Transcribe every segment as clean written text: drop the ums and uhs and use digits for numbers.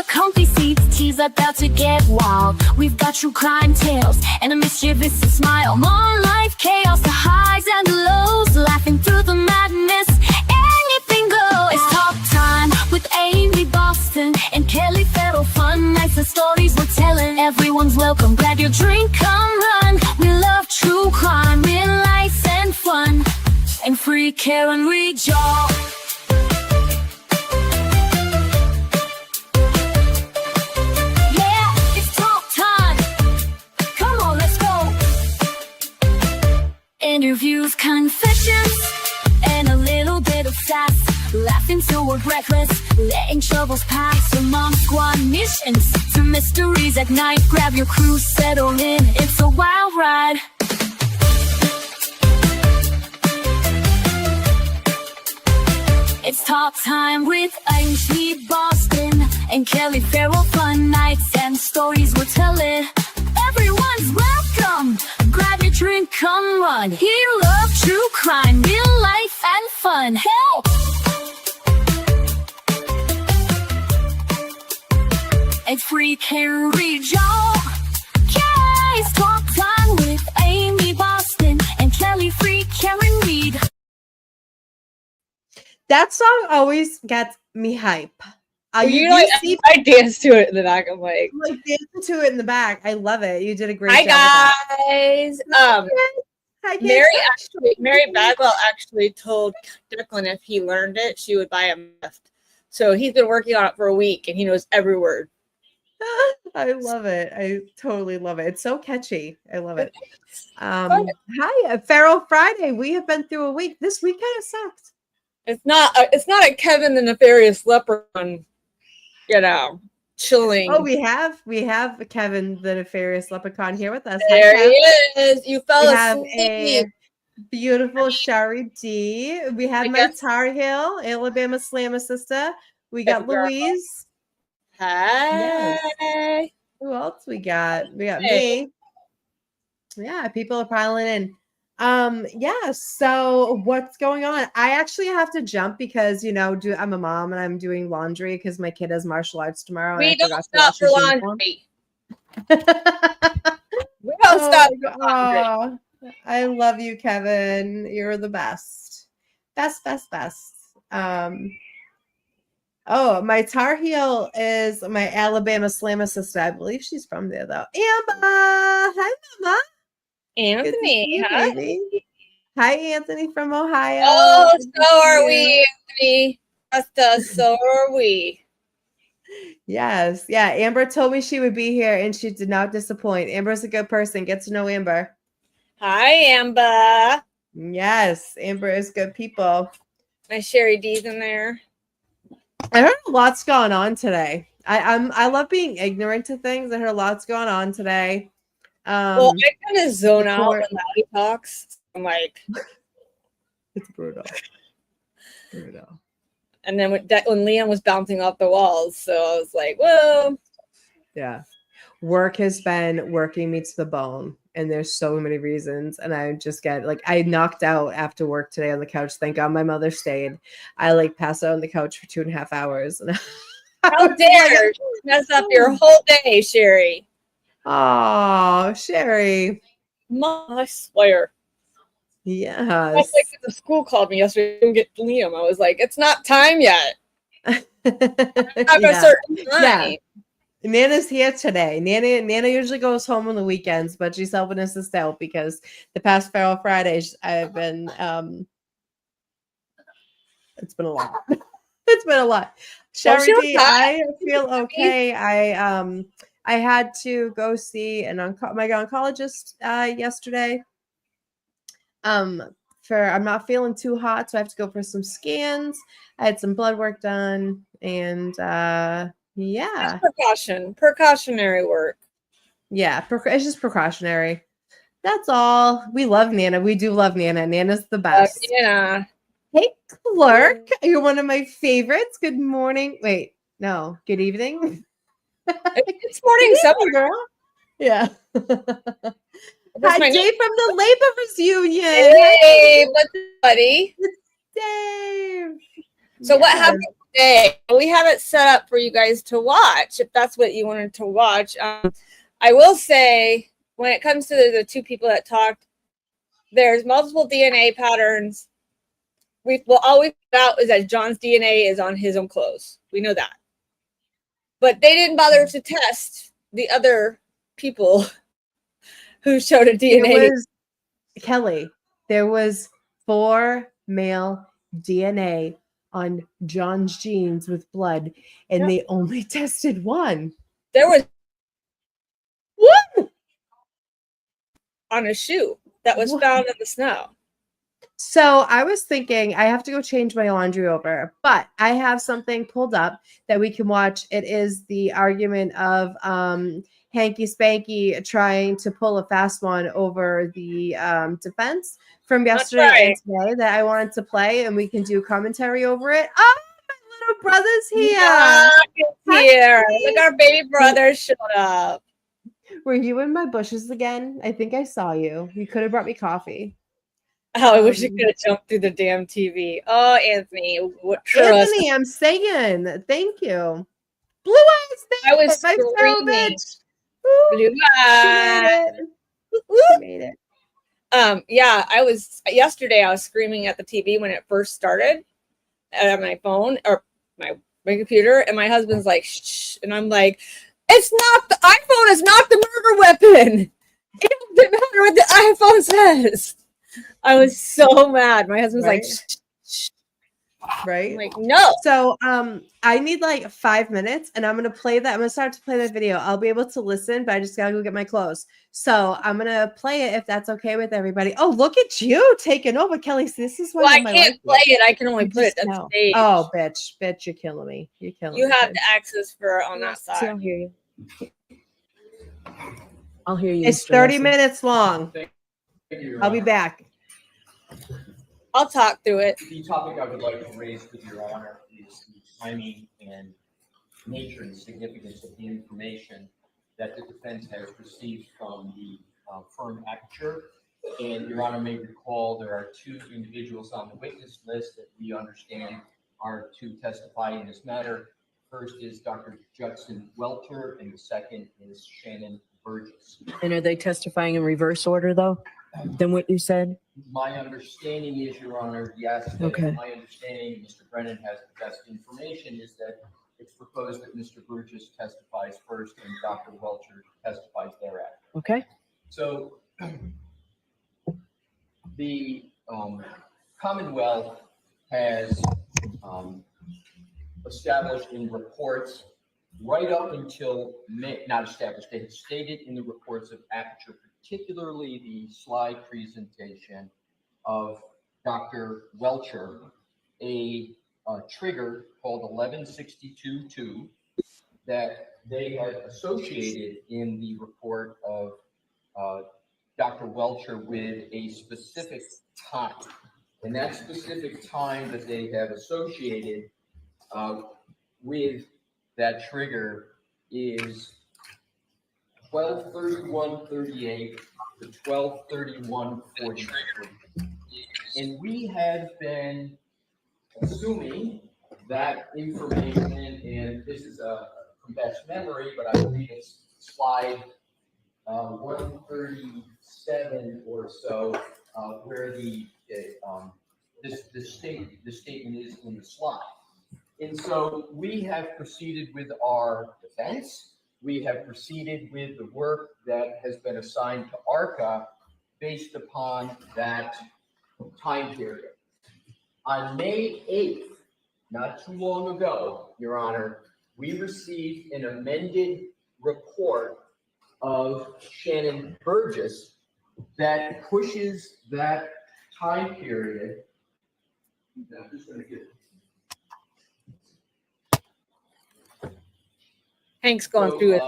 the comfy seats, tea's about to get wild. We've got true crime tales and a mischievous smile. More life chaos, the highs and the lows, laughing through the madness, anything goes. It's talk time with Amy Boston and Kelly Farrell. Fun nights and stories we're telling. Everyone's welcome, grab your drink, come run. We love true crime, real life and fun, and free care and rejoice. Interviews, confessions, and a little bit of sass. Laughing till we're breathless, letting troubles pass. From Mom Squad missions to mysteries at night. Grab your crew, settle in, it's a wild ride. It's talk time with Amy Boston and Kelly Farrell. Fun nights and stories we're telling. Everyone's welcome, grab your drink, come run. He loves true crime, real life and fun. Help! It's free care regional. Yeah, it's talk time with Amy Boston and Kelly Free Karen Reed. That song always gets me hype. I dance to it in the back. I'm like dancing to it in the back. I love it. You did a great job. Hi guys. Hi, Mary Bagwell actually told Declan if he learned it, she would buy him a gift. So he's been working on it for a week and he knows every word. I love it. I totally love it. It's so catchy. I love it. Hi, Feral Friday. We have been through a week. This week kind of sucked. It's not a Kevin the Nefarious Leprechaun, chilling. Oh, we have Kevin the Nefarious Leprechaun here with us. There he is. You fell asleep. We have a beautiful Shari D. We have my Tar Heel, Alabama Slammer sister. We got Louise. Hi. Yes. Who else we got? We got me. Yeah, people are piling in. So what's going on? I actually have to jump because I'm a mom and I'm doing laundry because my kid has martial arts tomorrow. We don't stop for laundry. We don't stop for laundry. I love you, Kevin. You're the best. Best. My Tar Heel is my Alabama Slammer sister. I believe she's from there though. Amber. Hi, Mama. Anthony, hi Anthony from Ohio. Oh, so are we, Anthony. So are we. Yes, yeah. Amber told me she would be here, and she did not disappoint. Amber's a good person. Get to know Amber. Hi, Amber. Yes, Amber is good people. My Sherry D's in there. I heard a lot's going on today. I love being ignorant to things. I heard a lot's going on today. I kind of zone out when Maddie talks. I'm like, it's brutal. And then when Liam was bouncing off the walls, so I was like, whoa. Yeah. Work has been working me to the bone, and there's so many reasons. And I just get I knocked out after work today on the couch. Thank God my mother stayed. I passed out on the couch for 2.5 hours. And how dare you mess up your whole day, Sherry? Oh, Sherry. I swear. Yes. That's like the school called me yesterday to get Liam. I was like, it's not time yet. Have a certain time. Yeah. Nana's here today. Nana usually goes home on the weekends, but she's helping us out because the past Feral Fridays I've been it's been a lot. It's been a lot. Sherry D, I feel okay. I had to go see my oncologist yesterday. I'm not feeling too hot, so I have to go for some scans. I had some blood work done, and yeah, precautionary work. Yeah, it's just precautionary. That's all. We love Nana. We do love Nana. Nana's the best. Yeah. Hey, Clark, you're one of my favorites. Good morning. Wait, no. Good evening. It's morning, summer, girl. Yeah. Hi, Dave from the Laborers Union. Hey, what's up, buddy? Dave. So what happened? say we have it set up for you guys to watch if that's what you wanted to watch. I will say when it comes to the two people that talked, there's multiple DNA patterns. All we found out is that John's DNA is on his own clothes. We know that. But they didn't bother to test the other people who showed a DNA. Kelly, there was 4 male DNA on John's jeans with blood, and they only tested 1. There was one on a shoe that was found in the snow. So I was thinking I have to go change my laundry over, but I have something pulled up that we can watch. It is the argument of Hanky Spanky trying to pull a fast one over the defense from yesterday and today that I wanted to play, and we can do commentary over it. Oh, my little brother's here. Here. Look, our baby brother showed up. Were you in my bushes again? I think I saw you. You could have brought me coffee. Oh, I wish you could have jumped through the damn TV. Oh, Anthony. Anthony, I'm saying thank you. Blue Eyes, I was my screaming. Blue Eyes. She made it. Yeah, yesterday I was screaming at the TV when it first started at my phone or my computer, and my husband's like, shh, and I'm like, it's not, the iPhone is not the murder weapon. It doesn't matter what the iPhone says. I was so mad. My husband's like, shh. Right? I'm like, no. So I need like 5 minutes, and I'm gonna play that. I'm gonna start to play that video. I'll be able to listen, but I just gotta go get my clothes. So I'm gonna play it if that's okay with everybody. Oh, look at you taking over, Kelly. This is why I can't play it. I can only put it on stage. Oh, bitch, you're killing me. You're killing me. You have the access for on that side. I'll hear you. I'll hear you. It's 30 minutes long. I'll be back. I'll talk through it. The topic I would like to raise with Your Honor is the timing and nature and significance of the information that the defense has received from the firm Aperture. And Your Honor may recall there are 2 individuals on the witness list that we understand are to testify in this matter. First is Dr. Judson Welter, and the second is Shannon Burgess. And are they testifying in reverse order, though, than what you said? My understanding is, Your Honor, yes. Okay. My understanding, Mr. Brennan has the best information, is that it's proposed that Mr. Burgess testifies first and Dr. Welcher testifies thereafter. Okay. So the Commonwealth has established in reports right up until not established, they have stated in the reports of Aperture, particularly the slide presentation of Dr. Welcher, a trigger called 1162.2 that they had associated in the report of Dr. Welcher with a specific time. And that specific time that they have associated with that trigger is 12/31/38 to 12/31/43. And we have been assuming that information, and this is from best memory, but I believe it's slide 137 or so, where the statement is in the slide. And so we have proceeded with our defense. We have proceeded with the work that has been assigned to ARCA based upon that time period. On May 8th, not too long ago, Your Honor, we received an amended report of Shannon Burgess that pushes that time period. I'm just going to get Hank's going through his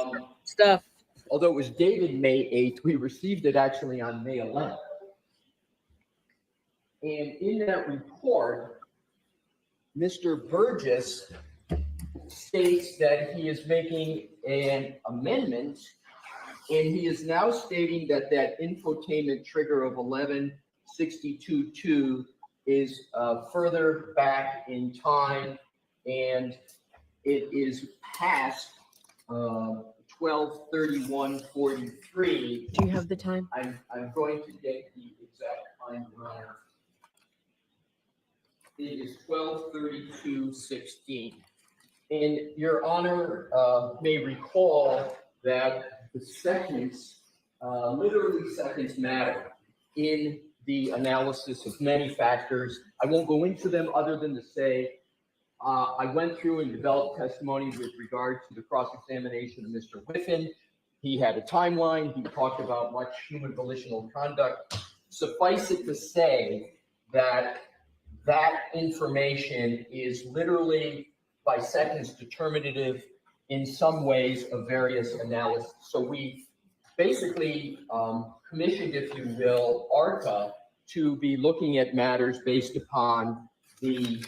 stuff. Although it was dated May 8th, we received it actually on May 11th. And in that report, Mr. Burgess states that he is making an amendment, and he is now stating that that infotainment trigger of 1162.2 is further back in time and it is past 12:31:43. Do you have the time? I'm going to get the exact time wrong. It is 12:32:16. And Your Honor may recall that the seconds, literally seconds, matter in the analysis of many factors. I won't go into them other than to say I went through and developed testimony with regard to the cross-examination of Mr. Whiffen. He had a timeline. He talked about much human volitional conduct. Suffice it to say that that information is literally by seconds determinative in some ways of various analysis. So we basically commissioned, if you will, ARCA to be looking at matters based upon the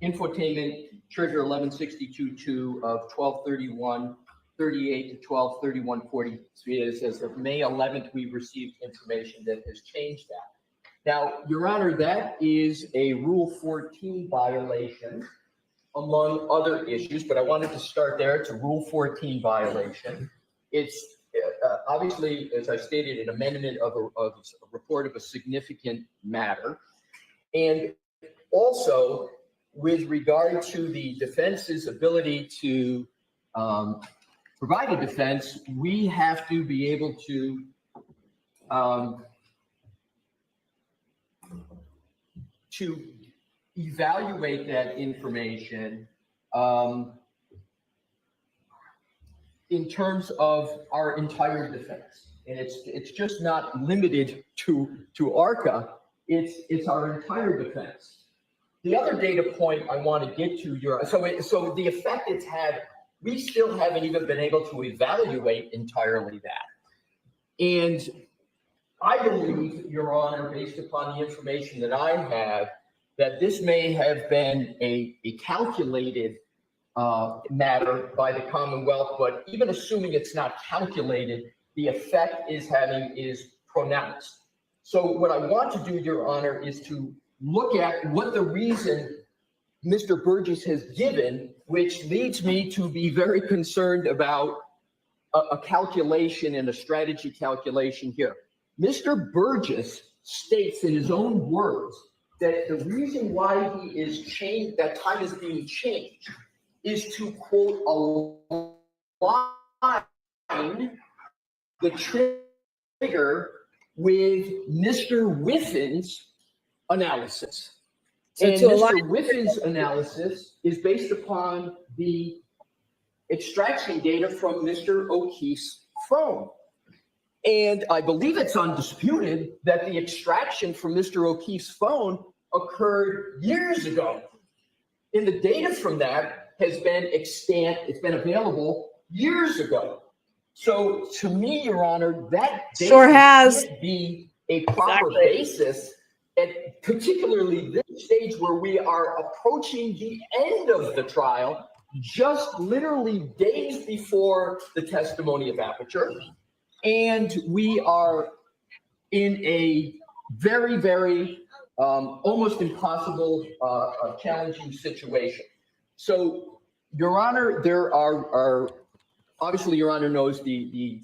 infotainment trigger 1162.2 of 12/31/38 to 12/31/43. As of May 11th, we received information that has changed that. Now, Your Honor, that is a Rule 14 violation, among other issues, but I wanted to start there. It's a Rule 14 violation. It's obviously, as I stated, an amendment of a report of a significant matter. And also, with regard to the defense's ability to provide a defense, we have to be able to evaluate that information in terms of our entire defense. And it's just not limited to ARCA, it's our entire defense. The other data point I want to get to, so the effect it's had, we still haven't even been able to evaluate entirely that. And I believe, Your Honor, based upon the information that I have, that this may have been a calculated matter by the Commonwealth, but even assuming it's not calculated, the effect is pronounced. So what I want to do, Your Honor, is to look at what the reason Mr. Burgess has given, which leads me to be very concerned about a calculation and a strategy calculation here. Mr. Burgess states in his own words that the reason why he is changed, that time is being changed, is to quote align the trigger with Mr. Whiffen's analysis. So and to Mr. align- Whiffen's analysis is based upon the extraction data from Mr. O'Keefe's phone. And I believe it's undisputed that the extraction from Mr. O'Keefe's phone occurred years ago. And the data from that has been extant, it's been available years ago. So to me, Your Honor, that data Sure has. can't be a proper basis, at particularly this stage where we are approaching the end of the trial, just literally days before the testimony of Aperture. And we are in a very, very almost impossible, challenging situation. So, Your Honor, there are obviously, Your Honor knows the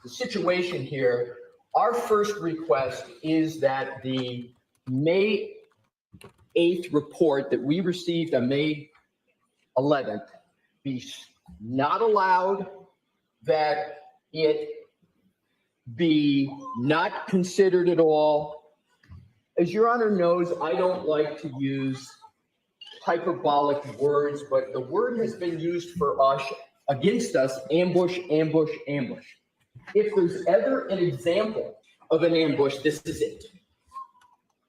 situation here. Our first request is that the May 8th report that we received on May 11th be not allowed, that it be not considered at all. As Your Honor knows, I don't like to use hyperbolic words, but the word has been used for us, against us, ambush, ambush, ambush. If there's ever an example of an ambush, this is it.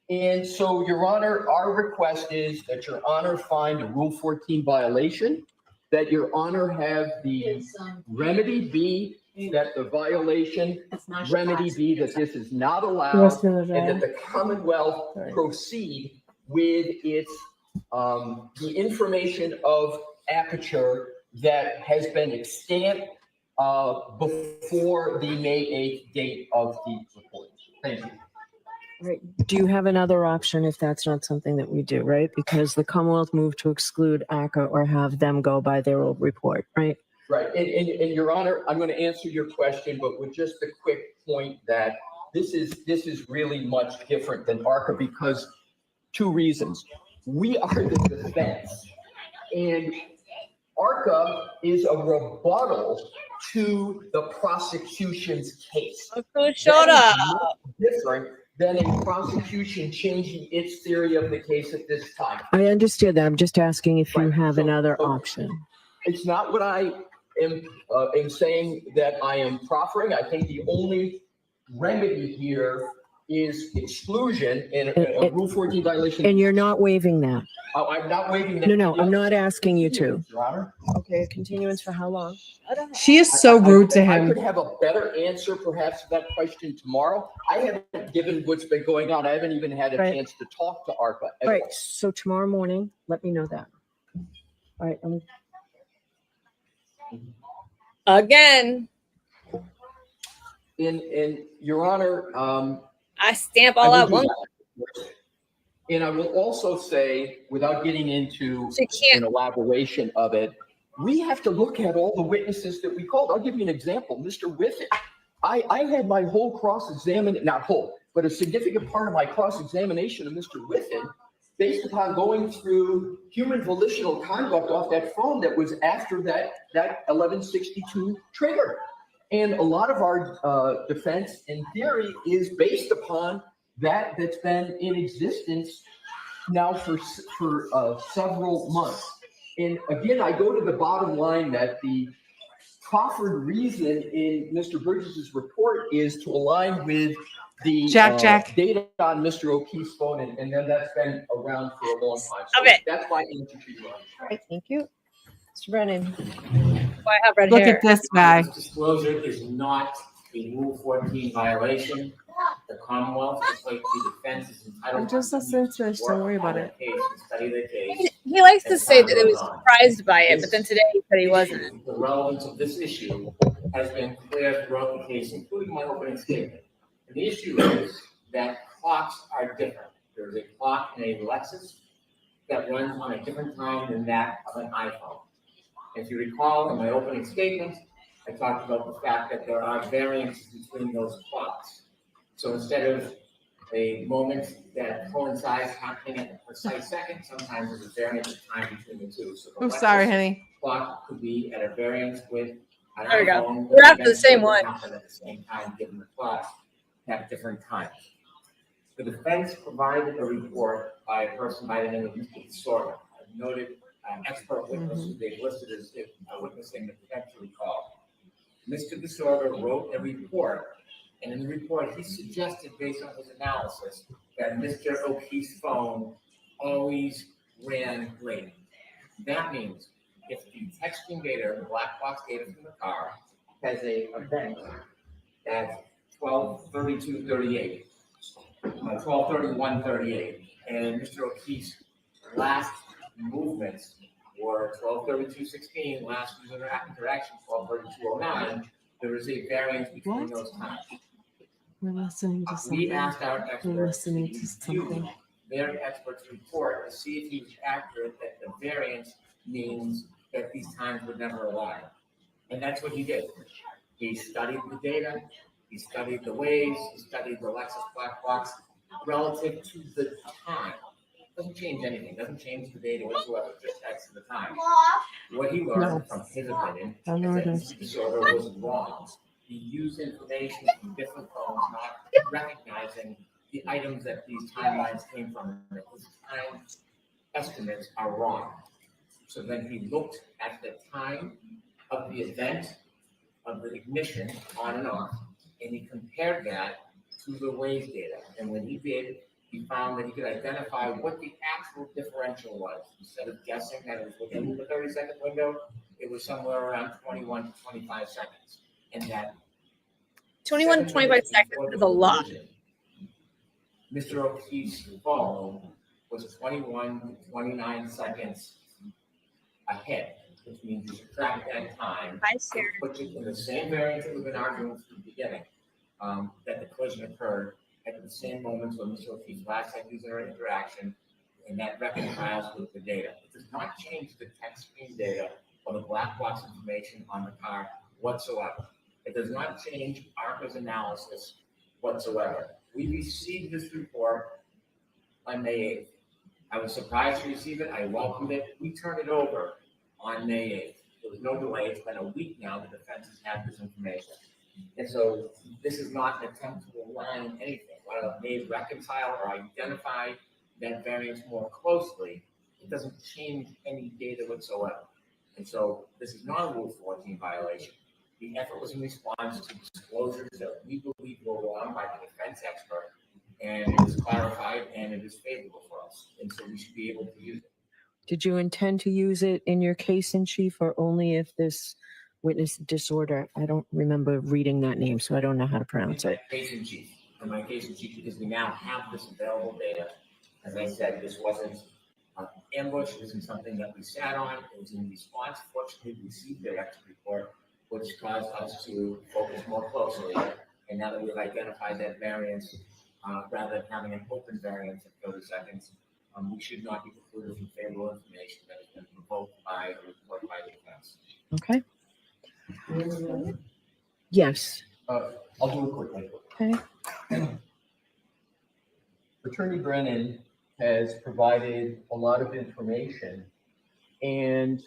And so, Your Honor, our request is that Your Honor find a Rule 14 violation, that Your Honor have the remedy be that the violation remedy be that this is not allowed, and that the Commonwealth proceed with its the information of Aperture that has been extant before the May 8th date of the report. Thank you. Right. Do you have another option if that's not something that we do, right? Because the Commonwealth moved to exclude ACCA or have them go by their old report, right? Right, and Your Honor, I'm going to answer your question, but with just a quick point that this is really much different than ARCA because two reasons. We are the defense, and ARCA is a rebuttal to the prosecution's case. Look who showed up. Different than a prosecution changing its theory of the case at this time. I understand that. I'm just asking if you Right. have So- another so- option. It's not what I am saying that I am proffering. I think the only remedy here is exclusion in a Rule 14 violation. And you're not waiving that. Oh, I'm not waiving that. No, I'm not asking you to. Your Honor. Okay, a continuance for how long? She is so rude to I him. could have a better answer perhaps to that question tomorrow. I haven't, given what's been going on, I haven't even had a Right. chance to talk to ARPA. at All right, all. so tomorrow morning, let me know that. All right, Again, In Your Honor, I stamp I all will out do one. that. And I will also say, without getting into So you can't. an elaboration of it, we have to look at all the witnesses that we called. I'll give you an example. Mr. Whiffen, I had my whole cross-examination, not whole, but a significant part of my cross-examination of Mr. Whiffen based upon going through human volitional conduct off that phone that was after that 1162 trigger. And a lot of our defense in theory is based upon that's been in existence now for several months. And again, I go to the bottom line that the proffered reason in Mr. Burgess's report is to align with the Jack. data on Mr. O'Keefe's phone, and then that's been around for a long time. So Okay. that's my answer to you. all right, thank you. Mr. Brennan. Why I have red Look hair. at this guy. This disclosure is not a Rule 14 violation. The Commonwealth, just like the defense, is entitled. I'm just listening to this, don't worry about it. Case and study the case. He likes to say that it was surprised by it, but then today he said he wasn't. The relevance of this issue has been clear throughout the case, including my opening statement. And the issue is that clocks are different. There's a clock in a Lexus that runs on a different time than that of an iPhone. If you recall in my opening statement, I talked about the fact that there are variances between those clocks. So instead of a moment that coincides happening at the precise second, sometimes there's a variance of time between the two. So the I'm sorry, Lexus honey. clock could be at a variance with an There we go. iPhone, We're but after the same eventually one. happen at the same time, given the clocks at different times. The defense provided a report by a person by the name of Mr. Sorga, a noted expert witness who they've listed as witnessing the potential recall. Mr. Desorga wrote a report, and in the report, he suggested, based on his analysis, that Mr. O'Keefe's phone always ran late. That means if the texting data, the black box data from the car, has a event at 12:32:38, 12:31:38, and Mr. O'Keefe's last movements were 12:32:16, last user interaction 12:32:09, there is a variance between What? those times. We're listening to We something. asked our experts to listening to review something. their expert's report to see if he was accurate, that the variance means that these times would never align. And that's what he did. He studied the data, he studied the waves, he studied the Lexus black box relative to the time. Doesn't change anything, doesn't change the data whatsoever, just adds to the time. What he learned No. from his opinion I know is that it is. Mr. Disorder was wrong. He used information from different phones, not recognizing the items that these timelines came from, and that his time estimates are wrong. So then he looked at the time of the event of the ignition on and off, and he compared that to the Waze data. And when he did, he found that he could identify what the actual differential was. Instead of guessing that it was within the 30-second window, it was somewhere around 21 to 25 seconds. And that 21 to 25 seconds is a lot. Mr. O'Keefe's phone was 21 to 29 seconds ahead, which means you subtract that time, Hi, Sarah. which is in the same variance that we've been arguing from the beginning, that the collision occurred at the same moments when Mr. O'Keefe last had user interaction, and that reconciles with the data. It does not change the text screen data or the black box information on the car whatsoever. It does not change ARPA's analysis whatsoever. We received this report on May 8th. I was surprised to receive it. I welcomed it. We turned it over on May 8th. There was no delay. It's been a week now. The defense has had this information. And so this is not an attempt to align anything. While it may reconcile or identify that variance more closely, it doesn't change any data whatsoever. And so this is not a Rule 14 violation. The effort was in response to disclosures that we believe were wrong by the defense expert, and it was clarified and it is favorable for us. And so we should be able to use it. Did you intend to use it in your case in chief or only if this witness disorder? I don't remember reading that name, so I don't know how to pronounce it. Case in chief, for my case in chief, because we now have this available data. As I said, this wasn't an ambush. This is something that we sat on. It was in response. Fortunately, we received their expert report, which caused us to focus more closely. And now that we've identified that variance, rather than having an open variance at 30 seconds, we should not be precluded from favorable information that has been provoked by a report by the defense. Okay. Yes. I'll do it quickly. Okay. Attorney Brennan has provided a lot of information, and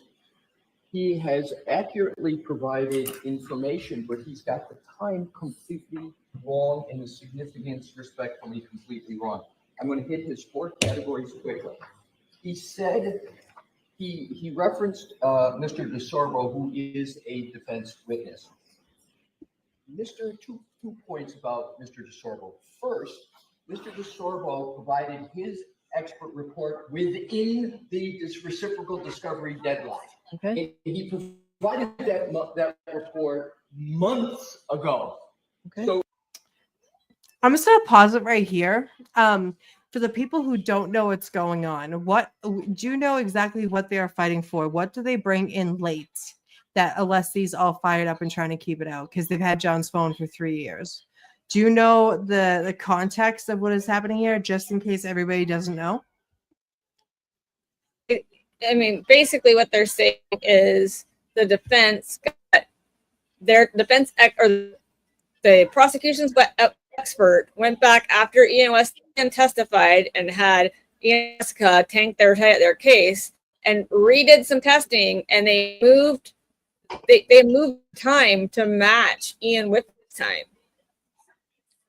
he has accurately provided information, but he's got the time completely wrong and the significance respectfully completely wrong. I'm going to hit his 4 categories quickly. He said he referenced Mr. DeSorbo, who is a defense witness. Two points about Mr. DeSorbo. First, Mr. DeSorbo provided his expert report within this reciprocal discovery deadline. Okay. And he provided that report months ago. Okay. So I'm just gonna pause it right here. For the people who don't know what's going on, what do you know exactly what they are fighting for? What do they bring in late that Alessi's all fired up and trying to keep it out because they've had John's phone for 3 years? Do you know the context of what is happening here, just in case everybody doesn't know? I mean, basically what they're saying is the defense got their defense or the prosecution's expert went back after Ian Weston testified and had Ian Jessica tank their case and redid some testing, and they moved time to match Ian with time.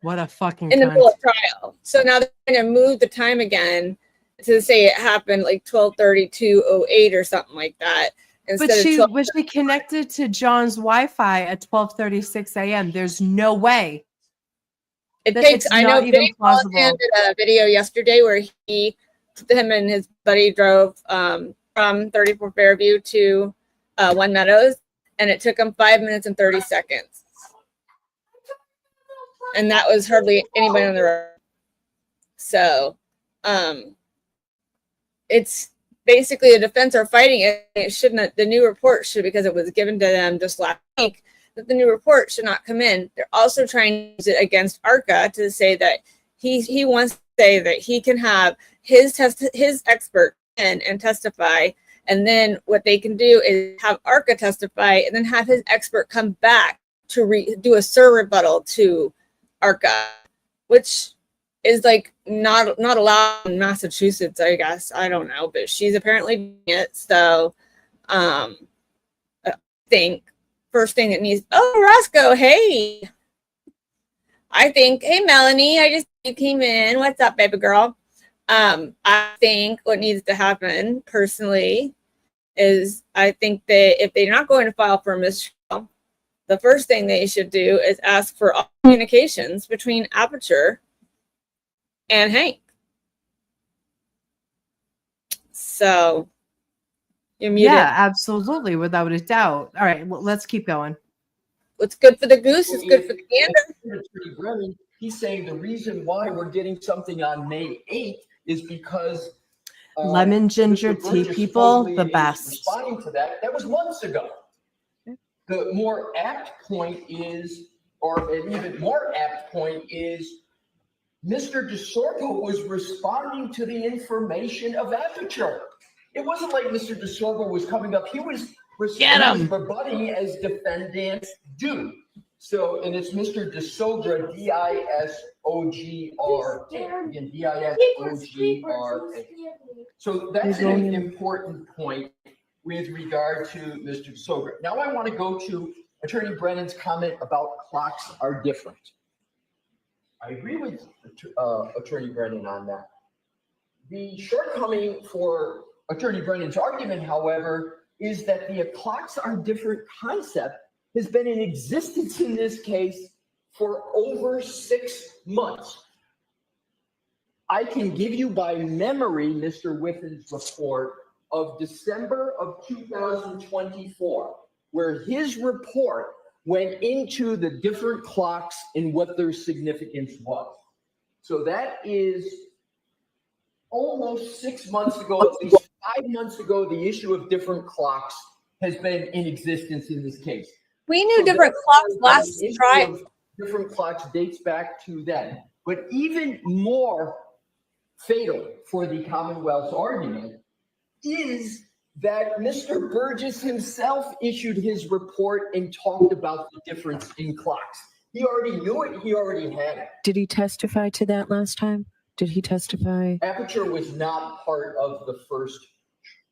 What a fucking In the cunt. middle of trial. So now they're going to move the time again to say it happened like 12:32:08 or something like that. But was she connected to John's Wi-Fi at 12:36 a.m.? There's no way. It takes. I know. Even plausible. Did a video yesterday where him and his buddy drove from 34 Fairview to One Meadows, and it took them 5 minutes and 30 seconds. And that was hardly anybody on the road. So, it's basically the defense are fighting it. It shouldn't. The new report should, because it was given to them just last week, that the new report should not come in. They're also trying to use it against ARCA to say that he wants to say that he can have his expert in and testify, and then what they can do is have ARCA testify and then have his expert come back to do a SIR rebuttal to ARCA, which is like not allowed in Massachusetts, I guess. I don't know, but she's apparently doing it. So I think first thing that needs, Roscoe, hey. Hey Melanie, I just came in. What's up, baby girl? I think what needs to happen personally is I think that if they're not going to file for a mistrial, the first thing they should do is ask for all communications between Aperture and Hank. So you're muted. Yeah, absolutely, without a doubt. All right, well, let's keep going. What's good for the goose is good for the gander. He's saying the reason why we're getting something on May 8th is because lemon ginger Mr. tea Burgess people, supposedly the is best. Responding to that was months ago. The more apt point is, or an even more apt point is, Mr. DeSorbo was responding to the information of Aperture. It wasn't like Mr. DeSorbo was coming up. He was rebutting as defendants do. So, and it's Mr. DeSogra, D-I-S-O-G-R-A. Again, D-I-S-O-G-R-A. So that's an important point with regard to Mr. DeSogra. Now I want to go to Attorney Brennan's comment about clocks are different. I agree with Attorney Brennan on that. The shortcoming for Attorney Brennan's argument, however, is that the clocks are different concept has been in existence in this case for over 6 months. I can give you by memory Mr. Whiffen's report of December of 2024, where his report went into the different clocks and what their significance was. So that is almost 6 months ago, at least 5 months ago, the issue of different clocks has been in existence in this case. We knew different clocks last The issue trial. of different clocks dates back to then. But even more fatal for the Commonwealth's argument is that Mr. Burgess himself issued his report and talked about the difference in clocks. He already knew it. He already had it. Did he testify to that last time? Did he testify? Aperture was not part of the first.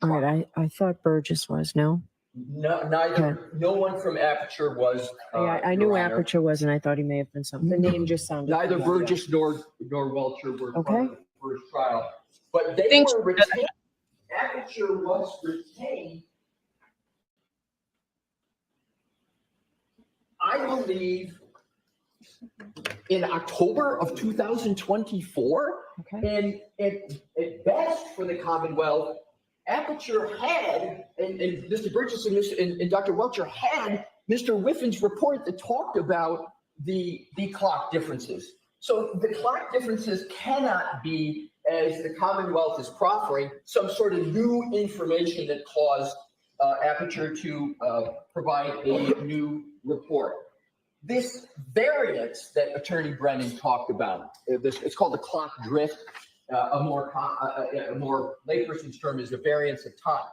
All right, I thought Burgess was, no? No, neither. No one from Aperture was. Yeah, I knew Your Honor. Aperture was, and I thought he may have been something. The name just sounded. Neither familiar. Burgess nor Welcher were part Okay. of the first trial, but they Thanks. were retained. Aperture was retained. I believe in October of 2024, Okay. and at best for the Commonwealth, Aperture had, and Mr. Burgess and Dr. Welcher had Mr. Whiffen's report that talked about the clock differences. So the clock differences cannot be, as the Commonwealth is proffering, some sort of new information that caused Aperture to provide a new report. This variance that Attorney Brennan talked about, it's called the clock drift. A more layperson's term is the variance of time.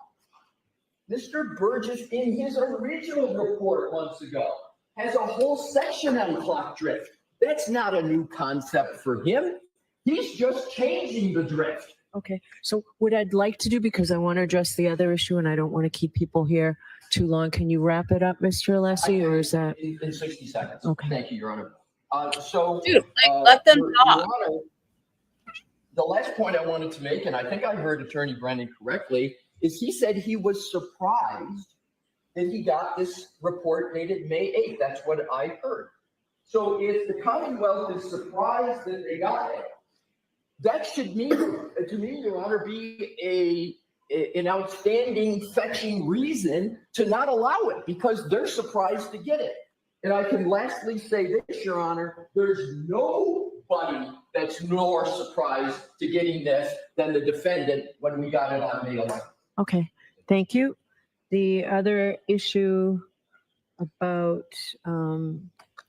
Mr. Burgess, in his original report months ago, has a whole section on clock drift. That's not a new concept for him. He's just changing the drift. Okay, so what I'd like to do, because I want to address the other issue and I don't want to keep people here too long, can you wrap it up, Mr. Alessi, or is that? In 60 seconds. Okay. Thank you, Your Honor. Dude, let them Your talk. Honor, the last point I wanted to make, and I think I heard Attorney Brennan correctly, is he said he was surprised that he got this report dated May 8th. That's what I heard. So if the Commonwealth is surprised that they got it, that should mean, to me, Your Honor, be an outstanding fetching reason to not allow it because they're surprised to get it. And I can lastly say this, Your Honor, there's nobody that's more surprised to getting this than the defendant when we got it on May 11th. Okay, thank you. The other issue about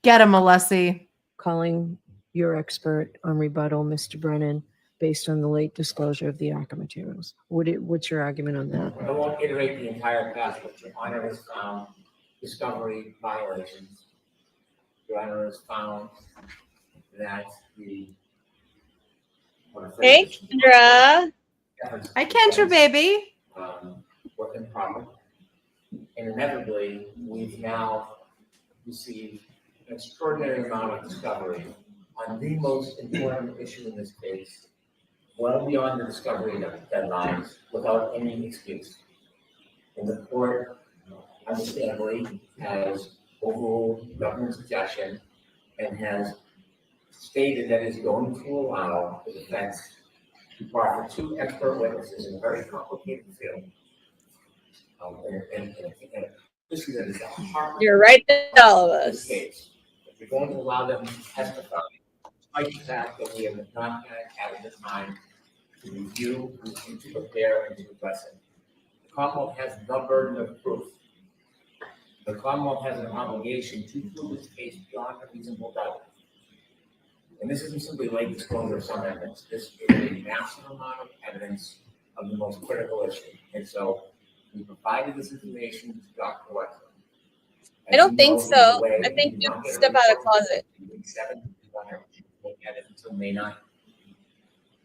Get him, Alessi. calling your expert on rebuttal, Mr. Brennan, based on the late disclosure of the ACCA materials. What's your argument on that? I won't iterate the entire past, but Your Honor has found discovery violations. Your Honor has found that the. Hey, Kendra. Hi, Kendra, baby. Work in progress. And inevitably, we've now received an extraordinary amount of discovery on the most important issue in this case, well beyond the discovery deadlines, without any excuse. And the court, understandably, has overruled government suggestion and has stated that it's going to allow the defense to proffer two expert witnesses in a very complicated field. And this is at the heart You're right to all of of this us. case. If you're going to allow them to testify, despite the fact that we have not had the time to review, and to prepare, and to address it. The Commonwealth has the burden of proof. The Commonwealth has an obligation to prove its case beyond a reasonable doubt. And this isn't simply late disclosure of some evidence. This is a massive amount of evidence of the most critical issue. And so we provided this information to Dr. Wetzel. I don't think so. I think you step out of the closet. Look at it until May 9th.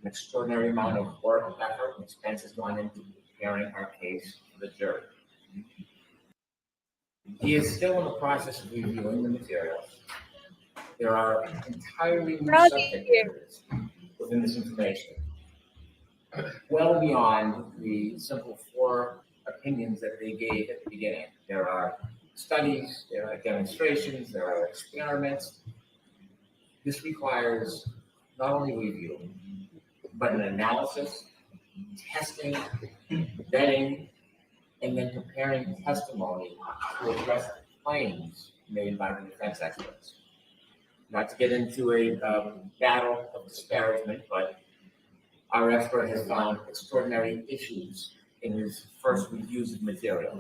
An extraordinary amount of work, effort, and expense has gone into preparing our case for the jury. He is still in the process of reviewing the materials. There are entirely new Proud of subject you. areas within this information, well beyond the simple 4 opinions that they gave at the beginning. There are studies, there are demonstrations, there are experiments. This requires not only review, but an analysis, testing, vetting, and then preparing testimony to address the claims made by the defense experts. Not to get into a battle of disparagement, but our expert has found extraordinary issues in his first reviews of material.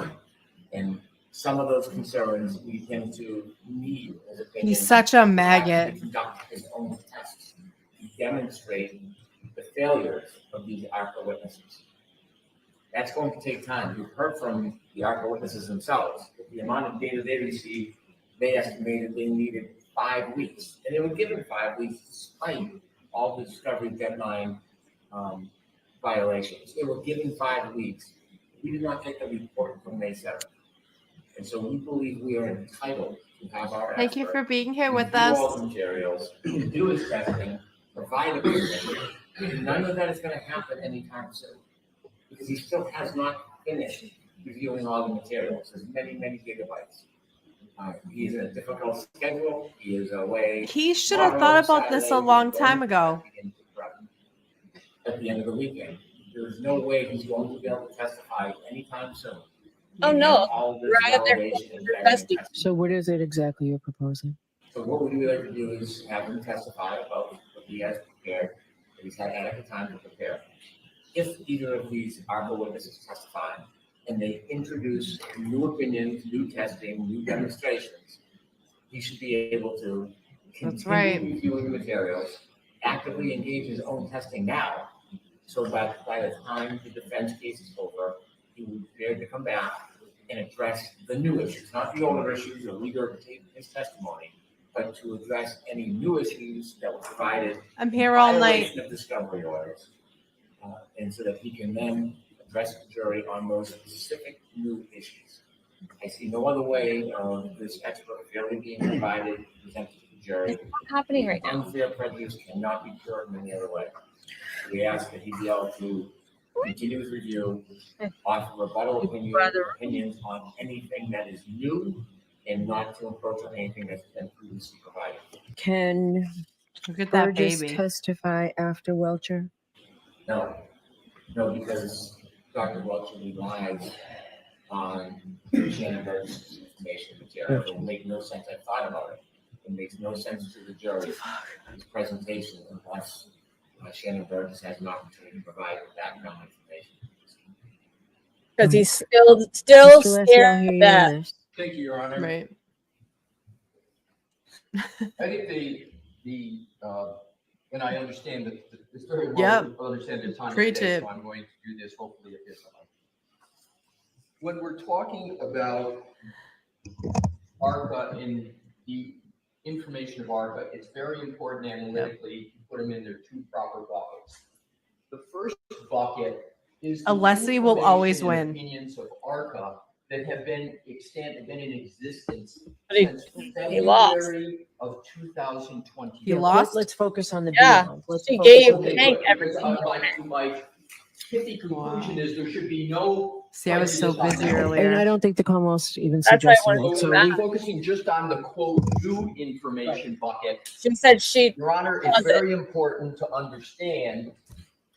And some of those concerns lead him to need, in his opinion, He's such a maggot. to conduct his own tests to demonstrate the failures of these ARPA witnesses. That's going to take time. You've heard from the ARPA witnesses themselves. The amount of data they received, they estimated they needed 5 weeks. And they were given 5 weeks despite all the discovery deadline violations. They were given 5 weeks. We did not get the report until May 7th. And so we believe we are entitled to have our Thank you expert for being here with review all us. the materials, do his testing, provide opinion. None of that is going to happen anytime soon, because he still has not finished reviewing all the materials. There's many, many gigabytes. He's in a difficult schedule. He is away. He should have thought about this a long time ago. At the end of the weekend, there's no way he's going to be able to testify anytime soon. Oh, no. All this We're out there validation and investing. testing. So what is it exactly you're proposing? So what we would like to do is have him testify about what he has prepared, that he's had adequate time to prepare. If either of these ARPA witnesses testify and they introduce new opinions, new testing, new demonstrations, he should be able to That's right. continue reviewing the materials, actively engage his own testing now, so that by the time the defense case is over, he will be prepared to come back and address the new issues, not the older issues or regurgitate his testimony, but to address any new issues that were provided. I'm here all night. Violation of discovery orders, and so that he can then address the jury on those specific new issues. I see no other way of this expert fairly being provided, presented to the jury. What's happening right now? Unfair prejudice cannot be cured in any other way. We ask that he be able to continue his review, offer rebuttal opinions on anything that is new, and not to approach on anything that's been previously provided. Can Look at that Burgess baby. testify after Welcher? No, because Dr. Welcher relies on Shannon Burgess' information material. It will make no sense. I thought about it. It makes no sense to the jury, his presentation, unless Shannon Burgess has an opportunity to provide background information. Because he's still Mr. Leslie, I'll scared hear of you that. on this. Thank you, Your Honor. Right. I think and I understand that it's very well Yep. understand the time of Preach day, it. so I'm going to do this hopefully efficiently. When we're talking about ARPA and the information of ARPA, it's very important analytically to put them in their 2 proper buckets. The first bucket is the Alessi will always information and win. opinions of ARPA that have been extant, been in existence But he- since he lost. February of 2020. He lost? Let's focus on the Yeah, B. Let's she focus gave on the Hank B. everything. My pithy conclusion is there should be no. See, I was so prejudice on busy that. earlier. And I don't think the Commonwealth's even That's why I suggesting wanted that. to So do that. we, Focusing just on the quote new information bucket, She said she Your Honor, it's very important to understand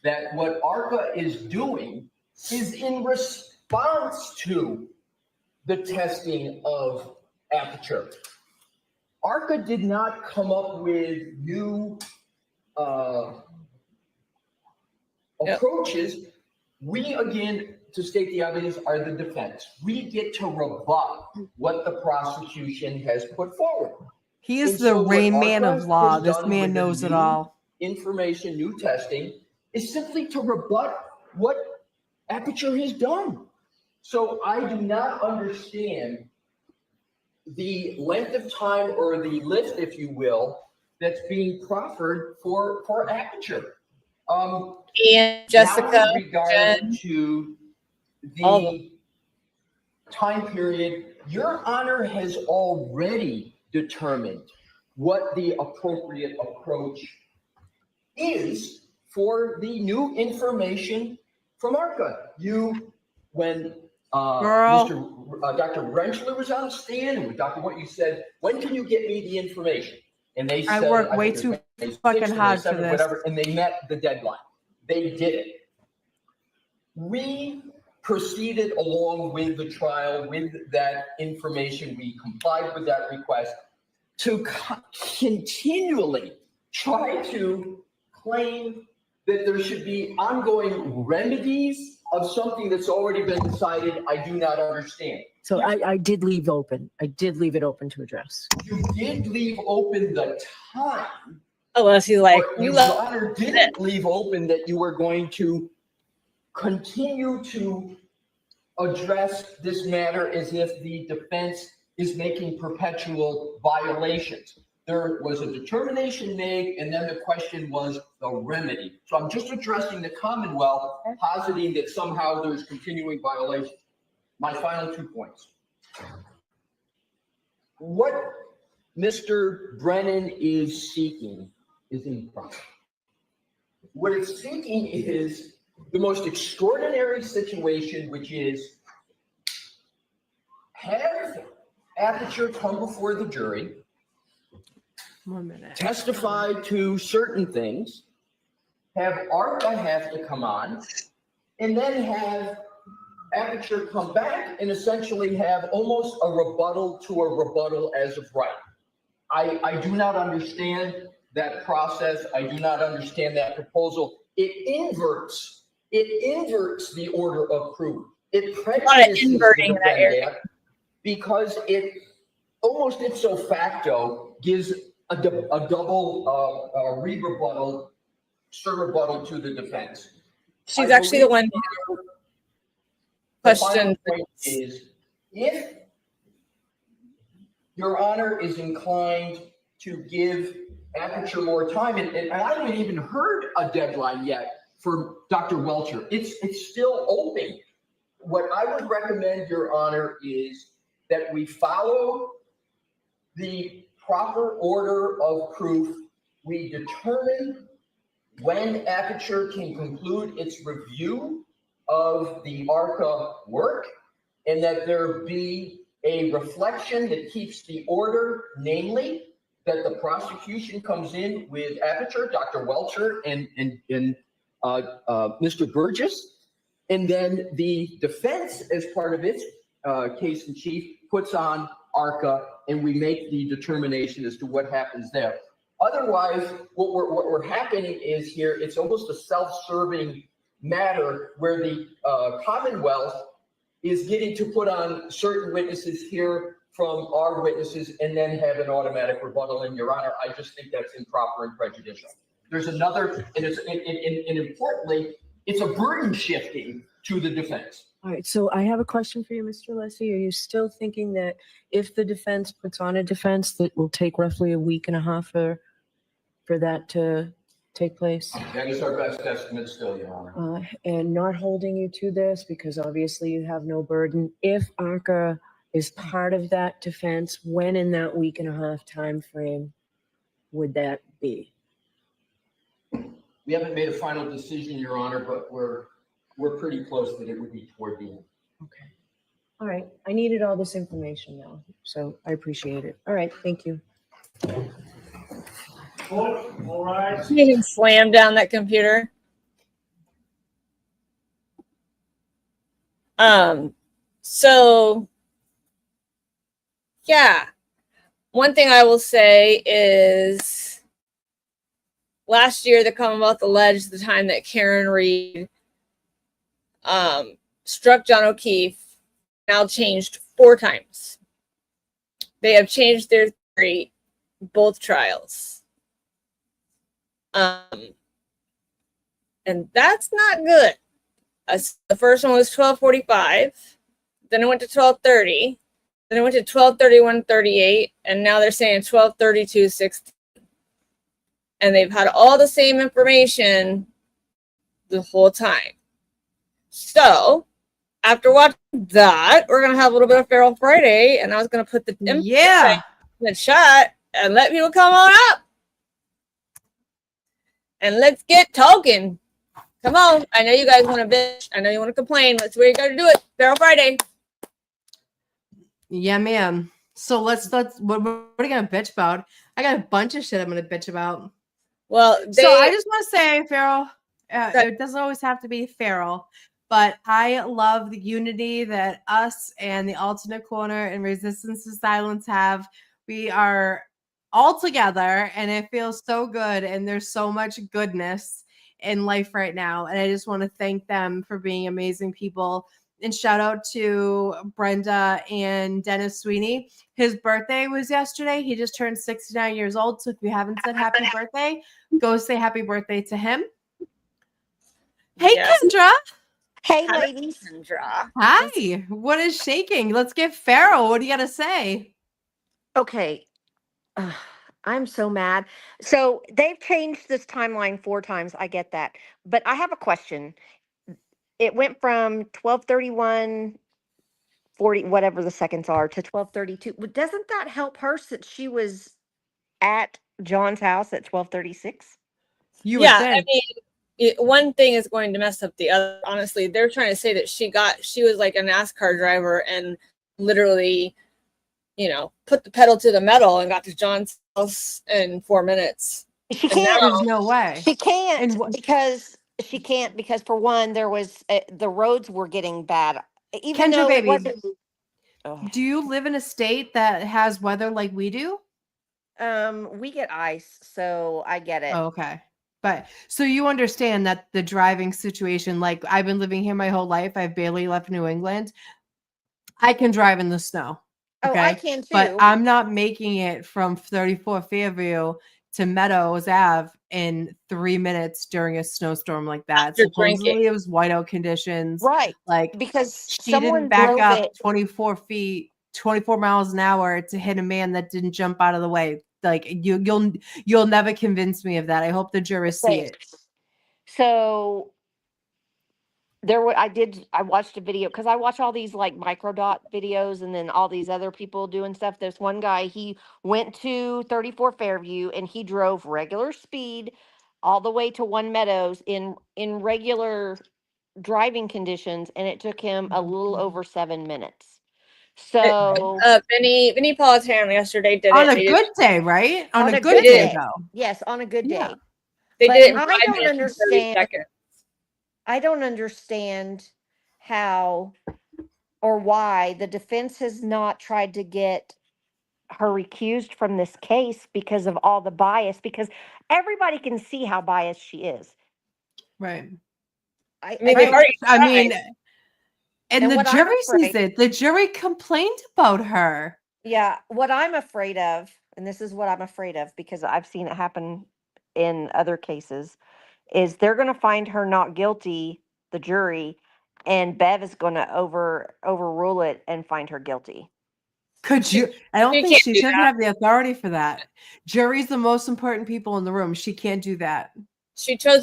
that what ARPA is doing is in response to the testing of Aperture. ARPA did not come up with new Yep. approaches. We, again, to state the obvious, are the defense. We get to rebut what the prosecution has put forward. He is And the so what Rain Man ARPA of law. has This done man with the knows it new all. Information, new testing is simply to rebut what Aperture has done. So I do not understand the length of time or the list, if you will, that's being proffered for Aperture. And Jessica, Now with regard Jen, to all of the time period, Your Honor has already determined what the appropriate approach is for the new information from ARCA. When Girl. Dr. Rentschler was on the stand, and Dr. What you said, when can you get me the information? And they I said, worked way think it too was May 6th fucking or May hard for 7th, this. whatever, and they met the deadline. They did it. We proceeded along with the trial with that information. We complied with that request to continually try to claim that there should be ongoing remedies of something that's already been decided. I do not understand. So I did leave open. I did leave it open to address. You did leave open the time, unless he's like, but you Your love Honor didn't leave open that you were going to continue to address this matter as if the defense is making perpetual violations. There was a determination made, and then the question was the remedy. So I'm just addressing the Commonwealth, positing that somehow there's continuing violations. My final 2 points. What Mr. Brennan is seeking is improper. What it's seeking is the most extraordinary situation, which is have Aperture come before the jury, 1 minute. testify to certain things, have ARCA have to come on, and then have Aperture come back and essentially have almost a rebuttal to a rebuttal as of right. I do not understand that process. I do not understand that proposal. It inverts the order of proof. It prejudices the inverting in that area. defendant because it almost ipso facto gives a double rebuttal, surrebuttal to the defense. she's I actually the believe one who the final questioned. point is, if Your Honor is inclined to give Aperture more time, and I haven't even heard a deadline yet for Dr. Welcher. It's still open. What I would recommend, Your Honor, is that we follow the proper order of proof. We determine when Aperture can conclude its review of the ARCA work, and that there be a reflection that keeps the order, namely that the prosecution comes in with Aperture, Dr. Welcher, and Mr. Burgess, and then the defense, as part of its case in chief, puts on ARCA, and we make the determination as to what happens there. Otherwise, what we're happening is here, it's almost a self-serving matter where the Commonwealth is getting to put on certain witnesses here from our witnesses and then have an automatic rebuttal. And Your Honor, I just think that's improper and prejudicial. There's another, and importantly, it's a burden shifting to the defense. All right, so I have a question for you, Mr. Leslie. Are you still thinking that if the defense puts on a defense, that will take roughly a week and a half for that to take place? That is our best estimate still, Your Honor. And not holding you to this, because obviously you have no burden. If ARCA is part of that defense, when in that week and a half time frame would that be? We haven't made a final decision, Your Honor, but we're pretty close that it would be toward the end. Okay. All right. I needed all this information now, so I appreciate it. All right. Thank you. All right. You can slam down that computer. So yeah, one thing I will say is last year the Commonwealth alleged the time that Karen Reed struck John O'Keefe now changed 4 times. They have changed their theory both trials. And that's not good. The first one was 12:45, then it went to 12:30, then it went to 12:31:38, and now they're saying 12:32:16. And they've had all the same information the whole time. So after watching that, we're gonna have a little bit of Feral Friday, and I was gonna put the in the chat and let people come on up and let's get talking. Come on. I know you guys want to bitch. I know you want to complain. That's where you got to do it. Feral Friday. Yeah, ma'am. So let's what are you gonna bitch about? I got a bunch of shit I'm gonna bitch about. Well, So I just want to say, Feral, it doesn't always have to be Feral, but I love the unity that us and the Alternate Corner and Resistance to Silence have. We are all together, and it feels so good, and there's so much goodness in life right now. And I just want to thank them for being amazing people. And shout out to Brenda and Dennis Sweeney. His birthday was yesterday. He just turned 69 years old. So if you haven't said happy birthday, go say happy birthday to him. Hey, Yes. Kendra. Hey, Hi, ladies. Kendra. Hi. What is shaking? Let's get Feral. What do you got to say? Okay. I'm so mad. So they've changed this timeline 4 times. I get that. But I have a question. It went from 12:31, 40, whatever the seconds are, to 12:32. Well, doesn't that help her since she was at John's house at 12:36? You would I think. mean, one thing is going to mess up the other. Honestly, they're trying to say that she was like a NASCAR driver and literally, put the pedal to the metal and got to John's house in 4 minutes. She And can't. There's no way. She can't And what- because for one, there was the roads were getting bad. Even Kendra, though it baby, wasn't. Oh. do you live in a state that has weather like we do? We get ice, so I get it. Oh, okay. But so you understand that the driving situation, like I've been living here my whole life. I've barely left New England. I can drive in the snow. Oh, I Okay. can too. But I'm not making it from 34 Fairview to Meadows Ave in 3 minutes during a snowstorm like that. After Supposedly drinking. it was whiteout conditions. Right, Like because she someone didn't back drove up it. 24 miles an hour to hit a man that didn't jump out of the way. Like you'll never convince me of that. I hope the jurors see it. So I watched a video because I watch all these like microdot videos and then all these other people doing stuff. There's one guy, he went to 34 Fairview and he drove regular speed all the way to One Meadows in regular driving conditions, and it took him a little over 7 minutes. So Vinny Politano yesterday did On it. a good day, right? On a good day. day, though. yes, on a good day. Yeah. They But did it in I 5 don't minutes and 30 understand. seconds. I don't understand how or why the defense has not tried to get her recused from this case because of all the bias, because everybody can see how biased she is. Right. I mean, Right. they've already I mean, tried. and And the what I'm jury afraid- sees it. The jury complained about her. Yeah, what I'm afraid of, and this is what I'm afraid of because I've seen it happen in other cases, is they're going to find her not guilty, the jury, and Bev is going to overrule it and find her guilty. Could you? I don't She think can't she do doesn't that. have the authority for that. Jury's the most important people in the room. She can't do that. She chose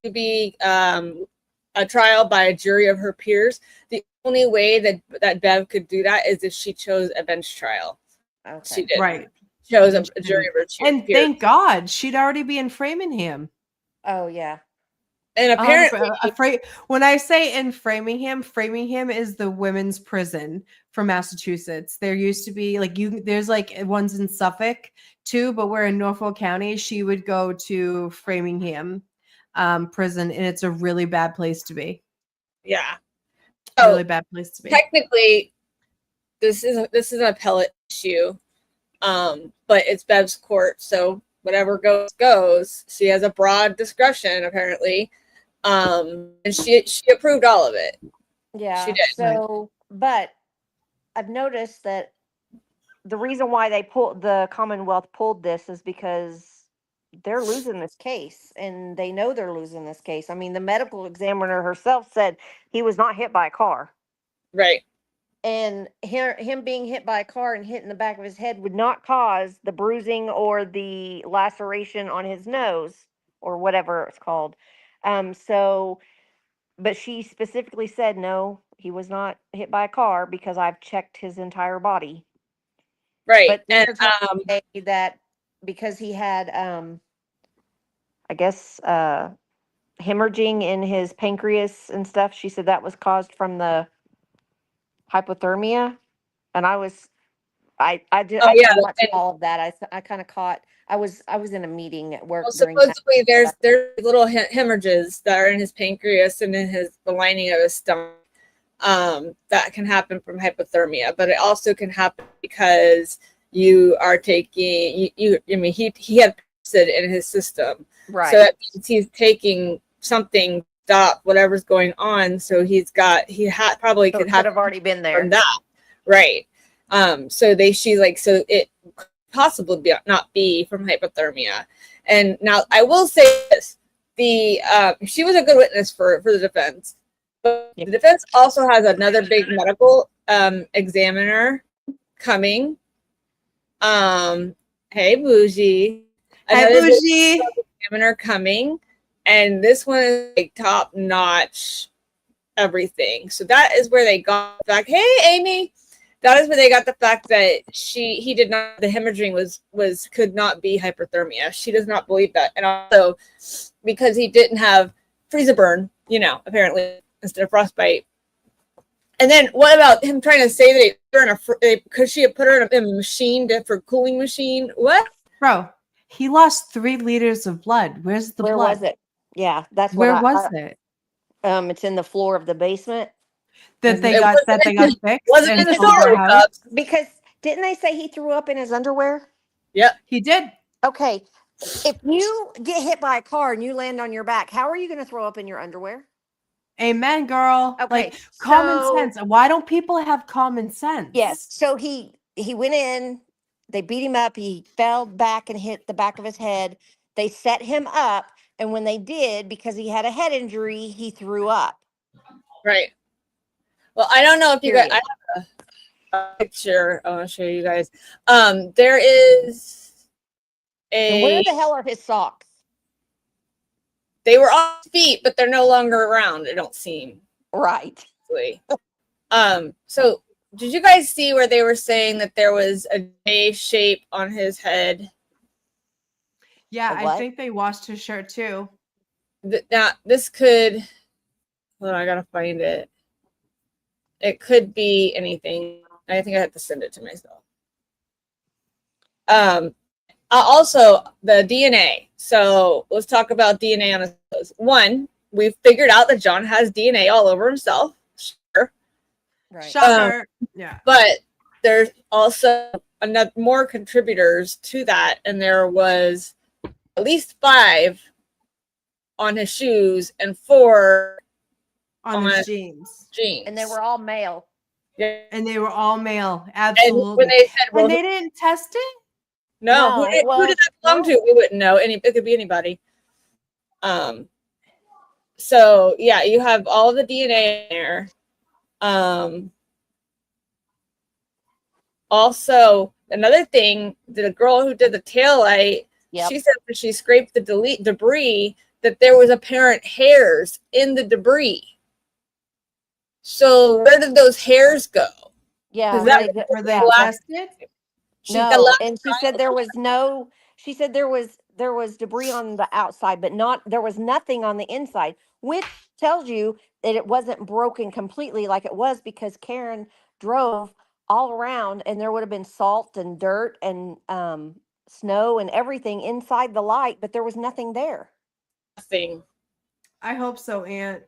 to be a trial by a jury of her peers. The only way that Bev could do that is if she chose a bench trial. Okay. She did. Right. Chose a jury of her And peers. thank God she'd already be in Framingham. Oh, yeah. And apparently, Afraid when I say in Framingham is the women's prison for Massachusetts. There used to be there's like ones in Suffolk too, but we're in Norfolk County. She would go to Framingham prison, and it's a really bad place to be. yeah. A So really bad place to be. technically, this is an appellate issue, but it's Bev's court, so whatever goes. She has a broad discretion apparently, and she approved all of it. Yeah. She did. So, but I've noticed that the reason why the Commonwealth pulled this is because they're losing this case, and they know they're losing this case. I mean, the medical examiner herself said he was not hit by a car. Right. And him being hit by a car and hitting the back of his head would not cause the bruising or the laceration on his nose or whatever it's called. So, but she specifically said, no, he was not hit by a car because I've checked his entire body. Right. But And they're trying to say that because he had, I guess, hemorrhaging in his pancreas and stuff, she said that was caused from the hypothermia. And I didn't watch and- all of that. I kind of caught. I was in a meeting at work well, during that. supposedly there's little hemorrhages that are in his pancreas and in the lining of his stomach. That can happen from hypothermia, but it also can happen because you are taking I mean, he had acid in his system, Right. so that means he's taking something stop whatever's going on. So probably So could it could have have already been there. from that, right? So it could possibly not be from hypothermia. And now I will say this: she was a good witness for the defense. But Yep. the defense also has another big medical examiner coming. Hey, Bougie. Hi, Another big Bougie. examiner coming, and this one is like top notch everything. So that is where they got the fact. Hey, Amy. That is where they got the fact that he did not, the hemorrhaging could not be hyperthermia. She does not believe that. And also because he didn't have freezer burn, apparently, instead of frostbite. And then what about him trying to say that because she had put her in a machine, for cooling machine? What? Bro, he lost 3 liters of blood. Where's the Where blood? was it? Yeah, that's Where what was it? it's in the floor of the basement. That they It got fixed? Wasn't and in the sold their celery house? cups. Because didn't they say he threw up in his underwear? He did. Okay. If you get hit by a car and you land on your back, how are you going to throw up in your underwear? Amen, girl. Okay, Like common so- sense. Why don't people have common sense? Yes. So he went in, they beat him up, he fell back and hit the back of his head. They set him up, and when they did, because he had a head injury, he threw up. Right. Well, I don't know if you guys, Period. I have a picture I want to show you guys. There is And where the hell are his socks? they were on feet, but they're no longer around, it don't seem. Right. So did you guys see where they were saying that there was a J shape on his head? Yeah, A I what? think they washed his shirt too. Now this could, hold on, I gotta find it. It could be anything. I think I have to send it to myself. Also the DNA. So let's talk about DNA on his clothes. One, we've figured out that John has DNA all over himself. Sure. Right. Shocker. Yeah. But there's also more contributors to that, and there was at least 5 on his shoes and 4 On on his jeans. jeans. And they were all male. Yeah. And they were all male. And Absolutely. when they said, well, and they didn't test it? no, No, who did that belong to? We wouldn't know. It could be anybody. So yeah, you have all the DNA in there. Also, another thing, the girl who did the taillight, Yep. she said when she scraped the debris that there was apparent hairs in the debris. So where did those hairs go? Yeah. Is that Were they yeah. tested? She's got No, lots and she said there was no. She said there was debris on the outside, but there was nothing on the inside, which tells you that it wasn't broken completely like it was because Karen drove all around, and there would have been salt and dirt and snow and everything inside the light, but there was nothing there. nothing. I hope so, Aunt.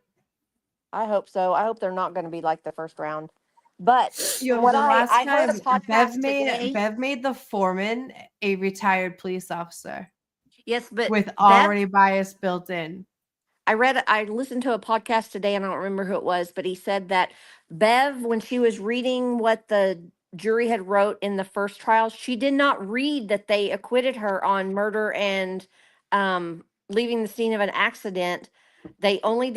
I hope so. I hope they're not going to be like the first round. But Yo, what the last I heard a time podcast today. Bev made the foreman a retired police officer Yes, but with Bev- already bias built in. I listened to a podcast today and I don't remember who it was, but he said that Bev, when she was reading what the jury had wrote in the first trial. She did not read that they acquitted her on murder and leaving the scene of an accident. They only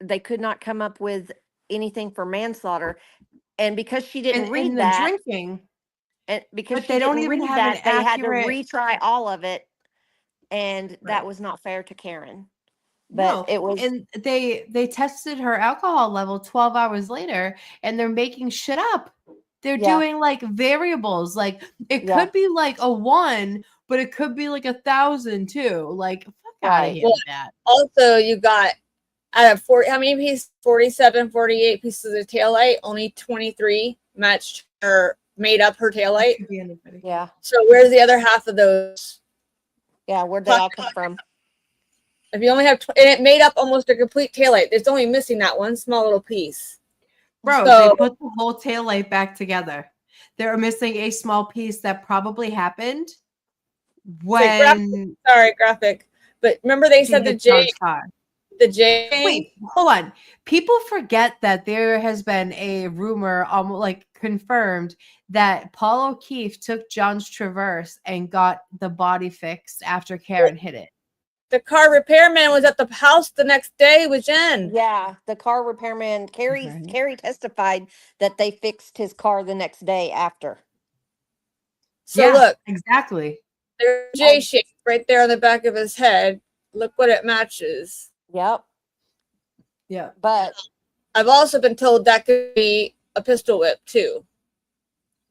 they could not come up with anything for manslaughter. And because she didn't read and the that, drinking. and because But she they don't didn't even read have an that, they had to accurate- retry all of it. And Right. that was not fair to Karen. But No, it was, and they tested her alcohol level 12 hours later, and they're making shit up. They're Yeah. doing like variables, like it Yeah. could be like a 1, but it could be like 1,000 too. Like, fuck out Right. of here Well, with that. Also, you got out of 40, how many pieces? 47, 48 pieces of taillight, only 23 matched or made up her taillight. Could be anybody. yeah. So where's the other half of those? Yeah. Where'd they all come from? If you only have, and it made up almost a complete taillight. It's only missing that one small little piece. Bro, So- they put the whole tail light back together. They're missing a small piece that probably happened when Sorry, graphic. But remember they she said the hit John's J, car. the J. Wait, hold on. People forget that there has been a rumor, almost like confirmed, that Paul O'Keefe took John's Traverse and got the body fixed after Karen hit it. The car repairman was at the house the next day with Jen. Yeah. The car repairman, Okay. Carrie testified that they fixed his car the next day after. So Yeah. look, Exactly. there's J shape right there on the back of his head. Look what it matches. Yep. Yeah. But I've also been told that could be a pistol whip too.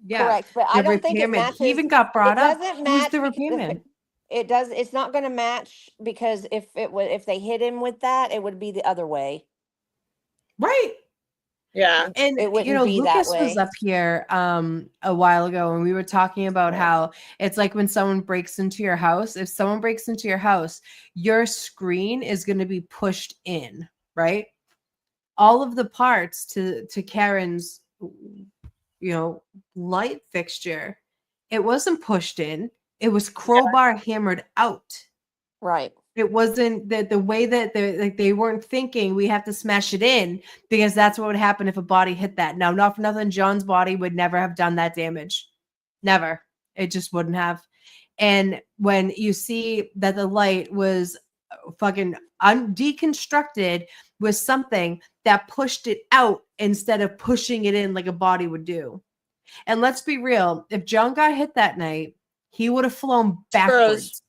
Yeah. correct. But I The don't think it repairman. matches. He even got brought up. doesn't Who's match the because repairman? It does. It's not going to match because if they hit him with that, it would be the other way. Right. Yeah. And It you wouldn't know, be that Lucas was way. up here a while ago, and we were talking about how it's like when someone breaks into your house. If someone breaks into your house, your screen is going to be pushed in, right? All of the parts to Karen's, light fixture, it wasn't pushed in. It was crowbar hammered out. Right. It wasn't the way that they weren't thinking we have to smash it in, because that's what would happen if a body hit that. Now, not for nothing, John's body would never have done that damage. Never. It just wouldn't have. And when you see that the light was fucking deconstructed with something that pushed it out instead of pushing it in like a body would do. And let's be real, if John got hit that night, he would have flown backwards.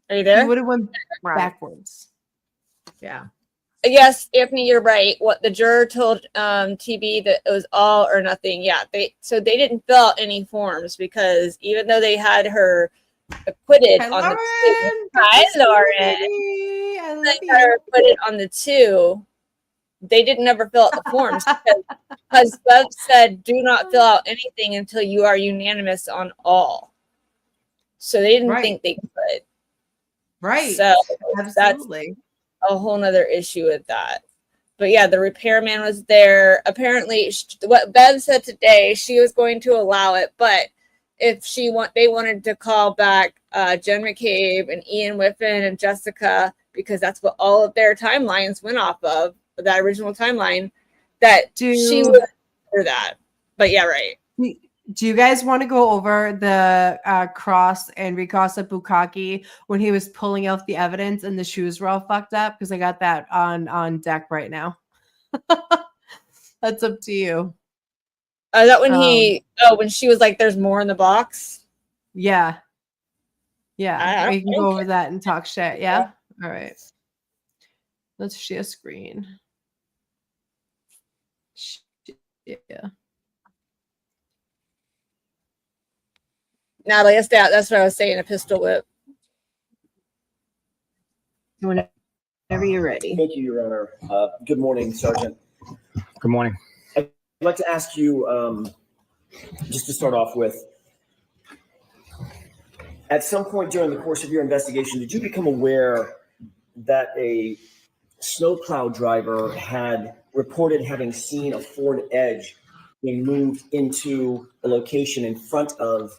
Are you He there? would have went Right. backwards. Yeah. Yes, Anthony, you're right. What the juror told TB that it was all or nothing. Yeah, they didn't fill out any forms because even though they had her acquitted Hi, on the Lauren. Hi, Good to see you, Lauren. baby. I love they had her you. acquitted on the 2, they didn't never fill out the forms because Bev said do not fill out anything until you are unanimous on all. So they didn't Right. think they could. Right. So that's Absolutely. a whole nother issue with that. But yeah, the repairman was there. Apparently, what Bev said today, she was going to allow it, but if they wanted to call back Jen McCabe and Ian Whiffen and Jessica, because that's what all of their timelines went off of, that original timeline, that she would do that. But yeah, right. Do you guys want to go over the cross and recross of Bukkake when he was pulling out the evidence and the shoes were all fucked up? Because I got that on deck right now. That's up to you. That when she was like, "There's more in the box." Yeah. I Yeah. don't We can go think over it- that and talk shit. Yeah. All right. Let's share screen. Yeah. Natalie, that's what I was saying. A pistol whip. Whenever you're ready. Thank you, Your Honor. Good morning, Sergeant. Good morning. I'd like to ask you, just to start off with, at some point during the course of your investigation, did you become aware that a snowplow driver had reported having seen a Ford Edge being moved into a location in front of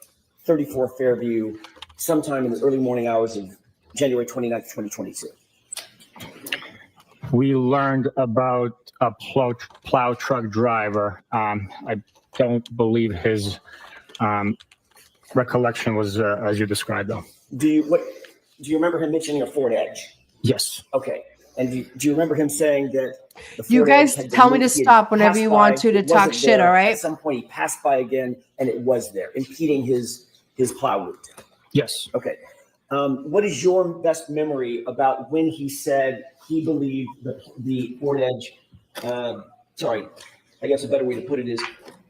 34 Fairview sometime in the early morning hours of January 29th, 2022? We learned about a plow truck driver. I don't believe his recollection was as you described, though. Do you remember him mentioning a Ford Edge? Yes. Okay. And do you remember him saying that the You Ford guys Edge had been tell me to moved, he had stop whenever passed you want by, to it talk wasn't shit, there. all right? At some point, he passed by again, and it was there, impeding his plow route. Yes. Okay. What is your best memory about when he said he believed the Ford Edge? Sorry, I guess a better way to put it is,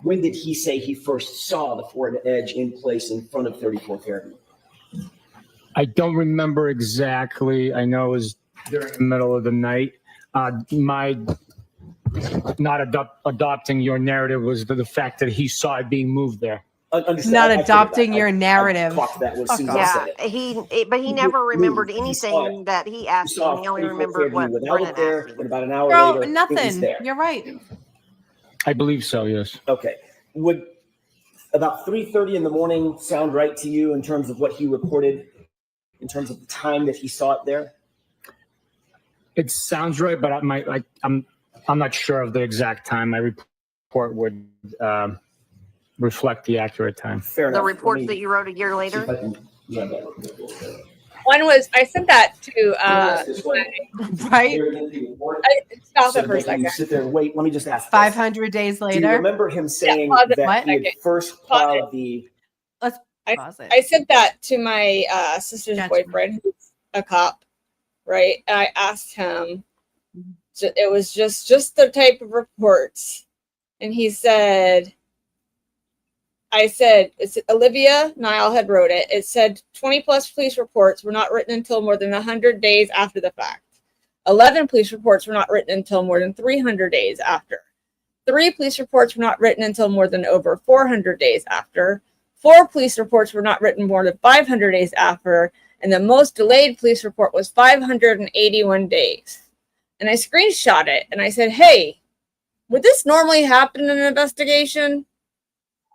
when did he say he first saw the Ford Edge in place in front of 34 Fairview? I don't remember exactly. I know it was during the middle of the night. My not adopting your narrative was the fact that he saw it being moved there. Understand. Not I figured adopting that. your I narrative. clocked that as Fuck soon as off. I Yeah, said it. but he never remembered He saw anything it. that he He asked saw him. He only 34 remembered Fairview what without Brennan it there, asked him. and about an hour Girl, later, it was nothing. there. You're right. I believe so. Yes. Okay. Would about 3:30 in the morning sound right to you in terms of what he reported, in terms of the time that he saw it there? It sounds right, but I'm not sure of the exact time. My report would reflect the accurate time. Fair The enough. reports that you wrote a year See later. if I can grab that real quick. One was I sent that to This way. Right? Very lengthy report. stop Instead it of for a making you second. sit there and wait, let me just ask this. 500 days Do you later. remember him saying pause it. that What? he had Okay. first Pause plowed the? Pause it. I sent that to my sister's Gotcha. boyfriend, who's a cop, right? And I asked him, it was just the type of reports, and he said, it's Olivia Nile had wrote it. It said 20 plus police reports were not written until more than 100 days after the fact. 11 police reports were not written until more than 300 days after. 3 police reports were not written until more than over 400 days after. 4 police reports were not written more than 500 days after. And the most delayed police report was 581 days. And I screenshot it and I said, hey, would this normally happen in an investigation?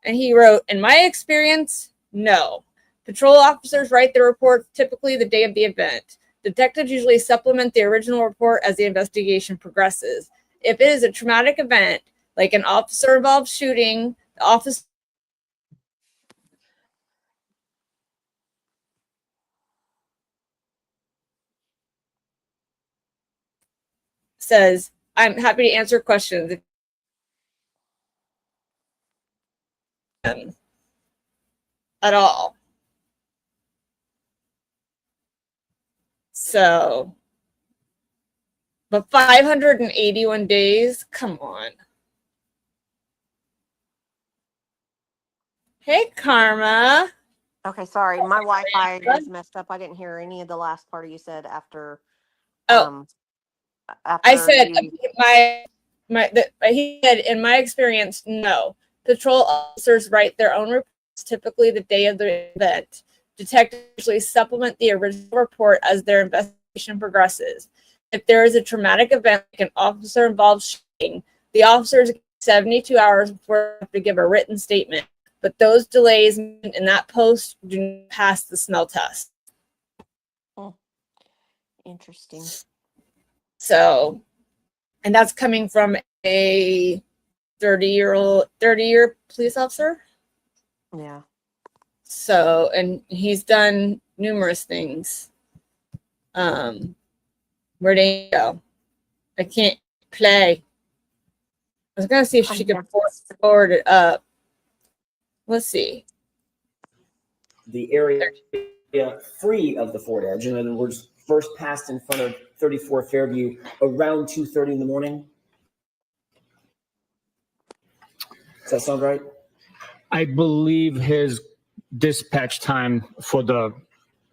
And he wrote, in my experience, no. Patrol officers write their report typically the day of the event. Detectives usually supplement the original report as the investigation progresses. If it is a traumatic event, like an officer-involved shooting, the officer says, I'm happy to answer questions. At all. So, but 581 days, come on. Hey, Karma. Okay, sorry, my Wi-Fi was messed up. I didn't hear any of the last part you said after. Oh. After I said you- he said, in my experience, no. Patrol officers write their own reports typically the day of the event. Detectives usually supplement the original report as their investigation progresses. If there is a traumatic event like an officer-involved shooting, the officers get 72 hours before they have to give a written statement. But those delays in that post do not pass the smell test. Interesting. So, and that's coming from a 30-year police officer. Yeah. So, and he's done numerous things. Where'd he go? I can't play. I was gonna see if she could forward it up. Let's see. The area free of the Ford Edge, in other words, first passed in front of 34 Fairview around 2:30 in the morning. Does that sound right? I believe his dispatch time for the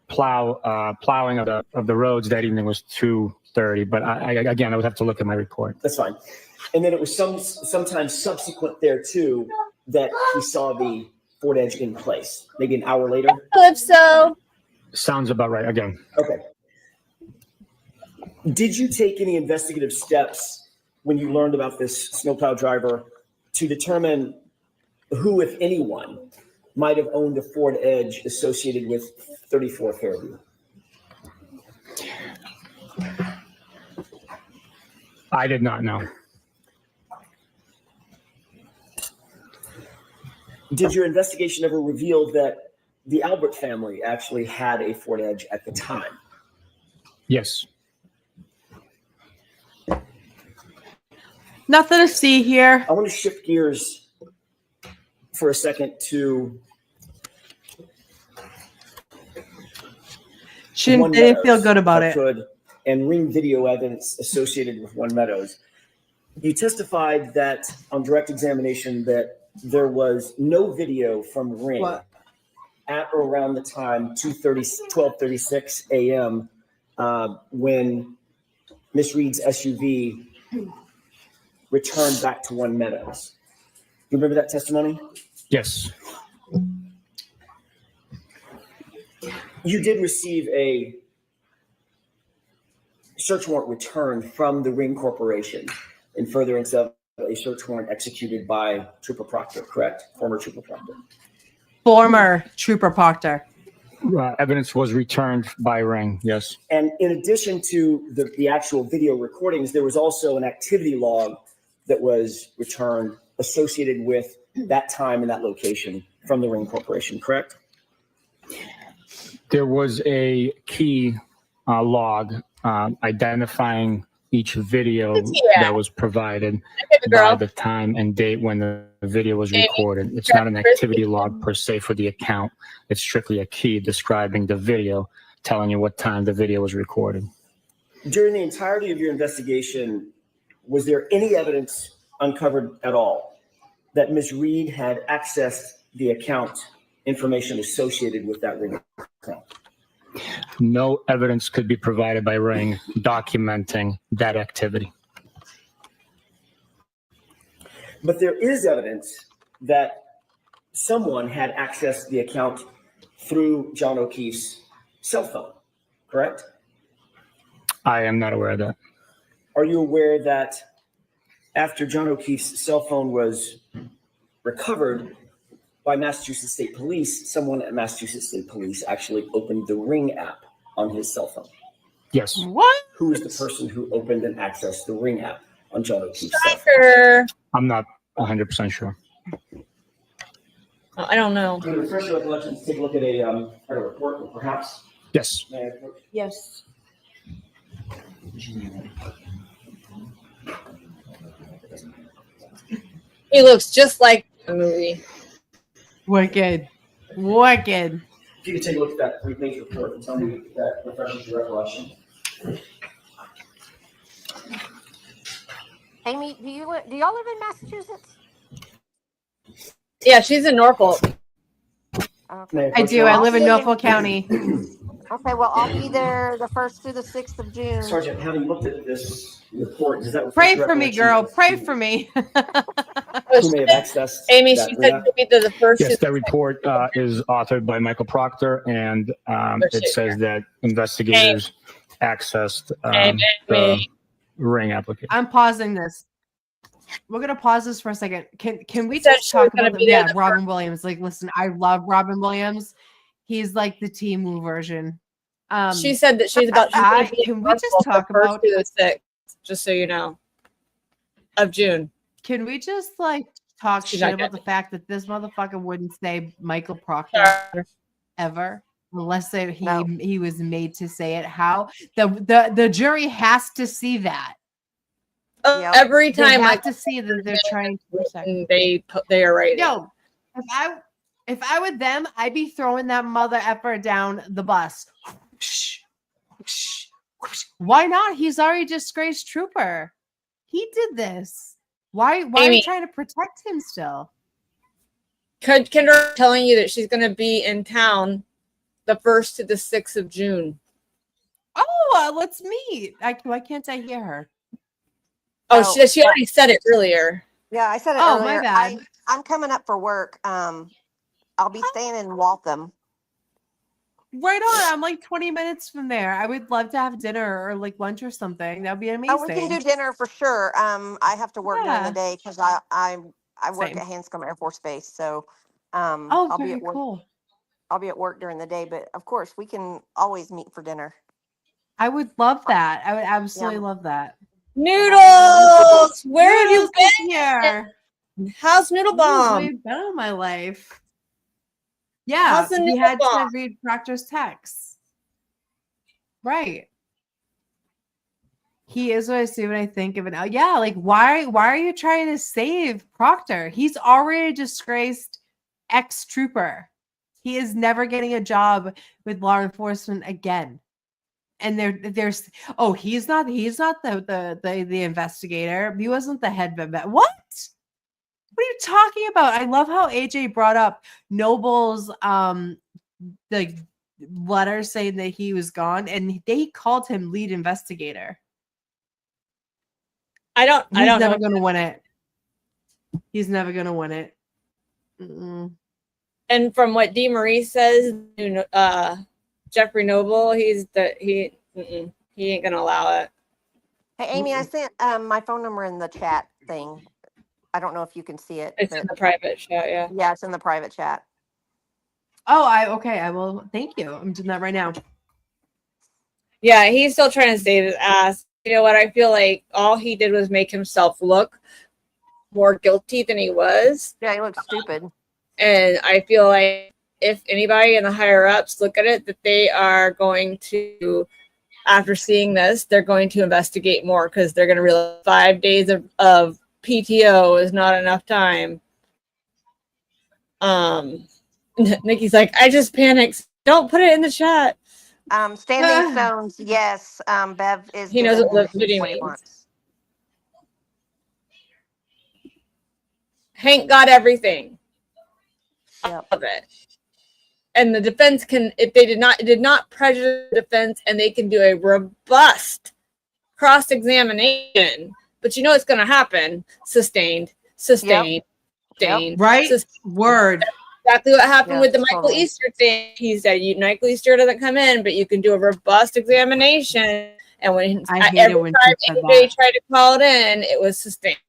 plowing of the roads that evening was 2:30. But I would have to look at my report. That's fine. And then it was sometime subsequent there too that he saw the Ford Edge in place, maybe an hour later. Calypso. Sounds about right. Again. Okay. Did you take any investigative steps when you learned about this snowplow driver to determine who, if anyone, might have owned a Ford Edge associated with 34 Fairview? I did not know. Did your investigation ever reveal that the Albert family actually had a Ford Edge at the time? Yes. Nothing to see here. I want to shift gears for a second to She One didn't feel Meadows, good about it. Hartford, and Ring video evidence associated with One Meadows. You testified that on direct examination that there was no video from Ring What? at or around the time 12:36 a.m. When Miss Reed's SUV returned back to One Meadows. You remember that testimony? Yes. You did receive a search warrant returned from the Ring Corporation in furtherance of a search warrant executed by Trooper Proctor, correct? Former Trooper Proctor. Former Trooper Proctor. Evidence was returned by Ring. Yes. And in addition to the actual video recordings, there was also an activity log that was returned associated with that time and that location from the Ring Corporation, correct? There was a key log identifying each video that was provided Baby by girl. the time and date when the video was Amy, recorded. It's not an activity log per se for the account. It's strictly a key describing the video, telling you what time the video was recorded. During the entirety of your investigation, was there any evidence uncovered at all that Ms. Reed had accessed the account information associated with that Ring account? No evidence could be provided by Ring documenting that activity. But there is evidence that someone had accessed the account through John O'Keefe's cell phone, correct? I am not aware of that. Are you aware that after John O'Keefe's cell phone was recovered by Massachusetts State Police, someone at Massachusetts State Police actually opened the Ring app on his cell phone? Yes. What? Who is the person who opened and accessed the Ring app on John O'Keefe's cell phone? Shocker. I'm not 100% sure. Oh, I don't know. To refresh your recollection, let's take a look at a report, perhaps. Yes. May I approach? Yes. He looks just like the movie. Wicked. Wicked. If you could take a look at that three-page report and tell me if that refreshes your recollection. Amy, do y'all live in Massachusetts? Yeah, she's in Norfolk. Okay. May I approach do. your I office? live in Norfolk County. Okay, well, I'll be there the 1st through the 6th of June. Sergeant, having looked at this report, does that refresh Pray your for me, recollection girl. of Pray who- for me. Who may have accessed Amy, that she Ring said app? she'll be to the first. Yes, to that the report is authored by Michael Proctor, and it says that investigators accessed second. the Amy. Ring application. I'm pausing this. We're gonna pause this for a second. Can we Said just she was talk gonna about be there yeah, the Robin Williams? Like, listen, I love Robin Williams. He's like the Temu version. She said that she's about. she's gonna be in can we just Norfolk the talk 1st about? to the 6th, just so you know, of June. Can we just like talk She's shit not about good. the fact that this motherfucker wouldn't say Michael Proctor ever, unless he was made to say it? How the jury has to see that. Yep. Every They time I have to see that they're trying to protect. they are right. Yo, if I were them, I'd be throwing that mother effer down the bus. Why not? He's already disgraced trooper. He did this. Why are Amy. you trying to protect him still? Kendra telling you that she's going to be in town the 1st to the 6th of June. Oh, let's meet. Why can't I hear her? Oh, Oh, she already said it earlier. Yeah, I said it Oh, my earlier. bad. I'm coming up for work. I'll be staying in Waltham. Right on. I'm like 20 minutes from there. I would love to have dinner or like lunch or something. That would be amazing. Oh, we can do dinner for sure. I have to work during Yeah. the day because I work Same. at Hanscom Air Force Base. So Oh, I'll be very at work. cool. I'll be at work during the day, but of course we can always meet for dinner. I would love that. I would absolutely Yeah. love that. Noodles, where have you Noodles been? is here. House Noodle Bomb. Way better in my life. Yeah, How's the he noodle had to bomb? read Proctor's texts. Right. He is what I see when I think of it now. Yeah, like why are you trying to save Proctor? He's already a disgraced ex-trooper. He is never getting a job with law enforcement again. And there's he's not the investigator. He wasn't the head of it. What? What are you talking about? I love how AJ brought up Noble's the letter saying that he was gone, and they called him lead investigator. I don't He's know. never going to win it. He's never going to win it. Mm-mm. And from what Dee Marie says, Jeffrey Noble, he ain't gonna allow it. Hey, Amy, I sent my phone number in the chat thing. I don't know if you can see it. It's in the private chat, yeah. Yeah, it's in the private chat. Oh, I will. Thank you. I'm doing that right now. Yeah, he's still trying to save his ass. You know what? I feel like all he did was make himself look more guilty than he was. Yeah, he looks stupid. And I feel like if anybody in the higher ups look at it, that they are going to, after seeing this, they're going to investigate more because they're going to realize 5 days of PTO is not enough time. Nikki's like, I just panicked. Don't put it in the chat. Standing Stones, yes. Bev is. He knows giving what him video what he means. wants. Hank got everything Yep. of it. And the defense can, if they did not prejudice the defense, and they can do a robust cross-examination, but you know it's going to happen. Sustained. Right? Sustained. Word. Exactly what happened Yeah, with the Michael totally. Easter thing. He said Michael Easter doesn't come in, but you can do a robust examination. And when I hate every it when time she said anybody that. tried to call it in, it was sustained.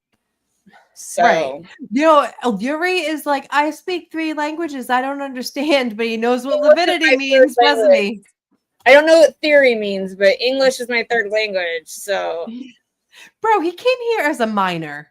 So Right. You know, Yuri is like, I speak 3 languages. I don't understand, but he knows what Leviticus means, doesn't he? I don't know what theory means, but English is my 3rd language. So Bro, he came here as a minor.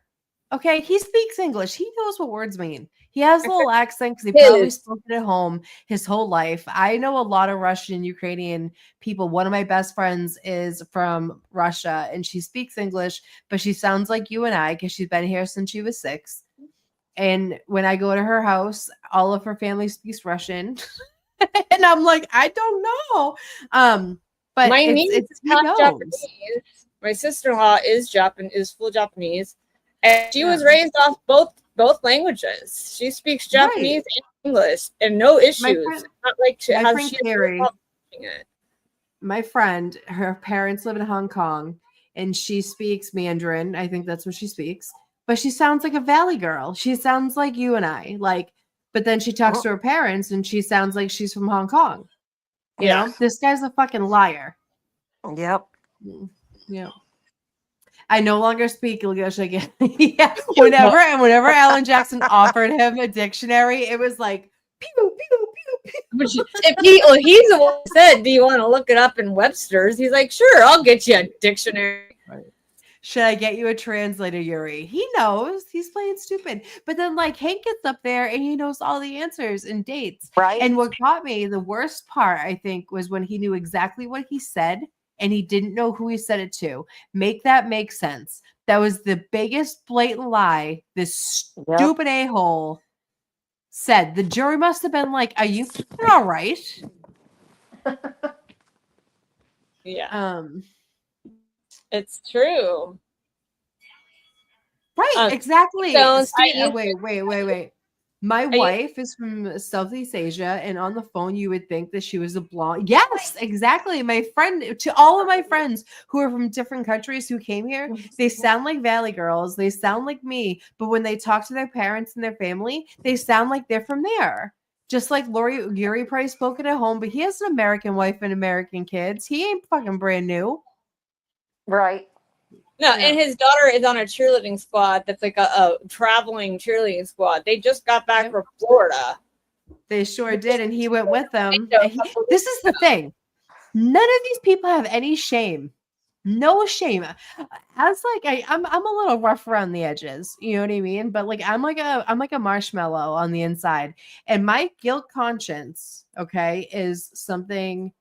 Okay, he speaks English. He knows what words mean. He has a little accent because he probably spoke it at home his whole life. I know a lot of Russian, Ukrainian people. One of my best friends is from Russia, and she speaks English, but she sounds like you and I because she's been here since she was 6. And when I go to her house, all of her family speaks Russian, and I'm like, I don't know. But my niece it's is he half knows. Japanese. My sister-in-law is full Japanese, and she was Yeah. raised off both languages. She speaks Japanese and English, and no issues. friend- It's not like my how friend she Carrie- it. My friend, her parents live in Hong Kong, and she speaks Mandarin. I think that's what she speaks. But she sounds like a Valley girl. She sounds like you and I. But then she talks to her parents, and she sounds like she's from Hong Kong. You know, this guy's a fucking liar. Yep. Yeah. I no longer speak English again. Yeah. Whenever Alan Jackson offered him a dictionary, it was like pew pew pew pew. But he's the one who said, "Do you want to look it up in Webster's?" He's like, "Sure, I'll get you a dictionary." Should I get you a translator, Yuri? He knows. He's playing stupid. But then, Hank gets up there and he knows all the answers and dates. Right. And what got me, the worst part, I think, was when he knew exactly what he said and he didn't know who he said it to. Make that make sense. That was the biggest blatant lie this stupid a-hole said. The jury must have been like, are you all right? Yeah. It's true. Right, exactly. So Wait. My wife is from Southeast Asia, and on the phone, you would think that she was a blonde. Yes, exactly. My friend, to all of my friends who are from different countries who came here, they sound like Valley girls. They sound like me, but when they talk to their parents and their family, they sound like they're from there. Just like Yuri probably spoken at home, but he has an American wife and American kids. He ain't fucking brand new. Right. No, and his daughter is on a cheerleading squad that's like a traveling cheerleading squad. They just got back from Florida. They sure did, and he went with them. This is the thing. None of these people have any shame. No shame. As like I'm a little rough around the edges, you know what I mean? But like I'm like a marshmallow on the inside. And my guilt conscience, okay, is something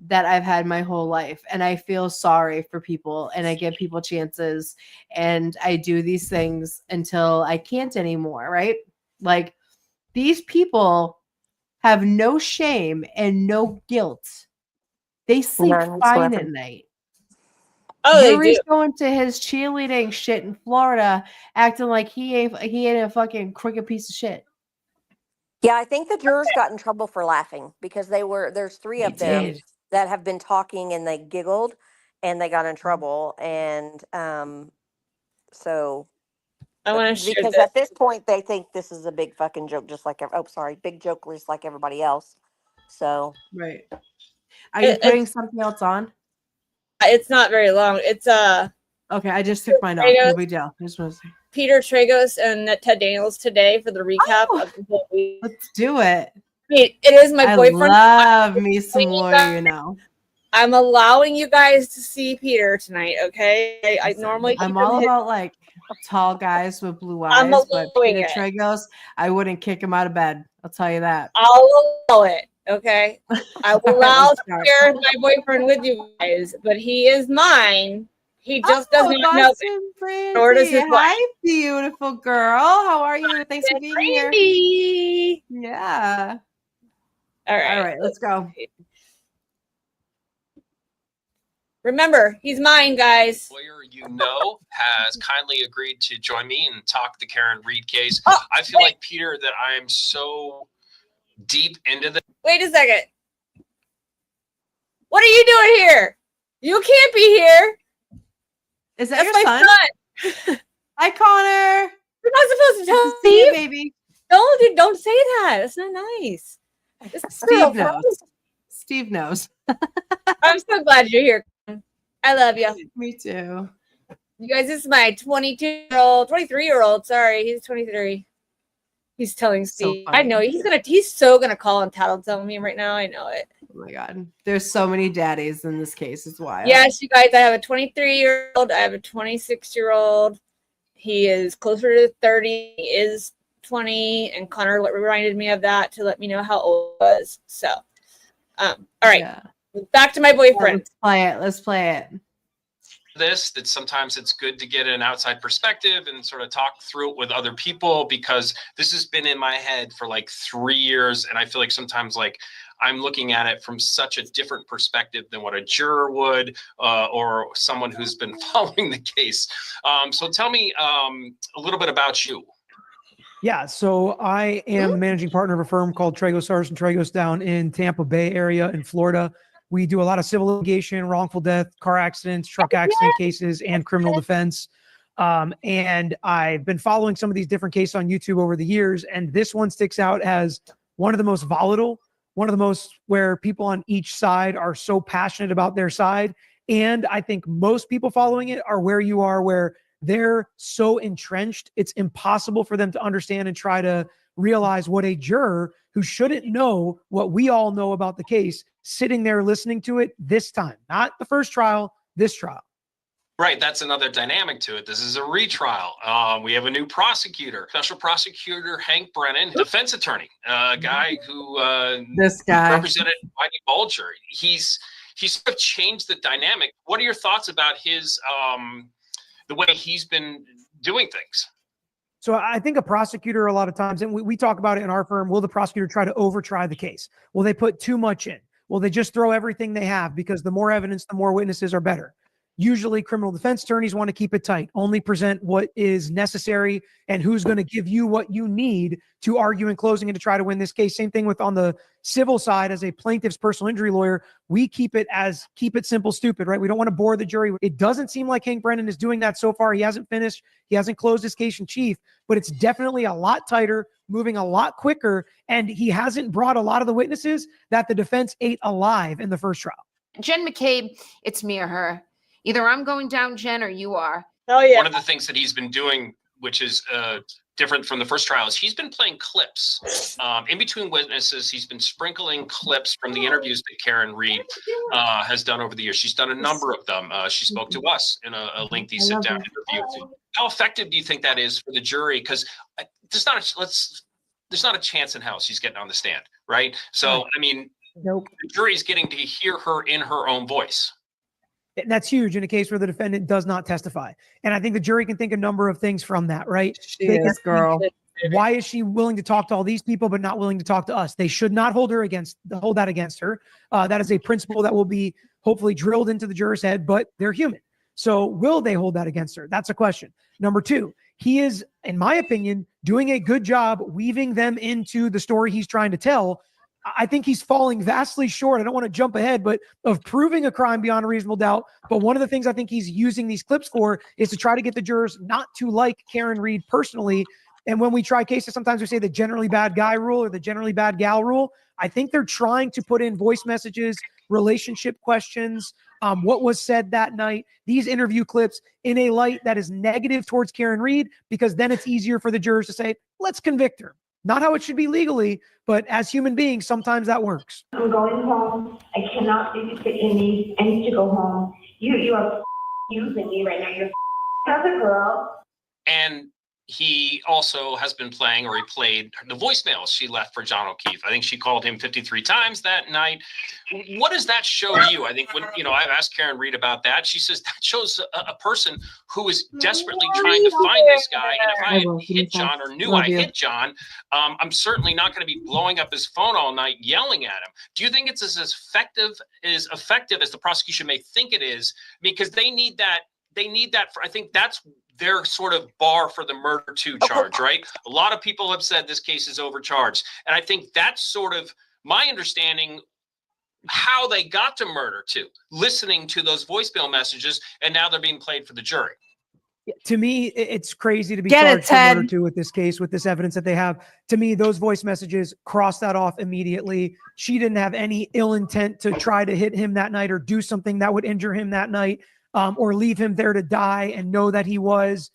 that I've had my whole life. And I feel sorry for people and I give people chances and I do these things until I can't anymore, right? Like these people have no shame and no guilt. They sleep None fine whatsoever. at night. Oh, they Yuri's do. going to his cheerleading shit in Florida, acting like he ain't a fucking crooked piece of shit. Yeah, I think the jurors got in trouble for laughing because there's three They of them did. that have been talking and they giggled and they got in trouble. And so I want to share because this. at this point they think this is a big fucking joke, just like big joke just like everybody else. So Right. Are you It- putting it's- something else on? It's not very long. It's Okay, I just took mine off. No big deal. I just want to say, Peter Tragos and Ted Daniels today for the recap Oh! of the whole week. let's do it. I mean, it is my I boyfriend. love me some lawyer, you know. I'm allowing you guys to see Peter tonight, okay? I Listen, normally keep I'm him all hidden. about like tall guys with blue I'm eyes, but allowing Peter it. Tragos, I wouldn't kick him out of bed. I'll tell you that. I'll allow it, okay? I will All right, allow let's to start. share my boyfriend with you guys, but he is mine. He just does not know. Boston Nor does his Brandy. Hi, beautiful girl. How are you? Thanks for being here. Brandy. Yeah. All right. All right, let's go. Remember, he's mine, guys. Lawyer you know has kindly agreed to join me and talk the Karen Reed case. Oh, I feel like, Peter, that I am so deep into the Wait a second. What are you doing here? You can't be here. Is that That's your my son? son. Hi, Connor. You're not supposed to Good tell to see you, Steve. baby. Don't say that. That's not nice. This is Steve girl. knows. Steve knows. I'm so glad you're here. I love you. Me too. You guys, this is my 23-year-old. Sorry, he's 23. He's telling So Steve. funny. I know he's so gonna call and tattle tell me right now. I know it. Oh my god. There's so many daddies in this case. It's wild. Yes, you guys. I have a 23-year-old. I have a 26-year-old. He is closer to 30. He is 20, and Connor reminded me of that to let me know how old he was. So, all right, Yeah. back to my boyfriend. Let's play it. Let's play it. this, that sometimes it's good to get an outside perspective and sort of talk through it with other people, because this has been in my head for like 3 years. And I feel like sometimes like I'm looking at it from such a different perspective than what a juror would, or someone who's been following the case. So tell me a little bit about you. Yeah, so I am the managing partner of a firm called Tragos Sargent Tragos down in Tampa Bay area in Florida. We do a lot of civil litigation, wrongful death, car accidents, truck accident cases, and criminal defense. And I've been following some of these different cases on YouTube over the years, and this one sticks out as one of the most volatile, one of the most where people on each side are so passionate about their side. And I think most people following it are where you are, where they're so entrenched, it's impossible for them to understand and try to realize what a juror who shouldn't know what we all know about the case, sitting there listening to it this time, not the first trial, this trial. Right, that's another dynamic to it. This is a retrial. We have a new prosecutor, Special Prosecutor Hank Brennan, defense attorney, a guy who This guy. represented Whitey Bulger. He's sort of changed the dynamic. What are your thoughts about his the way he's been doing things? So I think a prosecutor a lot of times, and we talk about it in our firm, will the prosecutor try to overtry the case? Will they put too much in? Will they just throw everything they have? Because the more evidence, the more witnesses are better. Usually criminal defense attorneys want to keep it tight, only present what is necessary and who's going to give you what you need to argue in closing and to try to win this case. Same thing with on the civil side. As a plaintiff's personal injury lawyer, we keep it simple, stupid, right? We don't want to bore the jury. It doesn't seem like Hank Brennan is doing that so far. He hasn't finished. He hasn't closed his case in chief, but it's definitely a lot tighter, moving a lot quicker. And he hasn't brought a lot of the witnesses that the defense ate alive in the first trial. Jen McCabe, it's me or her. Either I'm going down, Jen, or you are. Oh yeah. One of the things that he's been doing which is different from the first trial, is he's been playing clips in between witnesses. He's been sprinkling clips from the interviews that Karen Read has done over the years. She's done a number of them. She spoke to us in a lengthy sit-down interview. How effective do you think that is for the jury? Because there's not a chance in hell she's getting on the stand, right? So, I mean, Nope. the jury's getting to hear her in her own voice. That's huge in a case where the defendant does not testify. And I think the jury can think a number of things from that, right? She They can is, girl. think, why is she willing to talk to all these people but not willing to talk to us? They should not hold that against her. That is a principle that will be hopefully drilled into the juror's head, but they're human. So will they hold that against her? That's a question. Number two, he is, in my opinion, doing a good job weaving them into the story he's trying to tell. I think he's falling vastly short. I don't want to jump ahead, but of proving a crime beyond a reasonable doubt. But one of the things I think he's using these clips for is to try to get the jurors not to like Karen Read personally. And when we try cases, sometimes we say the generally bad guy rule or the generally bad gal rule. I think they're trying to put in voice messages, relationship questions, what was said that night, these interview clips in a light that is negative towards Karen Read, because then it's easier for the jurors to say, let's convict her. Not how it should be legally, but as human beings, sometimes that works. I'm going home. I cannot babysit Amy. I need to go home. You are using me right now. You're as a girl. And he also has been playing, or he played, the voicemails she left for John O'Keefe. I think she called him 53 times that night. What does that show you? I think when, I've asked Karen Read about that. She says that shows a person who is desperately trying to find this guy. And if I had hit John or knew I hit John, I'm certainly not going to be blowing up his phone all night yelling at him. Do you think it's as effective as the prosecution may think it is? Because they need that. I think that's their sort of bar for the murder 2 charge, right? A lot of people have said this case is overcharged. And I think that's sort of my understanding how they got to murder 2, listening to those voicemail messages, and now they're being played for the jury. To me, it's crazy to be Get it, charged for murder Ted. 2 with this case, with this evidence that they have. To me, those voice messages cross that off immediately. She didn't have any ill intent to try to hit him that night or do something that would injure him that night. Or leave him there to die and know that he was.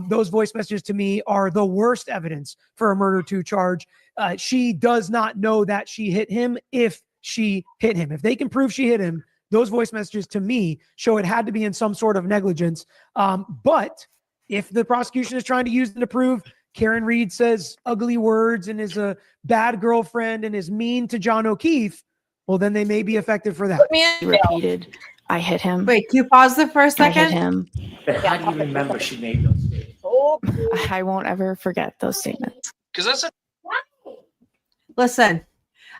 Those voice messages to me are the worst evidence for a murder 2 charge. She does not know that she hit him if she hit him. If they can prove she hit him, those voice messages to me show it had to be in some sort of negligence. But if the prosecution is trying to use them to prove Karen Read says ugly words and is a bad girlfriend and is mean to John O'Keefe, well, then they may be effective for that. Repeated. I hit him. Wait, can you pause there for a I second? hit him. But how do you remember she made those statements? I won't ever forget those statements. Because that's Listen,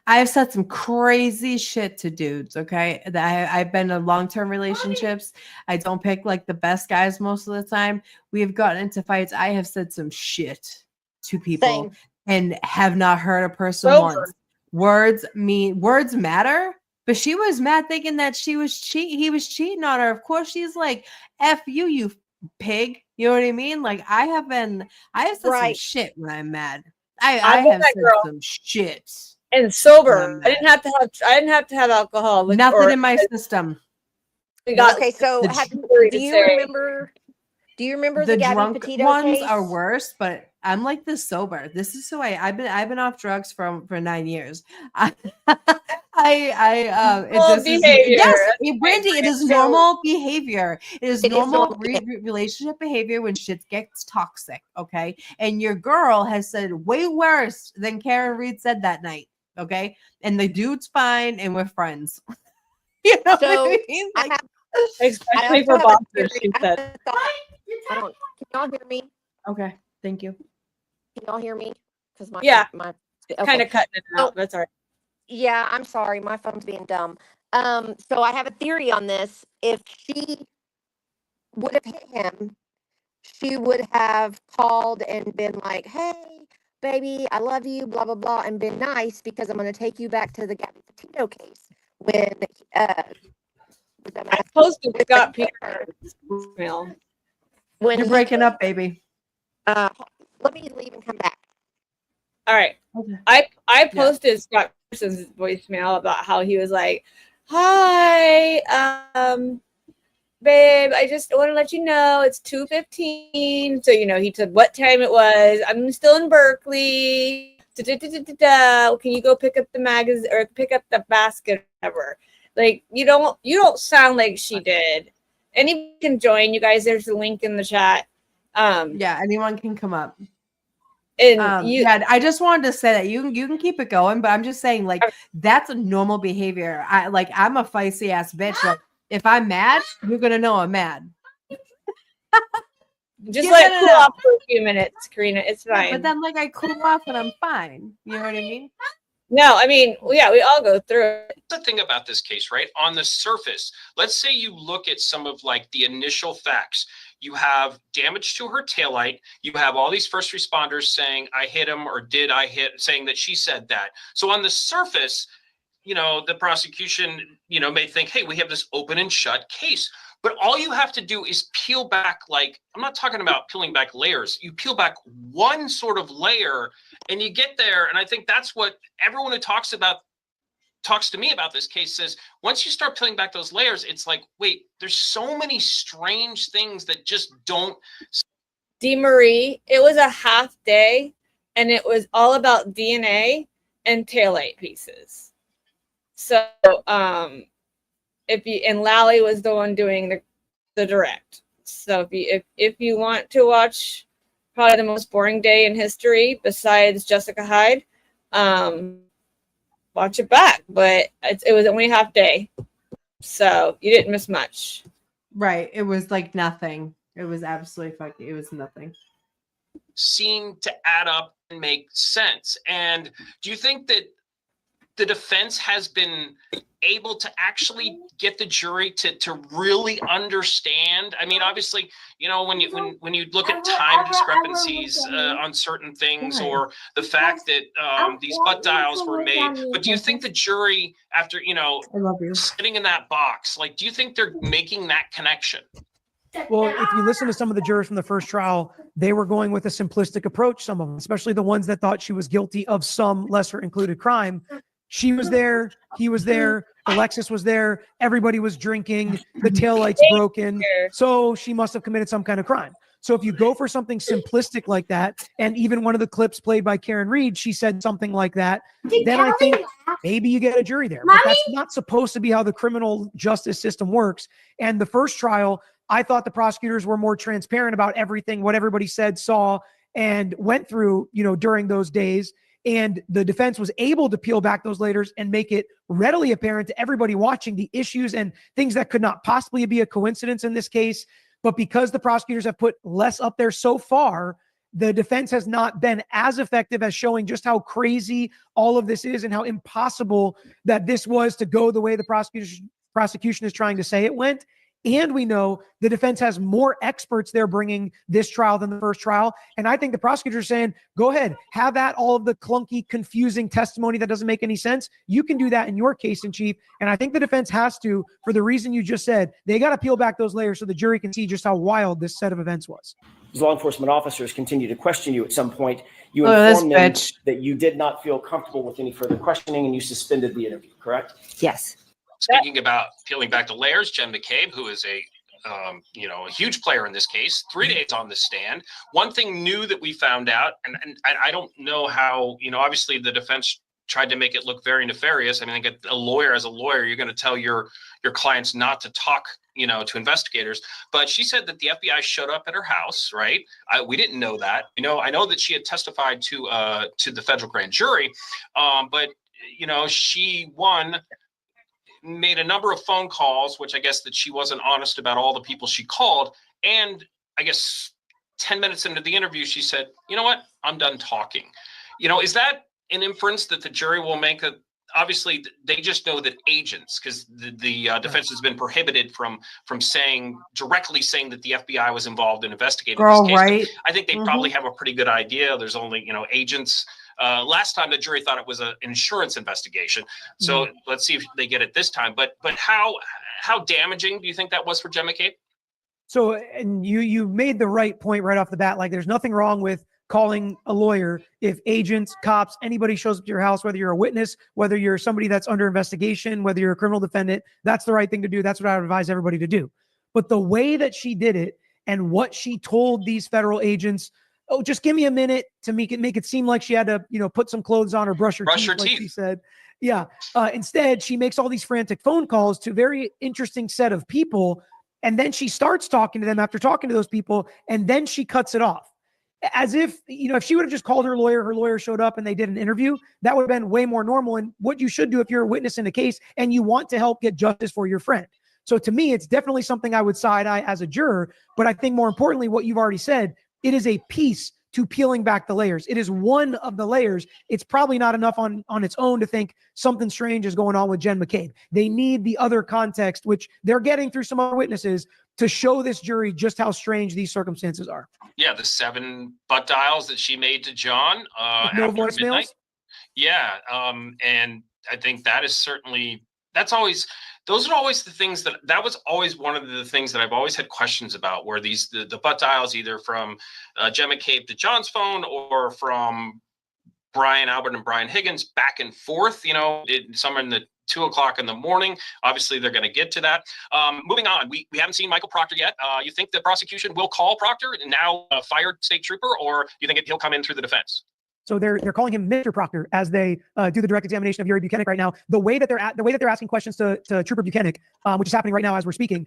I have said some crazy shit to dudes, okay? I've been in long-term relationships. I don't pick like the best guys most of the time. We have gotten into fights. I have said some shit to people Same. and have not hurt a person once. Words matter. But she was mad thinking that he was cheating on her. Of course, she's like, F you, you pig. You know what I mean? Like I have said some shit when I'm mad. I have said some shit. And sober. I didn't have to have alcohol. Nothing in my system. We got Okay, so the do to you say. remember The the Gabby drunk Petito ones case? are worse, but I'm like this sober. This is who I've been off drugs for 9 years. Brandy, it is normal behavior. It is normal relationship behavior when shit gets toxic. Okay, and your girl has said way worse than Karen Read said that night. Okay, and the dude's fine, and we're friends. You know So what I mean? I Like, have, Especially I for also have a boxers, theory. she I have said. a thought. Can y'all hear me? okay, thank you. Can y'all hear me? Because my Yeah. my Kind of cutting it out. So- That's all right. Yeah, I'm sorry. My phone's being dumb. So I have a theory on this. If she would have hit him, she would have called and been like, "Hey, baby, I love you," blah blah blah, and been nice because I'm going to take you back to the Gabby Petito case when I posted Scott Peterson's voicemail. when You're he- breaking up, baby. let me leave and come back. All right. Okay. I posted Scott Peterson's voicemail about how he was like, "Hi, babe, I just want to let you know it's 2:15. So, he said what time it was. I'm still in Berkeley. Can you go pick up the magazine or pick up the basket, whatever? Like, you don't sound like she did. Anyone can join, you guys. There's a link in the chat. Yeah, anyone can come up. And I just wanted to say that you can keep it going, but I'm just saying, like, that's a normal behavior. I'm a feisty ass bitch. Like, if I'm mad, you're gonna know I'm mad. Just let it cool off for a few minutes, Karina. It's fine. But then, like, I cool off and I'm fine. You know what I mean? No, I mean, yeah, we all go through it. The thing about this case, right? On the surface, let's say you look at some of like the initial facts. You have damage to her taillight. You have all these first responders saying, I hit him, or did I hit, saying that she said that. So on the surface, the prosecution, may think, hey, we have this open and shut case. But all you have to do is peel back, like, I'm not talking about peeling back layers. You peel back one sort of layer and you get there. And I think that's what everyone who talks to me about this case says, once you start peeling back those layers, it's like, wait, there's so many strange things that just don't. DeMarie, it was a half day and it was all about DNA and taillight pieces. So, and Lally was the one doing the direct. So if you want to watch probably the most boring day in history besides Jessica Hyde, watch it back. But it was only a half day, so you didn't miss much. Right. It was like nothing. It was absolutely fucking. It was nothing. Seem to add up and make sense. And do you think that the defense has been able to actually get the jury to really understand? I mean, obviously, when you look at time discrepancies on certain things, or the fact that these butt dials were made, but do you think the jury, after sitting in that box, like, do you think they're making that connection? Well, if you listen to some of the jurors from the first trial, they were going with a simplistic approach, some of them, especially the ones that thought she was guilty of some lesser included crime. She was there, he was there, Alexis was there, everybody was drinking, the taillight's broken, so she must have committed some kind of crime. So if you go for something simplistic like that, and even one of the clips played by Karen Reed, she said something like that, then I think maybe you get a jury there. But that's not supposed to be how the criminal justice system works. And the first trial, I thought the prosecutors were more transparent about everything, what everybody said, saw, and went through, during those days. And the defense was able to peel back those layers and make it readily apparent to everybody watching the issues and things that could not possibly be a coincidence in this case. But because the prosecutors have put less up there so far, the defense has not been as effective as showing just how crazy all of this is and how impossible that this was to go the way the prosecution is trying to say it went. And we know the defense has more experts they're bringing this trial than the first trial. And I think the prosecutors are saying, go ahead, have at all of the clunky, confusing testimony that doesn't make any sense. You can do that in your case in chief. And I think the defense has to, for the reason you just said. They got to peel back those layers so the jury can see just how wild this set of events was. As law enforcement officers continue to question you at some point, you informed them that you did not feel comfortable with any further questioning and you suspended the interview, correct? Yes. Speaking about peeling back the layers, Jen McCabe, who is a huge player in this case, 3 days on the stand. One thing new that we found out, and I don't know how, obviously the defense tried to make it look very nefarious. I mean, as a lawyer, you're going to tell your clients not to talk, to investigators. But she said that the FBI showed up at her house, right? We didn't know that. I know that she had testified to the federal grand jury, but she made a number of phone calls, which I guess that she wasn't honest about all the people she called. And I guess 10 minutes into the interview, she said, you know what, I'm done talking. Is that an inference that the jury will make? Obviously, they just know that agents, because the defense has been prohibited from directly saying that the FBI was involved in investigating this case. Right. I think they probably have a pretty good idea. There's only, agents. Last time the jury thought it was an insurance investigation. So let's see if they get it this time. But how damaging do you think that was for Jen McCabe? So, and you made the right point right off the bat. Like, there's nothing wrong with calling a lawyer if agents, cops, anybody shows up to your house, whether you're a witness, whether you're somebody that's under investigation, whether you're a criminal defendant. That's the right thing to do. That's what I would advise everybody to do. But the way that she did it and what she told these federal agents, oh, just give me a minute to make it seem like she had to, put some clothes on or brush her teeth, like she said. Yeah. Instead, she makes all these frantic phone calls to a very interesting set of people. And then she starts talking to them after talking to those people. And then she cuts it off as if, if she would have just called her lawyer showed up and they did an interview, that would have been way more normal. And what you should do if you're a witness in a case and you want to help get justice for your friend. So to me, it's definitely something I would side eye as a juror. But I think more importantly, what you've already said, it is a piece to peeling back the layers. It is one of the layers. It's probably not enough on its own to think something strange is going on with Jen McCabe. They need the other context, which they're getting through some other witnesses, to show this jury just how strange these circumstances are. Yeah, the 7 butt dials that she made to John no after voicemails. midnight. Yeah, and I think that is certainly, those are always the things that was always one of the things that I've always had questions about, where the butt dials either from Jen McCabe to John's phone or from Brian Albert and Brian Higgins back and forth, somewhere in the 2 o'clock in the morning. Obviously, they're going to get to that. Moving on, we haven't seen Michael Proctor yet. You think the prosecution will call Proctor, now a fired state trooper, or you think he'll come in through the defense? So they're calling him Mr. Proctor as they do the direct examination of Yuri Buchanan right now. The way that they're asking questions to Trooper Buchanan, which is happening right now as we're speaking,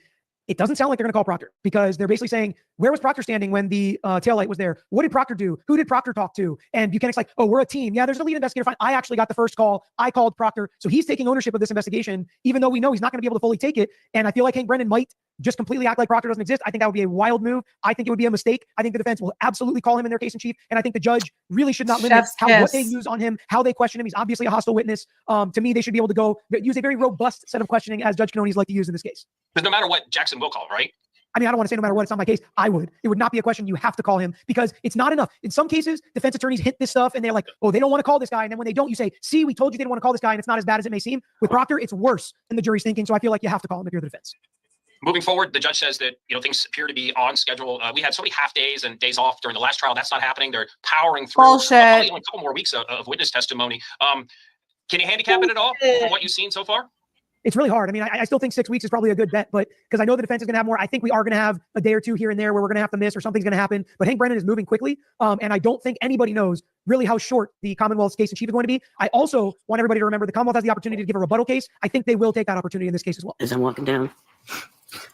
it doesn't sound like they're going to call Proctor, because they're basically saying, where was Proctor standing when the taillight was there? What did Proctor do? Who did Proctor talk to? And Buchanan's like, oh, we're a team. Yeah, there's a lead investigator. Fine. I actually got the first call. I called Proctor. So he's taking ownership of this investigation, even though we know he's not going to be able to fully take it. And I feel like Hank Brennan might just completely act like Proctor doesn't exist. I think that would be a wild move. I think it would be a mistake. I think the defense will absolutely call him in their case in chief. And I think the judge really should not limit what they use on him, how they question him. He's obviously a hostile witness. To me, they should be able to use a very robust set of questioning, as Judge Canone's like to use in this case. Because no matter what, Jackson will call, right? I mean, I don't want to say no matter what, it's not my case. I would. It would not be a question. You have to call him, because it's not enough. In some cases, defense attorneys hint this stuff and they're like, oh, they don't want to call this guy. And then when they don't, you say, see, we told you they didn't want to call this guy, and it's not as bad as it may seem. With Proctor, it's worse than the jury's thinking. So I feel like you have to call him if you're the defense. Moving forward, the judge says that things appear to be on schedule. We had so many half days and days off during the last trial. That's not happening. They're powering through probably only a couple more weeks of witness testimony. Can you handicap it at all from what you've seen so far? It's really hard. I mean, I still think 6 weeks is probably a good bet, but because I know the defense is going to have more, I think we are going to have a day or two here and there where we're going to have to miss or something's going to happen. But Hank Brennan is moving quickly. And I don't think anybody knows really how short the Commonwealth's case in chief is going to be. I also want everybody to remember the Commonwealth has the opportunity to give a rebuttal case. I think they will take that opportunity in this case as well. As I'm walking down,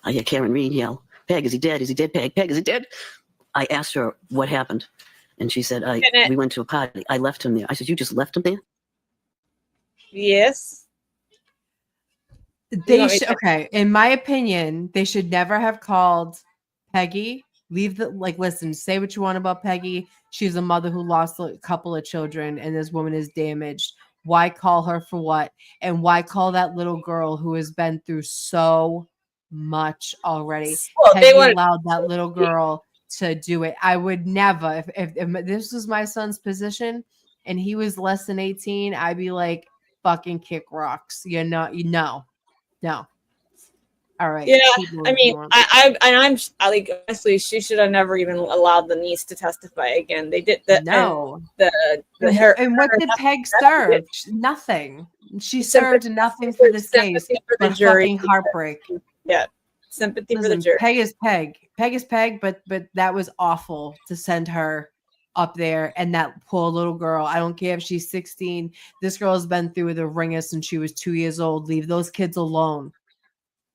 I hear Karen Reed yell, Peg, is he dead? Is he dead, Peg? Peg, is he dead? I asked her what happened. And she said, we went to a party. I left him there. I said, you just left him there? Yes. Okay. In my opinion, they should never have called Peggy. Listen, say what you want about Peggy. She's a mother who lost a couple of children, and this woman is damaged. Why call her for what? And why call that little girl who has been through so much already? Well, Peggy allowed that little girl to do it. I would never, if this was my son's position and he was less than 18, I'd be like, fucking kick rocks. No. All right. Yeah. I mean, I'm like, honestly, she should have never even allowed the niece to testify again. They did that. No. And what did Peg serve? Nothing. She served nothing for this case but fucking heartbreak. Yeah. Sympathy for the jury. Peg is Peg. Peg is Peg, but that was awful to send her up there, and that poor little girl. I don't care if she's 16. This girl has been through the ringer since she was 2 years old. Leave those kids alone.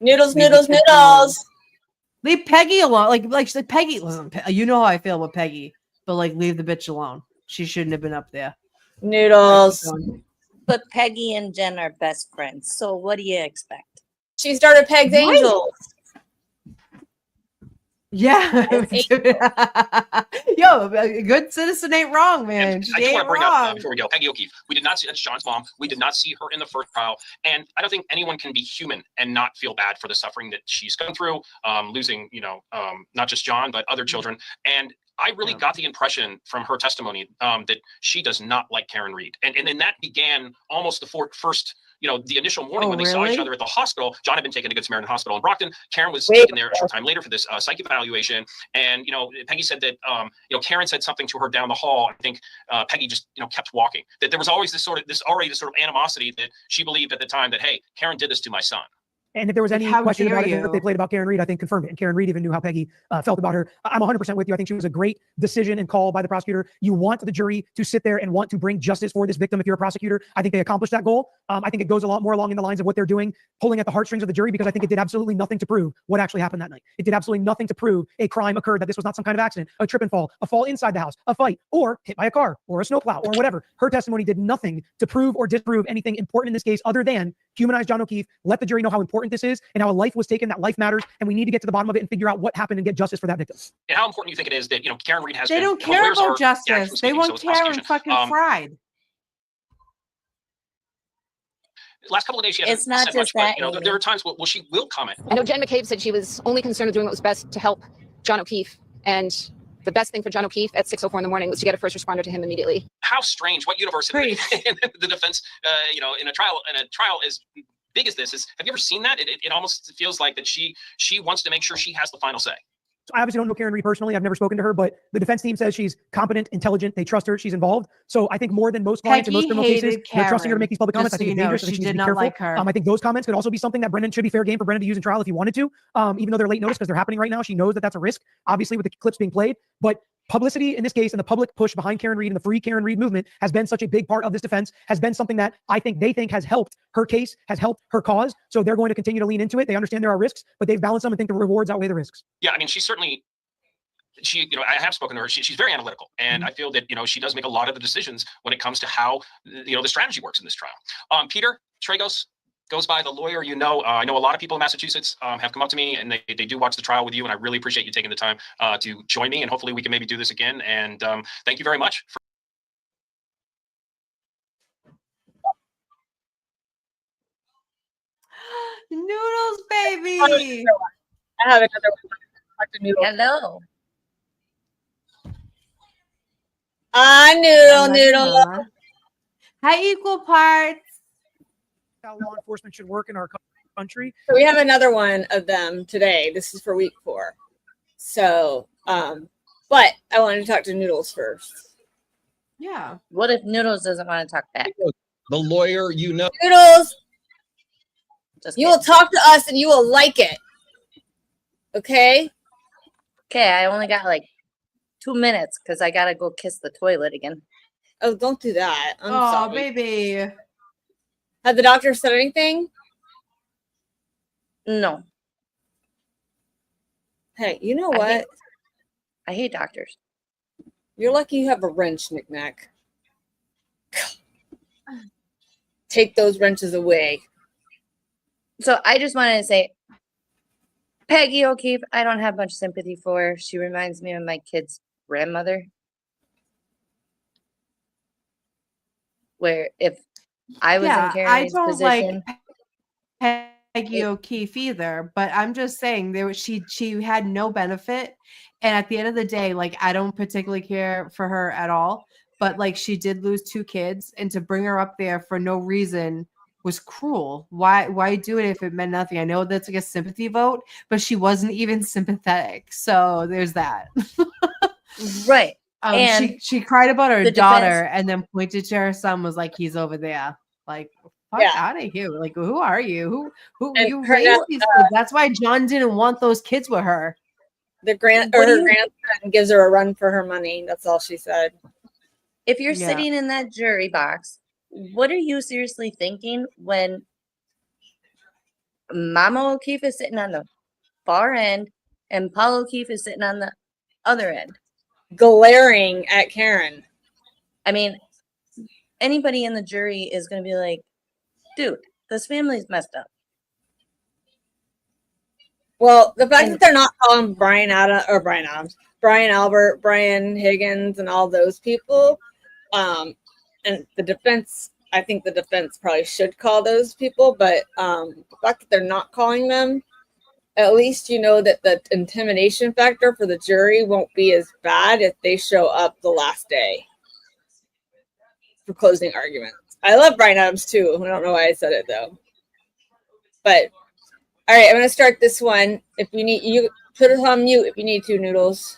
Noodles. Leave Peggy alone. Like Peggy. Listen, you know how I feel with Peggy, but leave the bitch alone. She shouldn't have been up there. Noodles. But Peggy and Jen are best friends. So what do you expect? She started Peg's Angels. Yeah. Yo, a good citizen ain't wrong, man. I just want to bring up before we go, Peggy O'Keefe. We did not see, that's John's mom. We did not see her in the first trial. And I don't think anyone can be human and not feel bad for the suffering that she's gone through, losing, not just John, but other children. And I really got the impression from her testimony that she does not like Karen Reed. And that began almost the first, the initial morning when they saw each other at the hospital. John had been taken to Good Samaritan Hospital in Brockton. Karen was taken there a short time later for this psych evaluation. And, Peggy said that, Karen said something to her down the hall. I think Peggy just, kept walking. That there was always this sort of animosity that she believed at the time that, hey, Karen did this to my son. And if there was Like, any how question dare about it that you? they played about Karen Reed, I think confirmed it. And Karen Reed even knew how Peggy felt about her. I'm 100% with you. I think she was a great decision and call by the prosecutor. You want the jury to sit there and want to bring justice for this victim if you're a prosecutor. I think they accomplished that goal. I think it goes a lot more along in the lines of what they're doing, pulling at the heartstrings of the jury, because I think it did absolutely nothing to prove what actually happened that night. It did absolutely nothing to prove a crime occurred, that this was not some kind of accident, a trip and fall, a fall inside the house, a fight, or hit by a car, or a snowplow, or whatever. Her testimony did nothing to prove or disprove anything important in this case other than humanize John O'Keefe, let the jury know how important this is and how a life was taken, that life matters, and we need to get to the bottom of it and figure out what happened and get justice for that victim. And how important you think it is that, Karen Reed has They been, don't the care lawyers about are justice. actually They speaking, want so is the Karen prosecution. fucking fried. Last couple of days, she hasn't It's not said much, just but, that, there Amy. are times where she will comment. I know Jen McCabe said she was only concerned with doing what was best to help John O'Keefe. And the best thing for John O'Keefe at 6:04 in the morning was to get a first responder to him immediately. How strange, what universe in the defense, in a trial as big as this is, have you ever seen that? It almost feels like that she wants to make sure she has the final say. I obviously don't know Karen Reed personally. I've never spoken to her, but the defense team says she's competent, intelligent. They trust her. She's involved. So I think more than most clients in most Peggy criminal cases, hated they're trusting her to Karen, make these public comments. I just think so it's you know. dangerous. I think She she needs to did be not careful. like her. I think those comments could also be something that Brendan should be fair game for Brendan to use in trial if he wanted to, even though they're late notice because they're happening right now. She knows that that's a risk, obviously, with the clips being played. But publicity in this case and the public push behind Karen Reed and the free Karen Reed movement has been such a big part of this defense, has been something that I think they think has helped her case, has helped her cause. So they're going to continue to lean into it. They understand there are risks, but they've balanced them and think the rewards outweigh the risks. Yeah, I mean, she's certainly, I have spoken to her. She's very analytical, and I feel that she does make a lot of the decisions when it comes to how the strategy works in this trial. Peter Tragos goes by the lawyer. I know a lot of people in Massachusetts have come up to me, and they do watch the trial with you, and I really appreciate you taking the time to join me, and hopefully we can maybe do this again. And thank you very much. Noodles, baby. I have another one. Hello. Noodle. Hi, equal parts. How law enforcement should work in our country. So we have another one of them today. This is for week 4. So, but I wanted to talk to Noodles first. Yeah. What if Noodles doesn't want to talk back? The lawyer, Noodles, you will talk to us and you will like it. Okay? Okay, I only got like 2 minutes because I gotta go kiss the toilet again. Oh, don't do that. I'm Oh, sorry. baby. Have the doctor said anything? No. Hey, you know what? I hate doctors. You're lucky you have a wrench, Knick-Knack. Take those wrenches away. So I just wanted to say, Peggy O'Keefe, I don't have much sympathy for her. She reminds me of my kid's grandmother. Where if I was in Karen I Reed's don't position, like Peggy O'Keefe either, but I'm just saying she had no benefit, and at the end of the day, like, I don't particularly care for her at all, but like, she did lose 2 kids, and to bring her up there for no reason was cruel. Why do it if it meant nothing? I know that's like a sympathy vote, but she wasn't even sympathetic, so there's that. right? And She cried about her the daughter defense- and then pointed to her son, was like, he's over there. Like, fuck Yeah. out of here. Like, who are you? Who And you her raised now- these kids? That's why John didn't want those kids with her. Her What do you- grandson gives her a run for her money. That's all she said. if you're Yeah. sitting in that jury box, what are you seriously thinking when Mama O'Keefe is sitting on the far end and Paul O'Keefe is sitting on the other end? Glaring at Karen. I mean, anybody in the jury is going to be like, dude, this family's messed up. Well, the fact that they're not calling Brian Adams, Brian Albert, Brian Higgins, and all those people, and the defense, I think the defense probably should call those people, but the fact that they're not calling them, at least you know that the intimidation factor for the jury won't be as bad if they show up the last day for closing arguments. I love Brian Adams too. I don't know why I said it though. But all right, I'm gonna start this one. If you need, you put it on mute if you need to, Noodles.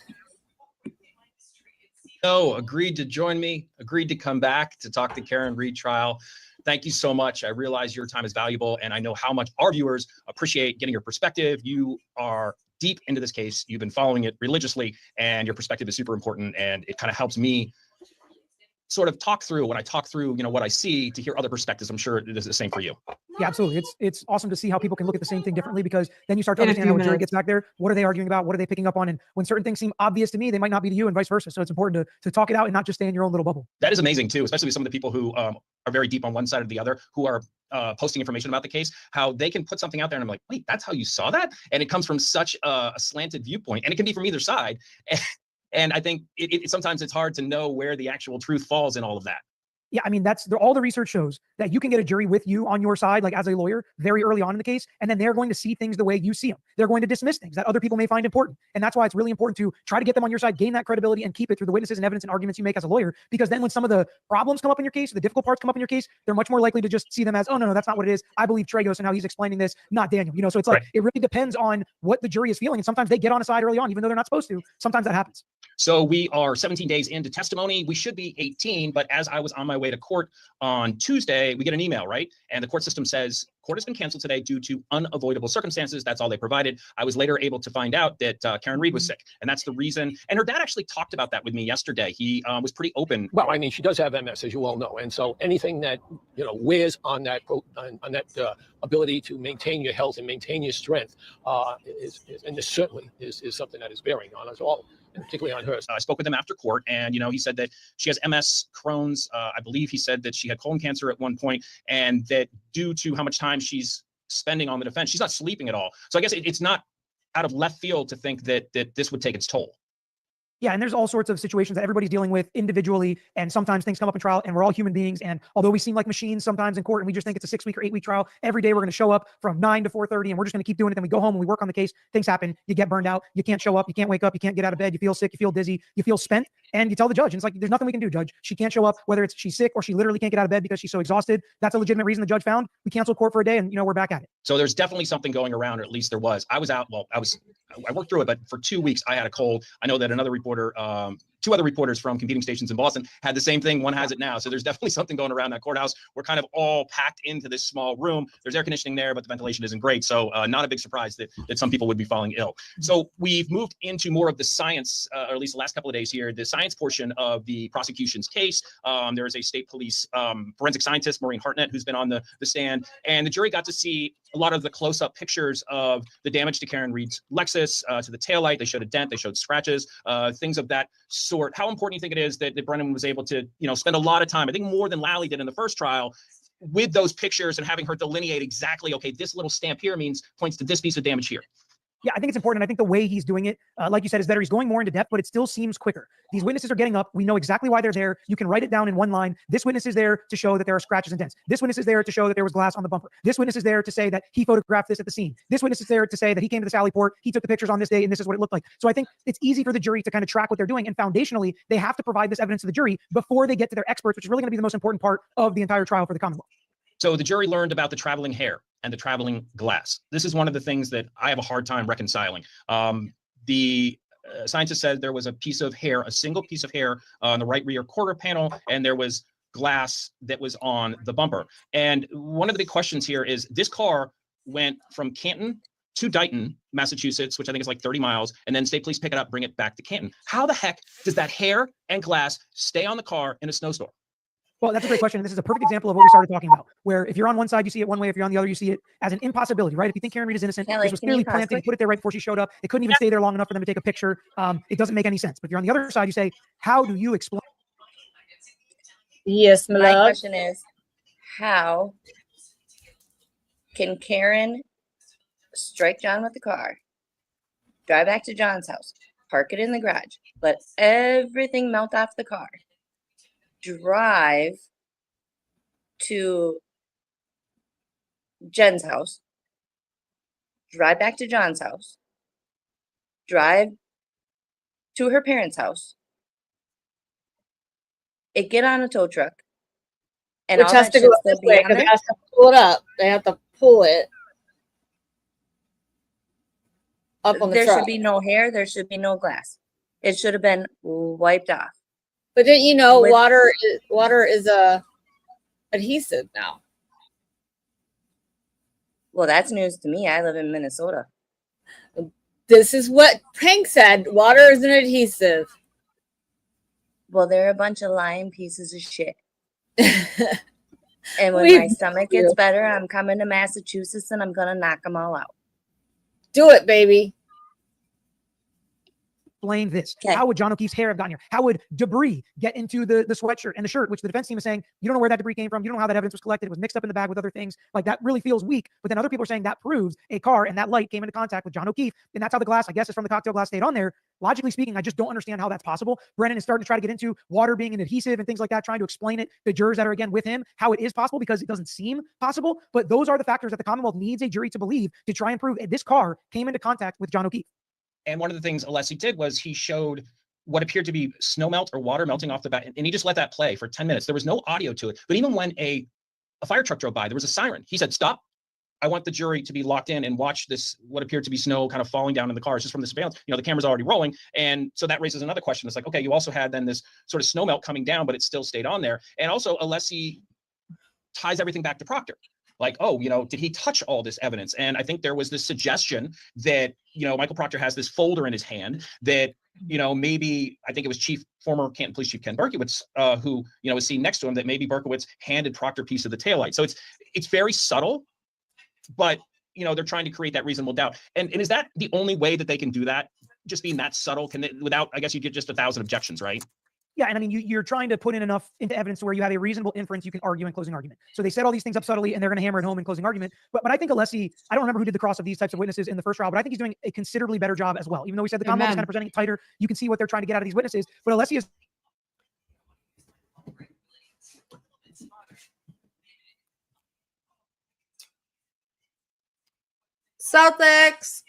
agreed to join me, agreed to come back to talk the Karen Reed trial. thank you so much. I realize your time is valuable, and I know how much our viewers appreciate getting your perspective. You are deep into this case. You've been following it religiously, and your perspective is super important, and it kind of helps me sort of talk through when I talk through, what I see, to hear other perspectives. I'm sure it is the same for you. Yeah, absolutely. It's awesome to see how people can look at the same thing differently, because then you start to understand how a jury gets back there. What are they arguing about? What are they picking up on? And when certain things seem obvious to me, they might not be to you, and vice versa. So it's important to talk it out and not just stay in your own little bubble. That is amazing too, especially with some of the people who are very deep on one side or the other, who are posting information about the case, how they can put something out there and I'm like, wait, that's how you saw that? And it comes from such a slanted viewpoint, and it can be from either side. And I think sometimes it's hard to know where the actual truth falls in all of that. Yeah, I mean, all the research shows that you can get a jury with you on your side, like as a lawyer, very early on in the case, and then they're going to see things the way you see them. They're going to dismiss things that other people may find important. And that's why it's really important to try to get them on your side, gain that credibility, and keep it through the witnesses and evidence and arguments you make as a lawyer. Because then when some of the problems come up in your case, the difficult parts come up in your case, they're much more likely to just see them as, oh, no, that's not what it is. I believe Tragos and how he's explaining this, not Daniel. So it's like, it really depends on what the jury is feeling. And sometimes they get on a side early on, even though they're not supposed to. Sometimes that happens. So we are 17 days into testimony. We should be 18, but as I was on my way to court on Tuesday, we get an email, right? And the court system says, court has been canceled today due to unavoidable circumstances. That's all they provided. I was later able to find out that Karen Read was sick, and that's the reason. And her dad actually talked about that with me yesterday. He was pretty open. Well, I mean, she does have MS, as you all know. And so anything that, wears on that, ability to maintain your health and maintain your strength and this certainly is something that is bearing on us all, and particularly on her. I spoke with him after court, and he said that she has MS, Crohn's. I believe he said that she had colon cancer at one point, and that due to how much time she's spending on the defense, she's not sleeping at all. So I guess it's not out of left field to think that this would take its toll. Yeah, and there's all sorts of situations that everybody's dealing with individually, and sometimes things come up in trial, and we're all human beings. And although we seem like machines sometimes in court, and we just think it's a 6-week or 8-week trial, every day we're going to show up from 9 to 4:30, and we're just going to keep doing it. Then we go home and we work on the case. Things happen. You get burned out. You can't show up. You can't wake up. You can't get out of bed. You feel sick. You feel dizzy. You feel spent, and you tell the judge. And it's like, there's nothing we can do, judge. She can't show up, whether it's she's sick or she literally can't get out of bed because she's so exhausted. That's a legitimate reason the judge found. We canceled court for a day, and we're back at it. So there's definitely something going around, or at least there was. I was out. Well, I worked through it, but for 2 weeks I had a cold. I know that another reporter, 2 other reporters from competing stations in Boston had the same thing. One has it now. So there's definitely something going around that courthouse. We're kind of all packed into this small room. There's air conditioning there, but the ventilation isn't great. So not a big surprise that some people would be falling ill. So we've moved into more of the science, or at least the last couple of days here, the science portion of the prosecution's case. There is a state police forensic scientist, Maureen Hartnett, who's been on the stand, and the jury got to see a lot of the close-up pictures of the damage to Karen Read's Lexus, to the taillight. They showed a dent, they showed scratches, things of that sort. How important do you think it is that Brennan was able to, spend a lot of time, I think more than Lally did in the first trial, with those pictures and having her delineate exactly, okay, this little stamp here points to this piece of damage here? Yeah, I think it's important. I think the way he's doing it, like you said, is better. He's going more into depth, but it still seems quicker. These witnesses are getting up. We know exactly why they're there. You can write it down in one line. This witness is there to show that there are scratches and dents. This witness is there to show that there was glass on the bumper. This witness is there to say that he photographed this at the scene. This witness is there to say that he came to the Sally Port, he took the pictures on this day, and this is what it looked like. So I think it's easy for the jury to kind of track what they're doing. And foundationally, they have to provide this evidence to the jury before they get to their experts, which is really going to be the most important part of the entire trial for the Commonwealth. So the jury learned about the traveling hair and the traveling glass. This is one of the things that I have a hard time reconciling. The scientist said there was a piece of hair, a single piece of hair on the right rear quarter panel, and there was glass that was on the bumper. And one of the big questions here is, this car went from Canton to Dighton, Massachusetts, which I think is like 30 miles, and then state police pick it up, bring it back to Canton. How the heck does that hair and glass stay on the car in a snowstorm? Well, that's a great question. And this is a perfect example of what we started talking about, where if you're on one side, you see it one way. If you're on the other, you see it as an impossibility, right? If you think Karen Read is innocent, this was clearly planted. He put it there right before she showed up. It couldn't even stay there long enough for them to take a picture. It doesn't make any sense. But if you're on the other side, you say, how do you explain? Yes, my love. Question is, how can Karen strike John with the car, drive back to John's house, park it in the garage, let everything melt off the car, drive to Jen's house, drive back to John's house, drive to her parents' house, it get on a tow truck, and which all has that to shit go still this be way on because it there? has to pull it up. They have to pull it up on the There truck. should be no hair. There should be no glass. It should have been wiped off. But didn't you know With- water is a adhesive now. Well, that's news to me. I live in Minnesota. This is what Hank said. Water is an adhesive. Well, they're a bunch of lying pieces of shit. And when We- my stomach gets better, I'm coming to Massachusetts and I'm gonna knock them all out. Do it, baby. Explain this. How would John O'Keefe's hair have gotten here? How would debris get into the sweatshirt and the shirt, which the defense team is saying, you don't know where that debris came from. You don't know how that evidence was collected. It was mixed up in the bag with other things. Like, that really feels weak. But then other people are saying that proves a car and that light came into contact with John O'Keefe. And that's how the glass, I guess, is from the cocktail glass stayed on there. Logically speaking, I just don't understand how that's possible. Brennan is starting to try to get into water being an adhesive and things like that, trying to explain it to jurors that are, again, with him, how it is possible, because it doesn't seem possible. But those are the factors that the Commonwealth needs a jury to believe to try and prove this car came into contact with John O'Keefe. And one of the things Alessi did was he showed what appeared to be snow melt or water melting off the back, and he just let that play for 10 minutes. There was no audio to it. But even when a fire truck drove by, there was a siren. He said, stop. I want the jury to be locked in and watch this, what appeared to be snow kind of falling down in the cars just from the surveillance. You know, the camera's already rolling. And so that raises another question. It's like, okay, you also had then this sort of snow melt coming down, but it still stayed on there. And also Alessi ties everything back to Proctor. Like, oh, you know, did he touch all this evidence? And I think there was this suggestion that, you know, Michael Proctor has this folder in his hand that, you know, maybe, I think it was former Canton Police Chief Ken Berkowitz, who, you know, was seen next to him, that maybe Berkowitz handed Proctor a piece of the taillight. So it's very subtle, but, you know, they're trying to create that reasonable doubt. And is that the only way that they can do that? Just being that subtle? Can they, without, I guess you get just 1,000 objections, right? Yeah, and I mean, you're trying to put in enough into evidence to where you have a reasonable inference you can argue in closing argument. So they said all these things up subtly, and they're going to hammer it home in closing argument. But I think Alessi, I don't remember who did the cross of these types of witnesses in the first trial, but I think he's doing a considerably better job as well. Even though we said the Commonwealth is kind of presenting it tighter, you can see what they're trying to get out of these witnesses. But Alessi is. Celtics.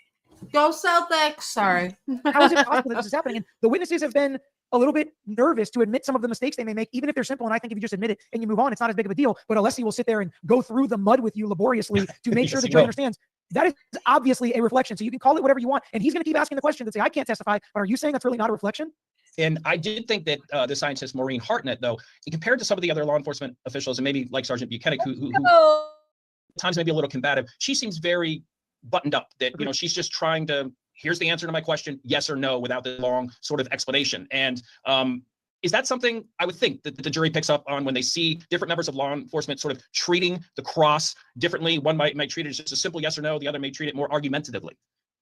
Go Celtics. Sorry. How is it possible that this is happening? And the witnesses have been a little bit nervous to admit some of the mistakes they may make, even if they're simple. And I think if you just admit it and you move on, it's not as big of a deal. But Alessi will sit there and go through the mud with you laboriously to make sure the jury understands that is obviously a reflection. So you can call it whatever you want. And he's going to keep asking the questions and say, I can't testify. But are you saying that's really not a reflection? And I did think that the scientist Maureen Hartnett, though, compared to some of the other law enforcement officials, and maybe like Sergeant Buchanan, who times maybe a little combative, she seems very buttoned up. That, you know, she's just trying to, here's the answer to my question, yes or no, without the long sort of explanation. And is that something I would think that the jury picks up on when they see different members of law enforcement sort of treating the cross differently? One might treat it as just a simple yes or no. The other may treat it more argumentatively.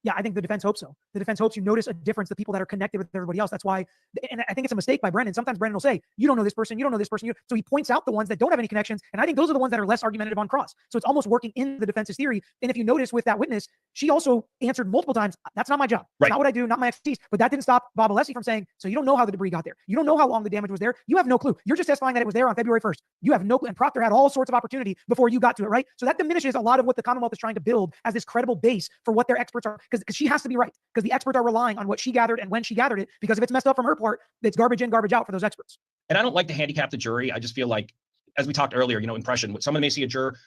Yeah, I think the defense hopes so. The defense hopes you notice a difference, the people that are connected with everybody else. That's why, and I think it's a mistake by Brennan. Sometimes Brennan will say, you don't know this person, you don't know this person. So he points out the ones that don't have any connections. And I think those are the ones that are less argumentative on cross. So it's almost working in the defense's theory. And if you notice with that witness, she also answered multiple times, that's not my job. That's not what I do, not my expertise. But that didn't stop Bob Alessi from saying, so you don't know how the debris got there. You don't know how long the damage was there. You have no clue. You're just testifying that it was there on February 1st. You have no clue. And Proctor had all sorts of opportunity before you got to it, right? So that diminishes a lot of what the Commonwealth is trying to build as this credible base for what their experts are, because she has to be right. Because the experts are relying on what she gathered and when she gathered it, because if it's messed up from her part, it's garbage in, garbage out for those experts. And I don't like to handicap the jury. I just feel like, as we talked earlier, you know, impression. Someone may see a juror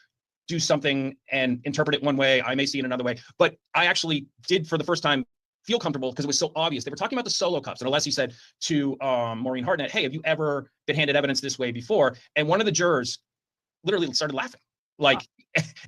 do something and interpret it one way. I may see it another way. But I actually did, for the first time, feel comfortable because it was so obvious. They were talking about the solo cups. And Alessi said to Maureen Hartnett, hey, have you ever been handed evidence this way before? And one of the jurors literally started laughing. Like,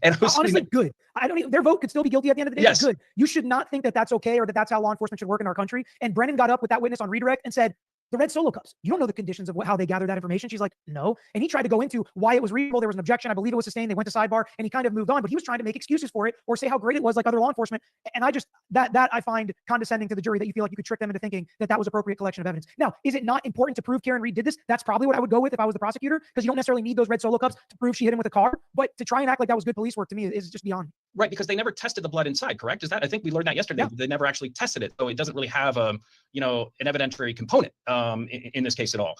and I was honestly, good. I don't even, their vote could still be guilty at the end of the day. Yes. Good. You should not think that that's okay or that that's how law enforcement should work in our country. And Brennan got up with that witness on redirect and said, the red solo cups, you don't know the conditions of how they gathered that information. She's like, no. And he tried to go into why it was reasonable. There was an objection. I believe it was sustained. They went to sidebar and he kind of moved on, but he was trying to make excuses for it or say how great it was like other law enforcement. And I just, that I find condescending to the jury, that you feel like you could trick them into thinking that that was appropriate collection of evidence. Now, is it not important to prove Karen Read did this? That's probably what I would go with if I was the prosecutor, because you don't necessarily need those red solo cups to prove she hit him with a car. But to try and act like that was good police work, to me, is just beyond. Right, because they never tested the blood inside, correct? Is that, I think we learned that yesterday. Yeah. They never actually tested it, so it doesn't really have you know, an evidentiary component in this case at all.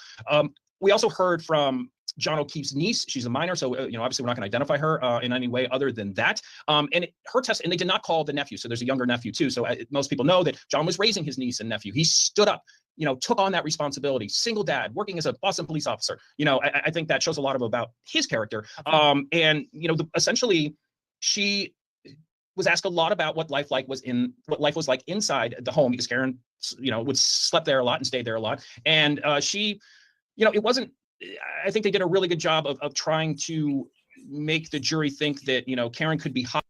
We also heard from John O'Keefe's niece. She's a minor, so you know, obviously we're not going to identify her in any way other than that. Her test, and they did not call the nephew, so there's a younger nephew too. So most people know that John was raising his niece and nephew. He stood up, you know, took on that responsibility. Single dad, working as a Boston police officer. You know, I think that shows a lot about his character. And you know, essentially, she was asked a lot about what life was like inside the home, because Karen, you know, slept there a lot and stayed there a lot. And she, you know, it wasn't I think they did a really good job of trying to make the jury think that, you know, Karen could be hot.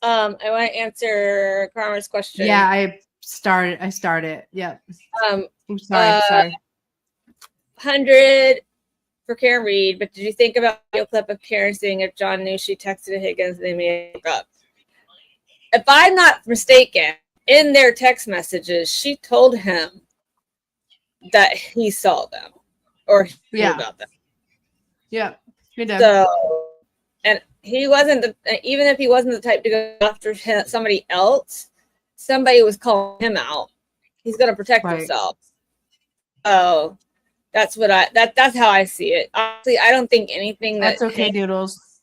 I want to answer Karma's question. Yeah, I started. Yep. Um, Sorry. 100 for Karen Reed, but did you think about the video clip of Karen saying if John knew she texted Higgins, they may have up? If I'm not mistaken, in their text messages, she told him that he saw them or he knew about them. Yeah, he did. So, and he wasn't even if he wasn't the type to go after somebody else, somebody was calling him out. He's going to protect himself. Oh, that's how I see it. Honestly, I don't think anything That's okay, Doodles.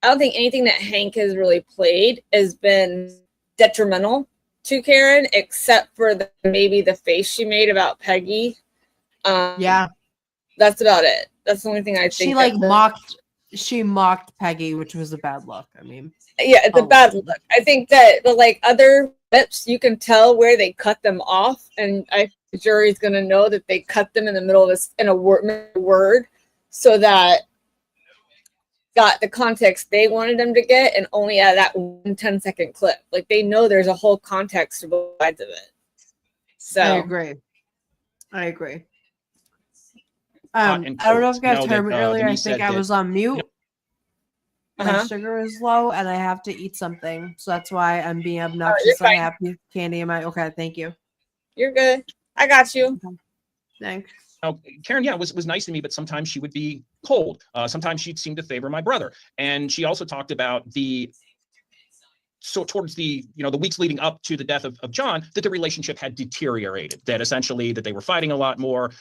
I don't think anything that Hank has really played has been detrimental to Karen, except for maybe the face she made about Peggy. Yeah, that's about it. That's the only thing I think. She mocked Peggy, which was a bad look. I mean, yeah, it's a bad look. I think that the other clips, you can tell where they cut them off, and the jury's gonna know that they cut them in the middle of a word, so that got the context they wanted them to get, and only at that 1 10-second clip. Like, they know there's a whole context to both sides of it. So I agree. I don't know if you guys heard me earlier. I think I was on mute. My sugar is low, and I have to eat something, so that's why I'm being obnoxious. I have candy in my. Okay, thank you. You're good. I got you. Thanks. Now, Karen, was nice to me, but sometimes she would be cold. Sometimes she'd seem to favor my brother. And she also talked about towards the weeks leading up to the death of John, that the relationship had deteriorated, that essentially that they were fighting a lot more.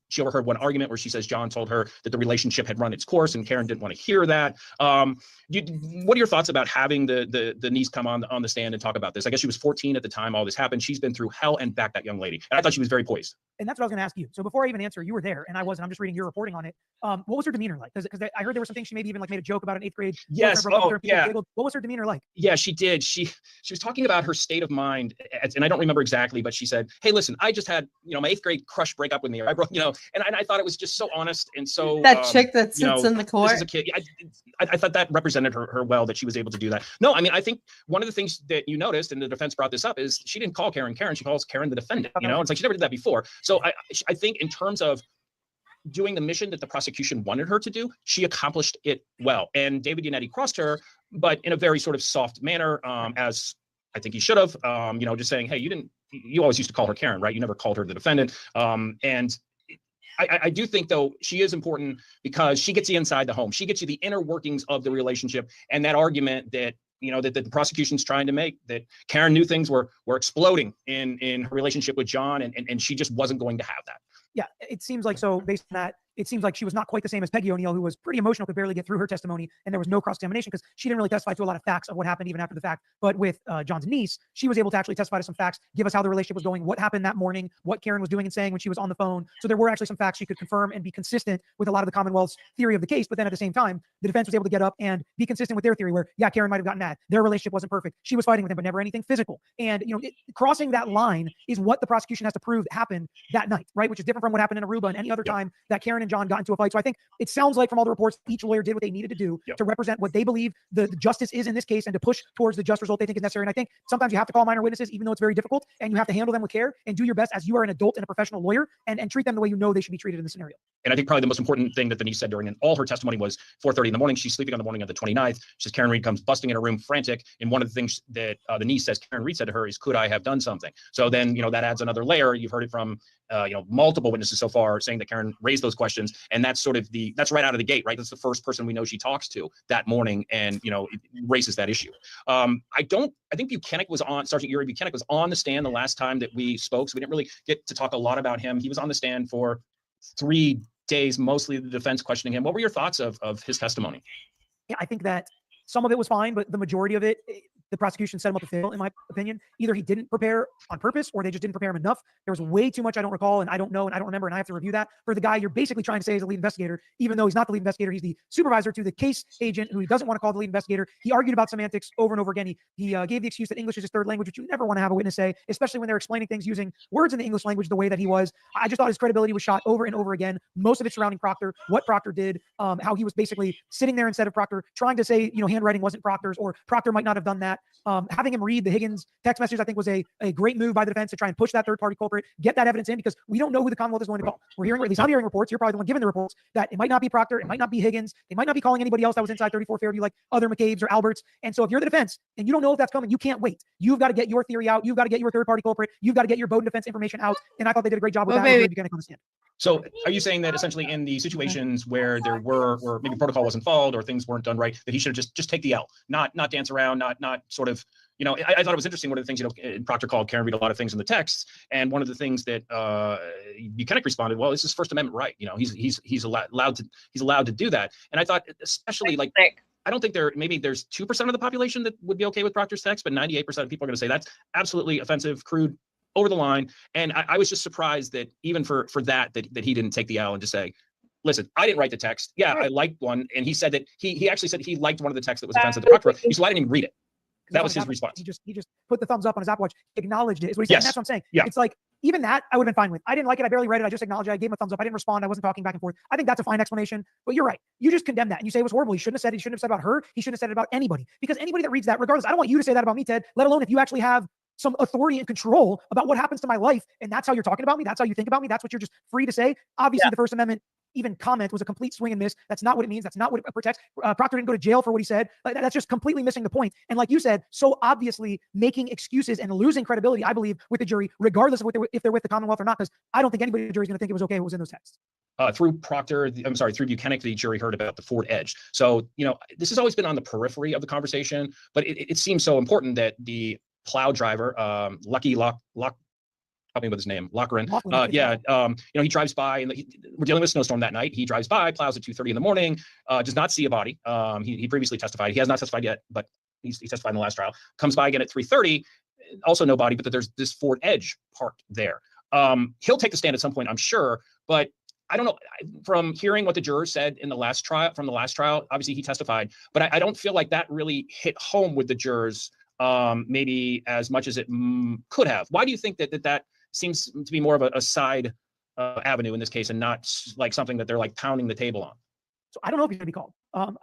She overheard one argument where she says John told her that the relationship had run its course, and Karen didn't want to hear that. What are your thoughts about having the niece come on the stand and talk about this? I guess she was 14 at the time all this happened. She's been through hell and back, that young lady. And I thought she was very poised. And that's what I was going to ask you. So before I even answer, you were there and I wasn't. I'm just reading your reporting on it. What was her demeanor like? Because I heard there was something she maybe even made a joke about in 8th grade. Yes. Oh, yeah. What was her demeanor like? Yeah, she did. She was talking about her state of mind, and I don't remember exactly, but she said, "Hey, listen, I just had my 8th grade crush break up with me. Or I broke, and I thought it was just so honest and so that chick that sits in the court. This is a kid. I thought that represented her well, that she was able to do that. No, I mean, I think one of the things that you noticed, and the defense brought this up, is she didn't call Karen Karen. She calls Karen the defendant. It's like she never did that before. So I think in terms of doing the mission that the prosecution wanted her to do, she accomplished it well. And David Yannetti crossed her, but in a very sort of soft manner, as I think he should have, just saying, hey, you always used to call her Karen, right? You never called her the defendant. And I do think, though, she is important because she gets you inside the home. She gets you the inner workings of the relationship, and that argument that that the prosecution's trying to make, that Karen knew things were exploding in her relationship with John, and she just wasn't going to have that. Yeah, it seems like, so based on that, it seems like she was not quite the same as Peggy O'Neill, who was pretty emotional, could barely get through her testimony, and there was no cross-examination because she didn't really testify to a lot of facts of what happened even after the fact. But with John's niece, she was able to actually testify to some facts, give us how the relationship was going, what happened that morning, what Karen was doing and saying when she was on the phone. So there were actually some facts she could confirm and be consistent with a lot of the Commonwealth's theory of the case. But then at the same time, the defense was able to get up and be consistent with their theory where, yeah, Karen might have gotten mad. Their relationship wasn't perfect. She was fighting with him, but never anything physical. And, crossing that line is what the prosecution has to prove happened that night, right? Which is different from what happened in Aruba and any other time that Karen and John got into a fight. So I think it sounds like from all the reports, each lawyer did what they needed to do to represent what they believe the justice is in this case and to push towards the just result they think is necessary. And I think sometimes you have to call minor witnesses, even though it's very difficult, and you have to handle them with care and do your best as you are an adult and a professional lawyer and treat them the way you know they should be treated in the scenario. And I think probably the most important thing that the niece said during all her testimony was 4:30 in the morning. She's sleeping on the morning of the 29th. She says Karen Reed comes busting in her room frantic. And one of the things that the niece says Karen Reed said to her is, could I have done something? So then, that adds another layer. You've heard it from, multiple witnesses so far saying that Karen raised those questions. And that's sort of that's right out of the gate, right? That's the first person we know she talks to that morning, and, it raises that issue. I think Sergeant Uri Buchanan was on the stand the last time that we spoke. So we didn't really get to talk a lot about him. He was on the stand for 3 days, mostly the defense questioning him. What were your thoughts of his testimony? Yeah, I think that some of it was fine, but the majority of it, the prosecution set him up to fail, in my opinion. Either he didn't prepare on purpose or they just didn't prepare him enough. There was way too much I don't recall and I don't know and I don't remember and I have to review that for the guy you're basically trying to say is a lead investigator, even though he's not the lead investigator. He's the supervisor to the case agent who he doesn't want to call the lead investigator. He argued about semantics over and over again. He gave the excuse that English is his third language, which you never want to have a witness say, especially when they're explaining things using words in the English language the way that he was. I just thought his credibility was shot over and over again. Most of it surrounding Proctor, what Proctor did, how he was basically sitting there instead of Proctor, trying to say, handwriting wasn't Proctor's or Proctor might not have done that. Having him read the Higgins text messages, I think was a great move by the defense to try and push that third party culprit, get that evidence in, because we don't know who the Commonwealth is going to call. We're hearing, or at least I'm hearing reports, you're probably the one giving the reports, that it might not be Proctor, it might not be Higgins, they might not be calling anybody else that was inside 34 Fairview like other McCabe's or Alberts. And so if you're the defense and you don't know if that's coming, you can't wait. You've got to get your theory out. You've got to get your third party culprit. You've got to get your Bowdoin defense information out. And I thought they did a great job with that. Maybe. On the stand. So are you saying that essentially in the situations where there were, or maybe protocol wasn't followed or things weren't done right, that he should have just take the L, not dance around, not sort of, I thought it was interesting. One of the things, Proctor called Karen read a lot of things in the texts. And one of the things that Buchanan responded, well, this is First Amendment right. He's allowed to do that. And I thought, especially like, I don't think maybe there's 2% of the population that would be okay with Proctor's text, but 98% of people are going to say that's absolutely offensive, crude, over the line. And I was just surprised that even for that he didn't take the L and just say, listen, I didn't write the text. Yeah, I liked one. And he said that he actually said he liked one of the texts that was offensive to Proctor. He said, well, I didn't even read it. That was his response. He just put the thumbs up on his Apple Watch, acknowledged it, is what he said. Yes. And that's what I'm saying. Yeah. It's like, even that I would have been fine with. I didn't like it. I barely read it. I just acknowledged it. I gave him a thumbs up. I didn't respond. I wasn't talking back and forth. I think that's a fine explanation. But you're right. You just condemn that and you say it was horrible. He shouldn't have said it. He shouldn't have said it about her. He shouldn't have said it about anybody. Because anybody that reads that, regardless, I don't want you to say that about me, Ted, let alone if you actually have some authority and control about what happens to my life. And that's how you're talking about me. That's how you think about me. That's what you're just free to say. Obviously, the First Amendment even comment was a complete swing and miss. That's not what it means. That's not what it protects. Proctor didn't go to jail for what he said. Like, that's just completely missing the point. And like you said, so obviously making excuses and losing credibility, I believe, with the jury, regardless of if they're with the Commonwealth or not, because I don't think anybody in the jury is going to think it was okay what was in those texts. Through Buchanan, the jury heard about the Ford Edge. So, this has always been on the periphery of the conversation, but it seems so important that the plow driver, Lucky help me with his name, Lochran. He drives by, and we're dealing with a snowstorm that night. He drives by, plows at 2:30 in the morning, does not see a body. He previously testified. He has not testified yet, but he testified in the last trial. Comes by again at 3:30, also no body, but there's this Ford Edge parked there. He'll take the stand at some point, I'm sure, but I don't know. From hearing what the jurors said in the last trial, obviously he testified, but I don't feel like that really hit home with the jurors, maybe as much as it could have. Why do you think that seems to be more of a side avenue in this case and not like something that they're like pounding the table on? So I don't know if he's going to be called.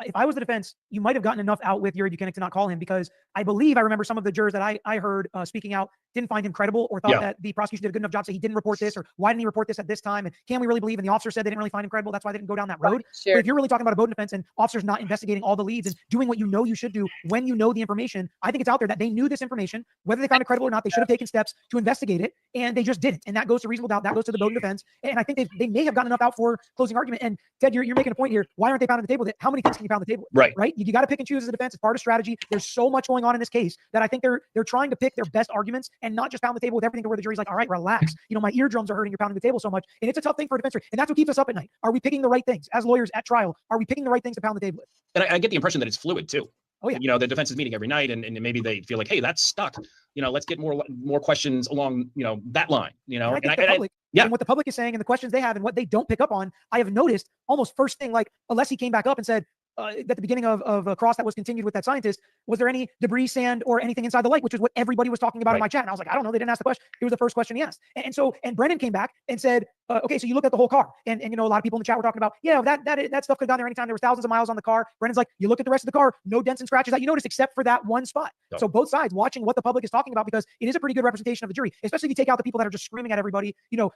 If I was the defense, you might have gotten enough out with Yuri Buchanan to not call him, because I remember some of the jurors that I heard speaking out didn't find him credible or thought that the prosecution did a good enough job, so he didn't report this, or why didn't he report this at this time? And can we really believe? And the officer said they didn't really find him credible. That's why they didn't go down that road. Sure. But if you're really talking about a Bowdoin defense and officers not investigating all the leads and doing what you should do when you know the information, I think it's out there that they knew this information. Whether they found it credible or not, they should have taken steps to investigate it, and they just didn't. And that goes to reasonable doubt. That goes to the Bowdoin defense. And I think they may have gotten enough out for closing argument. And Ted, you're making a point here. Why aren't they pounding the table? How many things can you pound the table with? Right. You got to pick and choose as a defense. It's part of strategy. There's so much going on in this case that I think they're trying to pick their best arguments and not just pound the table with everything to where the jury's like, all right, relax. My eardrums are hurting. You're pounding the table so much. And it's a tough thing for a defense. And that's what keeps us up at night. Are we picking the right things as lawyers at trial? Are we picking the right things to pound the table with? And I get the impression that it's fluid too. Oh yeah. The defense is meeting every night, and maybe they feel like, hey, that's stuck. Let's get more questions along, that line. And what the public is saying and the questions they have and what they don't pick up on, I have noticed almost first thing, like Alessi came back up and said, at the beginning of a cross that was continued with that scientist, was there any debris, sand, or anything inside the light, which is what everybody was talking about in my chat. And I was like, I don't know. They didn't ask the question. It was the first question he asked. And Brendan came back and said, okay, so you looked at the whole car. And a lot of people in the chat were talking about, that stuff could have gone there anytime. There was thousands of miles on the car. Brendan's like, you looked at the rest of the car, no dents and scratches that you noticed except for that one spot. Yep. So both sides watching what the public is talking about, because it is a pretty good representation of the jury, especially if you take out the people that are just screaming at everybody,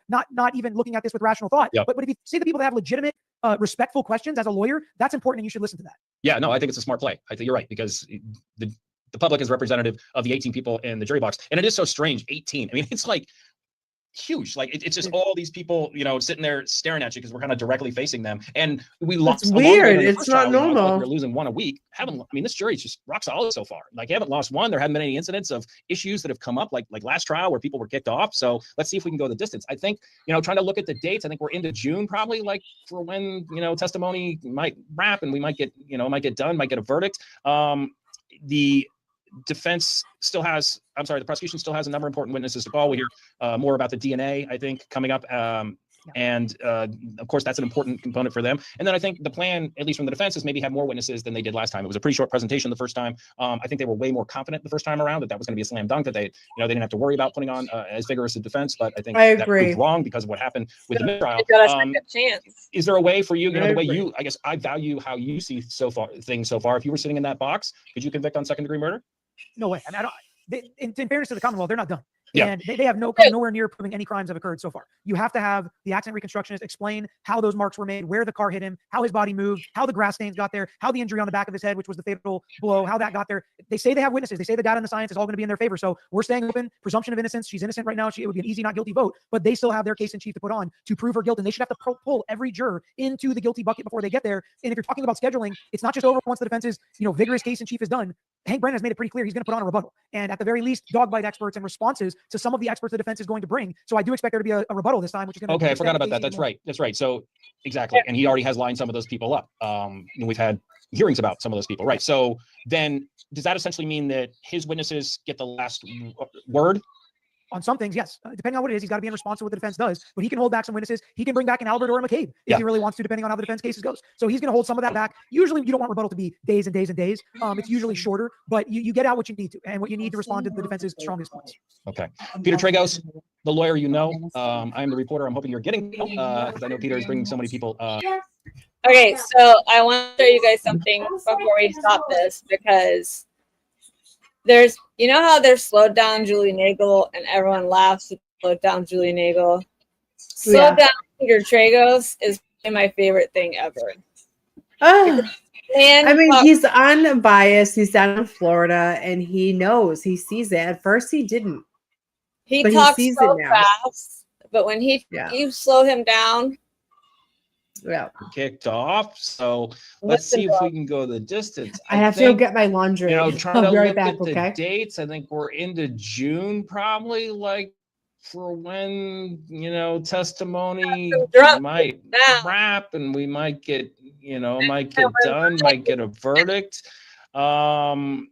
not even looking at this with rational thought. Yep. But if you see the people that have legitimate, respectful questions as a lawyer, that's important and you should listen to that. Yeah, no, I think it's a smart play. I think you're right, because the public is representative of the 18 people in the jury box. And it is so strange, 18. I mean, it's like huge. Like it's just all these people, sitting there staring at you because we're kind of directly facing them. And we lost. It's weird. It's not normal. We're losing one a week. This jury's just rock solid so far. Like, you haven't lost one. There haven't been any incidents of issues that have come up like last trial where people were kicked off. So let's see if we can go the distance. I think, trying to look at the dates, I think we're into June probably, like for when, testimony might wrap and we might get, might get done, might get a verdict. the prosecution still has a number of important witnesses to call. We hear more about the DNA, I think, coming up. And of course, that's an important component for them. And then I think the plan, at least from the defense, is maybe have more witnesses than they did last time. It was a pretty short presentation the first time. I think they were way more confident the first time around that was going to be a slam dunk, that they didn't have to worry about putting on as vigorous a defense. But I think I that agree. proved wrong because of what happened with the trial. Got a second chance. Is there a way for you, the way agree. you, I guess I value how you see things so far. If you were sitting in that box, could you convict on second-degree murder? No way. I mean, I don't. In fairness to the Commonwealth, they're not done. Yeah. And they have come nowhere near proving any crimes have occurred so far. You have to have the accident reconstructionist explain how those marks were made, where the car hit him, how his body moved, how the grass stains got there, how the injury on the back of his head, which was the fatal blow, how that got there. They say they have witnesses. They say the data and the science is all going to be in their favor. So we're staying open. Presumption of innocence. She's innocent right now. It would be an easy not guilty vote, but they still have their case in chief to put on to prove her guilt. And they should have to pull every juror into the guilty bucket before they get there. And if you're talking about scheduling, it's not just over once the defense's vigorous case in chief is done. Hank Brennan has made it pretty clear he's going to put on a rebuttal. And at the very least, dog bite experts and responses to some of the experts the defense is going to bring. So I do expect there to be a rebuttal this time, which is going to. Okay, I forgot about that. That's right. That's right. So exactly. And he already has lined some of those people up. And we've had hearings about some of those people. Right. So then does that essentially mean that his witnesses get the last word? On some things, yes. Depending on what it is, he's got to be in response to what the defense does. But he can hold back some witnesses. He can bring back an Albert or a McCabe if he really wants to, depending on how the defense cases goes. So he's going to hold some of that back. Usually, you don't want rebuttal to be days and days and days. It's usually shorter, but you get out what you need to, and what you need to respond to the defense's strongest points. Okay. Peter Tragos, the lawyer I'm the reporter I'm hoping you're getting, because I know Peter is bringing so many people. Okay, so I want to show you guys something before we stop this, because there's, how there's slowed down Julie Nagel and everyone laughs at slowed down Julie Nagel. Slowed down Peter Tragos is my favorite thing ever. He's unbiased. He's down in Florida and he knows, he sees it. At first he didn't. He but talks he sees so it now. fast, but when you slow him down, kicked off. So let's see if we can go the distance. I have to go get my laundry. Trying I'll to be right look back, at the okay? dates. I think we're into June, probably, like for when testimony might wrap and we might get done, might get a verdict. The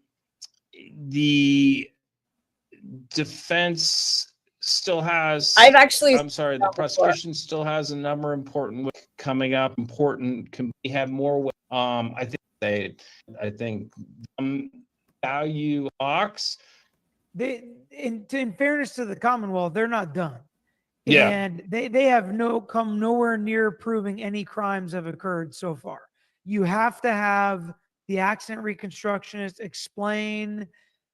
defense still has. I'm sorry. The prosecution still has a number of important coming up. Can we have more? I think value Hawks. In fairness to the Commonwealth, they're not done. Yeah. And they have come nowhere near proving any crimes have occurred so far. You have to have the accident reconstructionist explain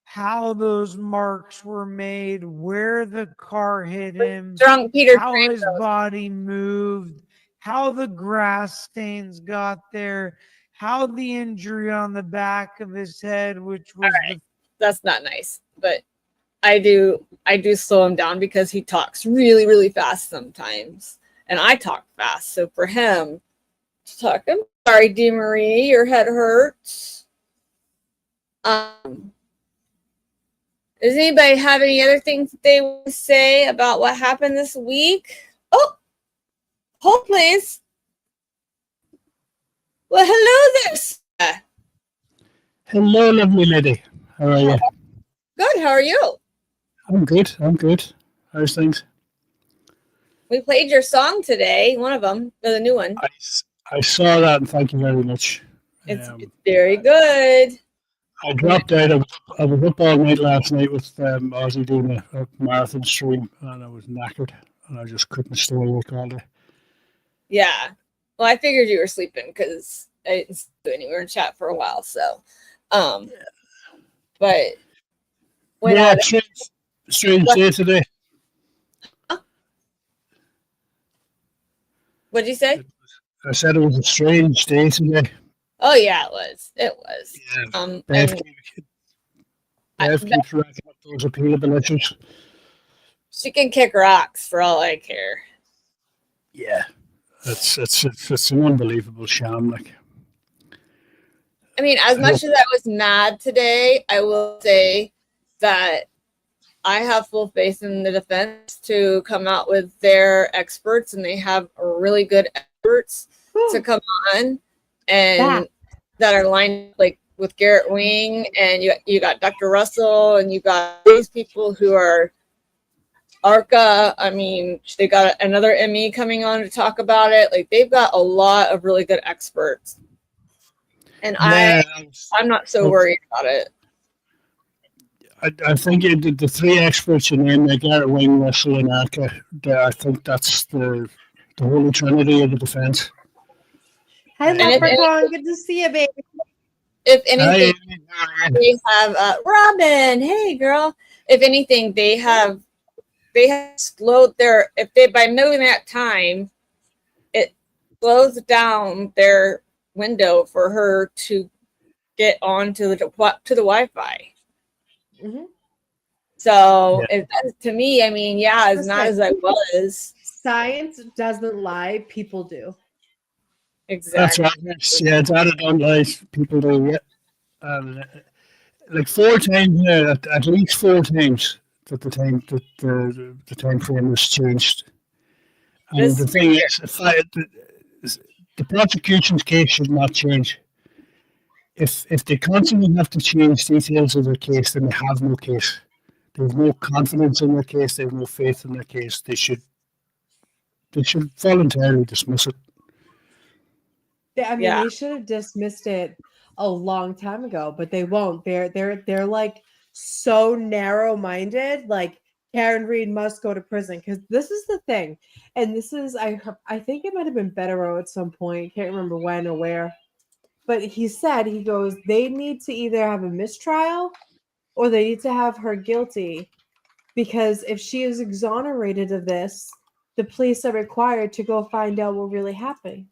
how those marks were made, where the car hit him, drunk Peter how his body moved, how the grass stains got there, how the injury on the back of his head, which was that's not nice, but I do slow him down because he talks really, really fast sometimes, and I talk fast. So for him to talk, I'm sorry, DeMarie, your head hurts. Does anybody have any other things that they want to say about what happened this week? Oh, hold please. Well, hello there, sir. Hello, lovely lady. How are you? Good. How are you? I'm good. How's things? We played your song today, one of them, or the new one. I saw that, and thank you very much. It's very good. I dropped out. I was up all night last night with Ozzy doing a marathon stream, and I was knackered, and I just couldn't stay awake all day. Yeah. Well, I figured you were sleeping because I didn't do any. We were in chat for a while, so. But when strange day today. What'd you say? I said it was a strange day today. Oh yeah, it was. It was. Bev keeps racking up those appealable issues. She can kick rocks for all I care. Yeah, it's an unbelievable sham. Like, I mean, as much as I was mad today, I will say that I have full faith in the defense to come out with their experts, and they have really good experts to come on and that are lined like with Garrett Wing, and you got Dr. Russell, and you got these people who are ARCA. I mean, they got another ME coming on to talk about it. Like, they've got a lot of really good experts, and Yeah, I'm not so worried about it. I think the three experts you named, Garrett Wing, Russell, and Arca, I think that's the holy trinity of the defense. Hi, And if Leprechaun. Good to see you, baby. If anything, they have Robin. Hey, girl. If anything, they have slowed their. If they by moving that time, it slows down their window for her to get onto the Wi-Fi. Mm-hmm. So to me, I mean, yeah, it's not as I was. Science doesn't lie. People do. Exactly. That's right. Yeah, data don't lie. People do. Yeah. Like 4 times now, at least 4 times that the time frame has changed. And the thing is, the prosecution's case should not change. If they constantly have to change details of their case, then they have no case. They have no confidence in their case. They have no faith in their case. They should voluntarily dismiss it. I mean, they should have dismissed it a long time ago, but they won't. They're like so narrow-minded. Like, Karen Reed must go to prison, because this is the thing, and this is I think it might have been Bettero at some point. Can't remember when or where, but he goes, they need to either have a mistrial or they need to have her guilty, because if she is exonerated of this, the police are required to go find out what really happened.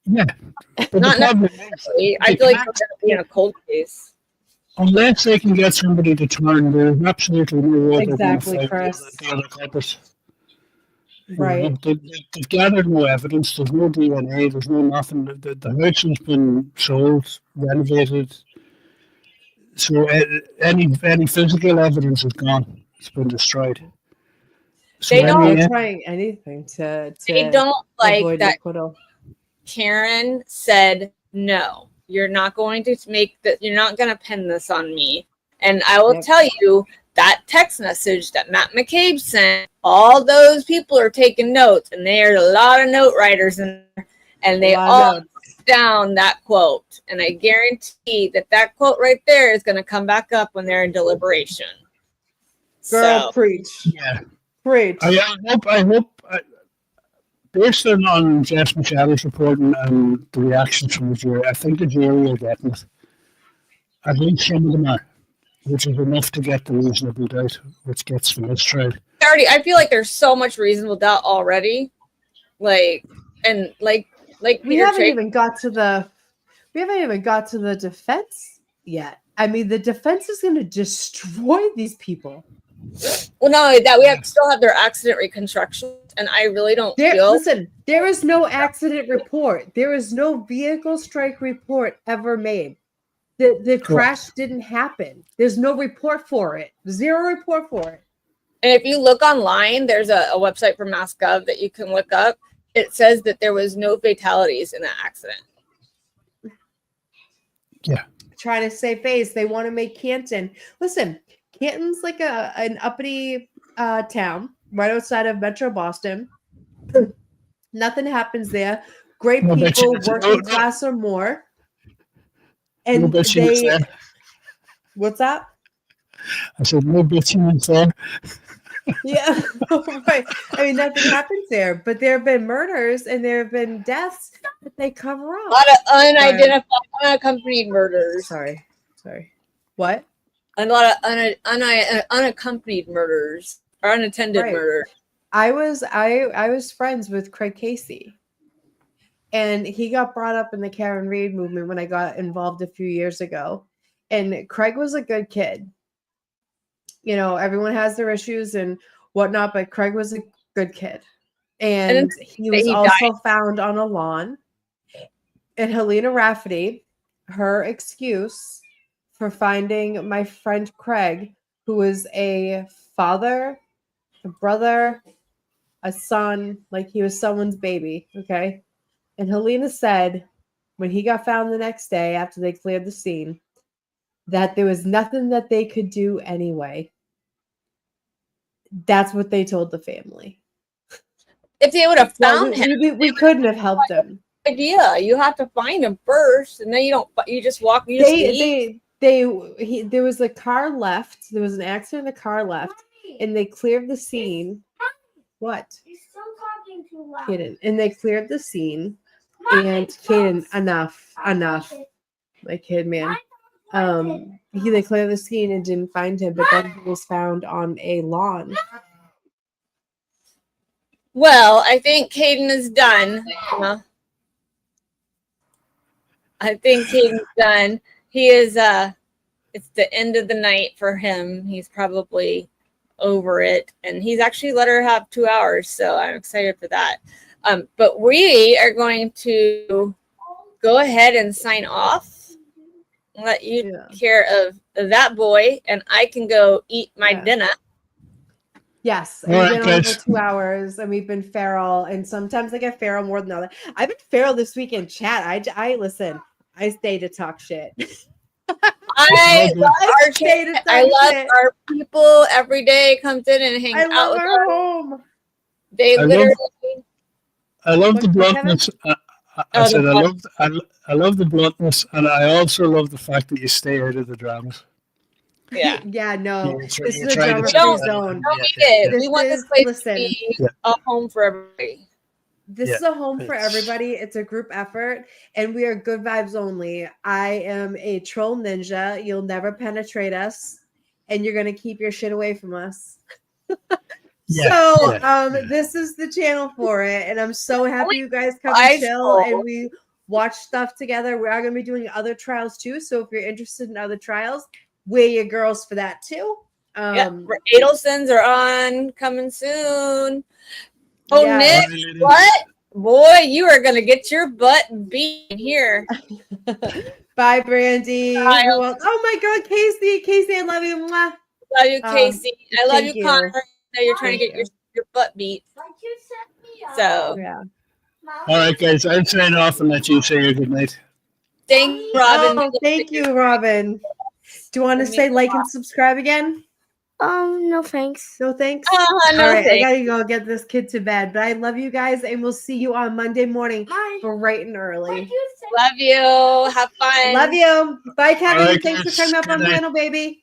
Yeah, but Not necessarily. I feel like it's in a cold case. Unless they can get somebody to turn, there's absolutely no way Exactly, they're going to Chris. find the other culprits. Right. They've gathered no evidence. There's no DNA. There's no nothing. The house has been sold, renovated. So any physical evidence is gone. It's been destroyed. So They don't- They're trying anything to They don't like avoid that. acquittal. Karen said, no, you're not going to make that. You're not going to pin this on me. And I will tell you that text message that Matt McCabe sent, all those people are taking notes, and there's a lot of note writers in there, and they all wrote down that quote. And I guarantee that quote right there is going to come back up when they're in deliberation. Girl, preach. Yeah. Preach. I hope, based on Jeff Michelle's report and the reactions from the jury, I think the jury are getting it. At least some of them are, which is enough to get the reasonable doubt, which gets the mistrial. I feel like there's so much reasonable doubt already. Like we haven't even got to the defense yet. I mean, the defense is going to destroy these people. Well, not only that, we still have their accident reconstruction, and I really don't feel. Listen, there is no accident report. There is no vehicle strike report ever made. The crash didn't happen. There's no report for it. Zero report for it. And if you look online, there's a website for MassGov that you can look up. It says that there was no fatalities in that accident. Yeah. Trying to save face. They want to make Canton. Listen, Canton's like an uppity town right outside of Metro Boston. Nothing happens there. Great No people, bitches. working No. class or more. No And bitches there. what's that? I said, no bitching there. Yeah, right. I mean, nothing happens there, but there have been murders and there have been deaths that they cover up. A lot of unidentified, unaccompanied murders. Sorry. What? A lot of unaccompanied murders or unattended Right. murders. I was friends with Craig Casey, and he got brought up in the Karen Reed movement when I got involved a few years ago. And Craig was a good kid. You know, everyone has their issues and whatnot, but Craig was a good kid. And he was also found on a lawn. And Helena Rafferty, her excuse for finding my friend Craig, who was a father, a brother, a son, like he was someone's baby, okay? And Helena said when he got found the next day after they cleared the scene, that there was nothing that they could do anyway. That's what they told the family. If they would have found him, we couldn't have helped him. Idea. You have to find him first, and then you don't. You just walk. You just leave. There was a car left. There was an accident. A car left, and they cleared the scene. What? You're still talking too loud. Kaden. And they cleared the scene. And Kaden, enough. My kid, man. They cleared the scene and didn't find him, but then he was found on a lawn. Well, I think Caden is done. I think Caden's done. He is. It's the end of the night for him. He's probably over it, and he's actually let her have 2 hours, so I'm excited for that. But we are going to go ahead and sign off and let you take care of that boy, and I can go eat my dinner. Yes, All right, we've been on guys. for 2 hours, and we've been feral, and sometimes I get feral more than other. I've been feral this week in chat. I listen. I stay to talk shit. I love our stay to chat. talk I love shit. our people every day comes in and hangs I out love with our us. home. They I love- literally. I love the What, bluntness. I Oh, said the I love the bluntness, and I also love the fact that you stay out of the dramas. Yeah. Yeah, no. You're This you're is a trying to drama-free stay- zone. No, we did. This We want this is- place listen. to be Yeah. a home for everybody. This is Yeah, a home for it's- everybody. It's a group effort, and we are good vibes only. I am a troll ninja. You'll never penetrate us, and you're gonna keep your shit away from us. This is the channel for it, and I'm so happy you guys come and chill and we watch stuff together. We are gonna be doing other trials too. So if you're interested in other trials, we're your girls for that too. Adelsons are on coming soon. Oh, Yeah. Nick, what? Boy, you are gonna get your butt beat here. Bye, Brandy. Bye. Who else? Oh my God, Casey. Casey, I love you. Mwah. Love you, Casey. I love thank you, Connor. Now you're trying to Thank get your butt beat. So yeah. All right, guys, I'll sign off and let you say your good night. thank you, Robin. Oh, thank you, Robin. Do you want to say like and subscribe again? No thanks. No thanks. No All right, I thanks. gotta go get this kid to bed. But I love you guys, and we'll see you on Monday morning, bright and early. Love you. Have fun. Love you. Bye, Kevin. All right, Thanks for guys. coming up Good on the night. panel, baby.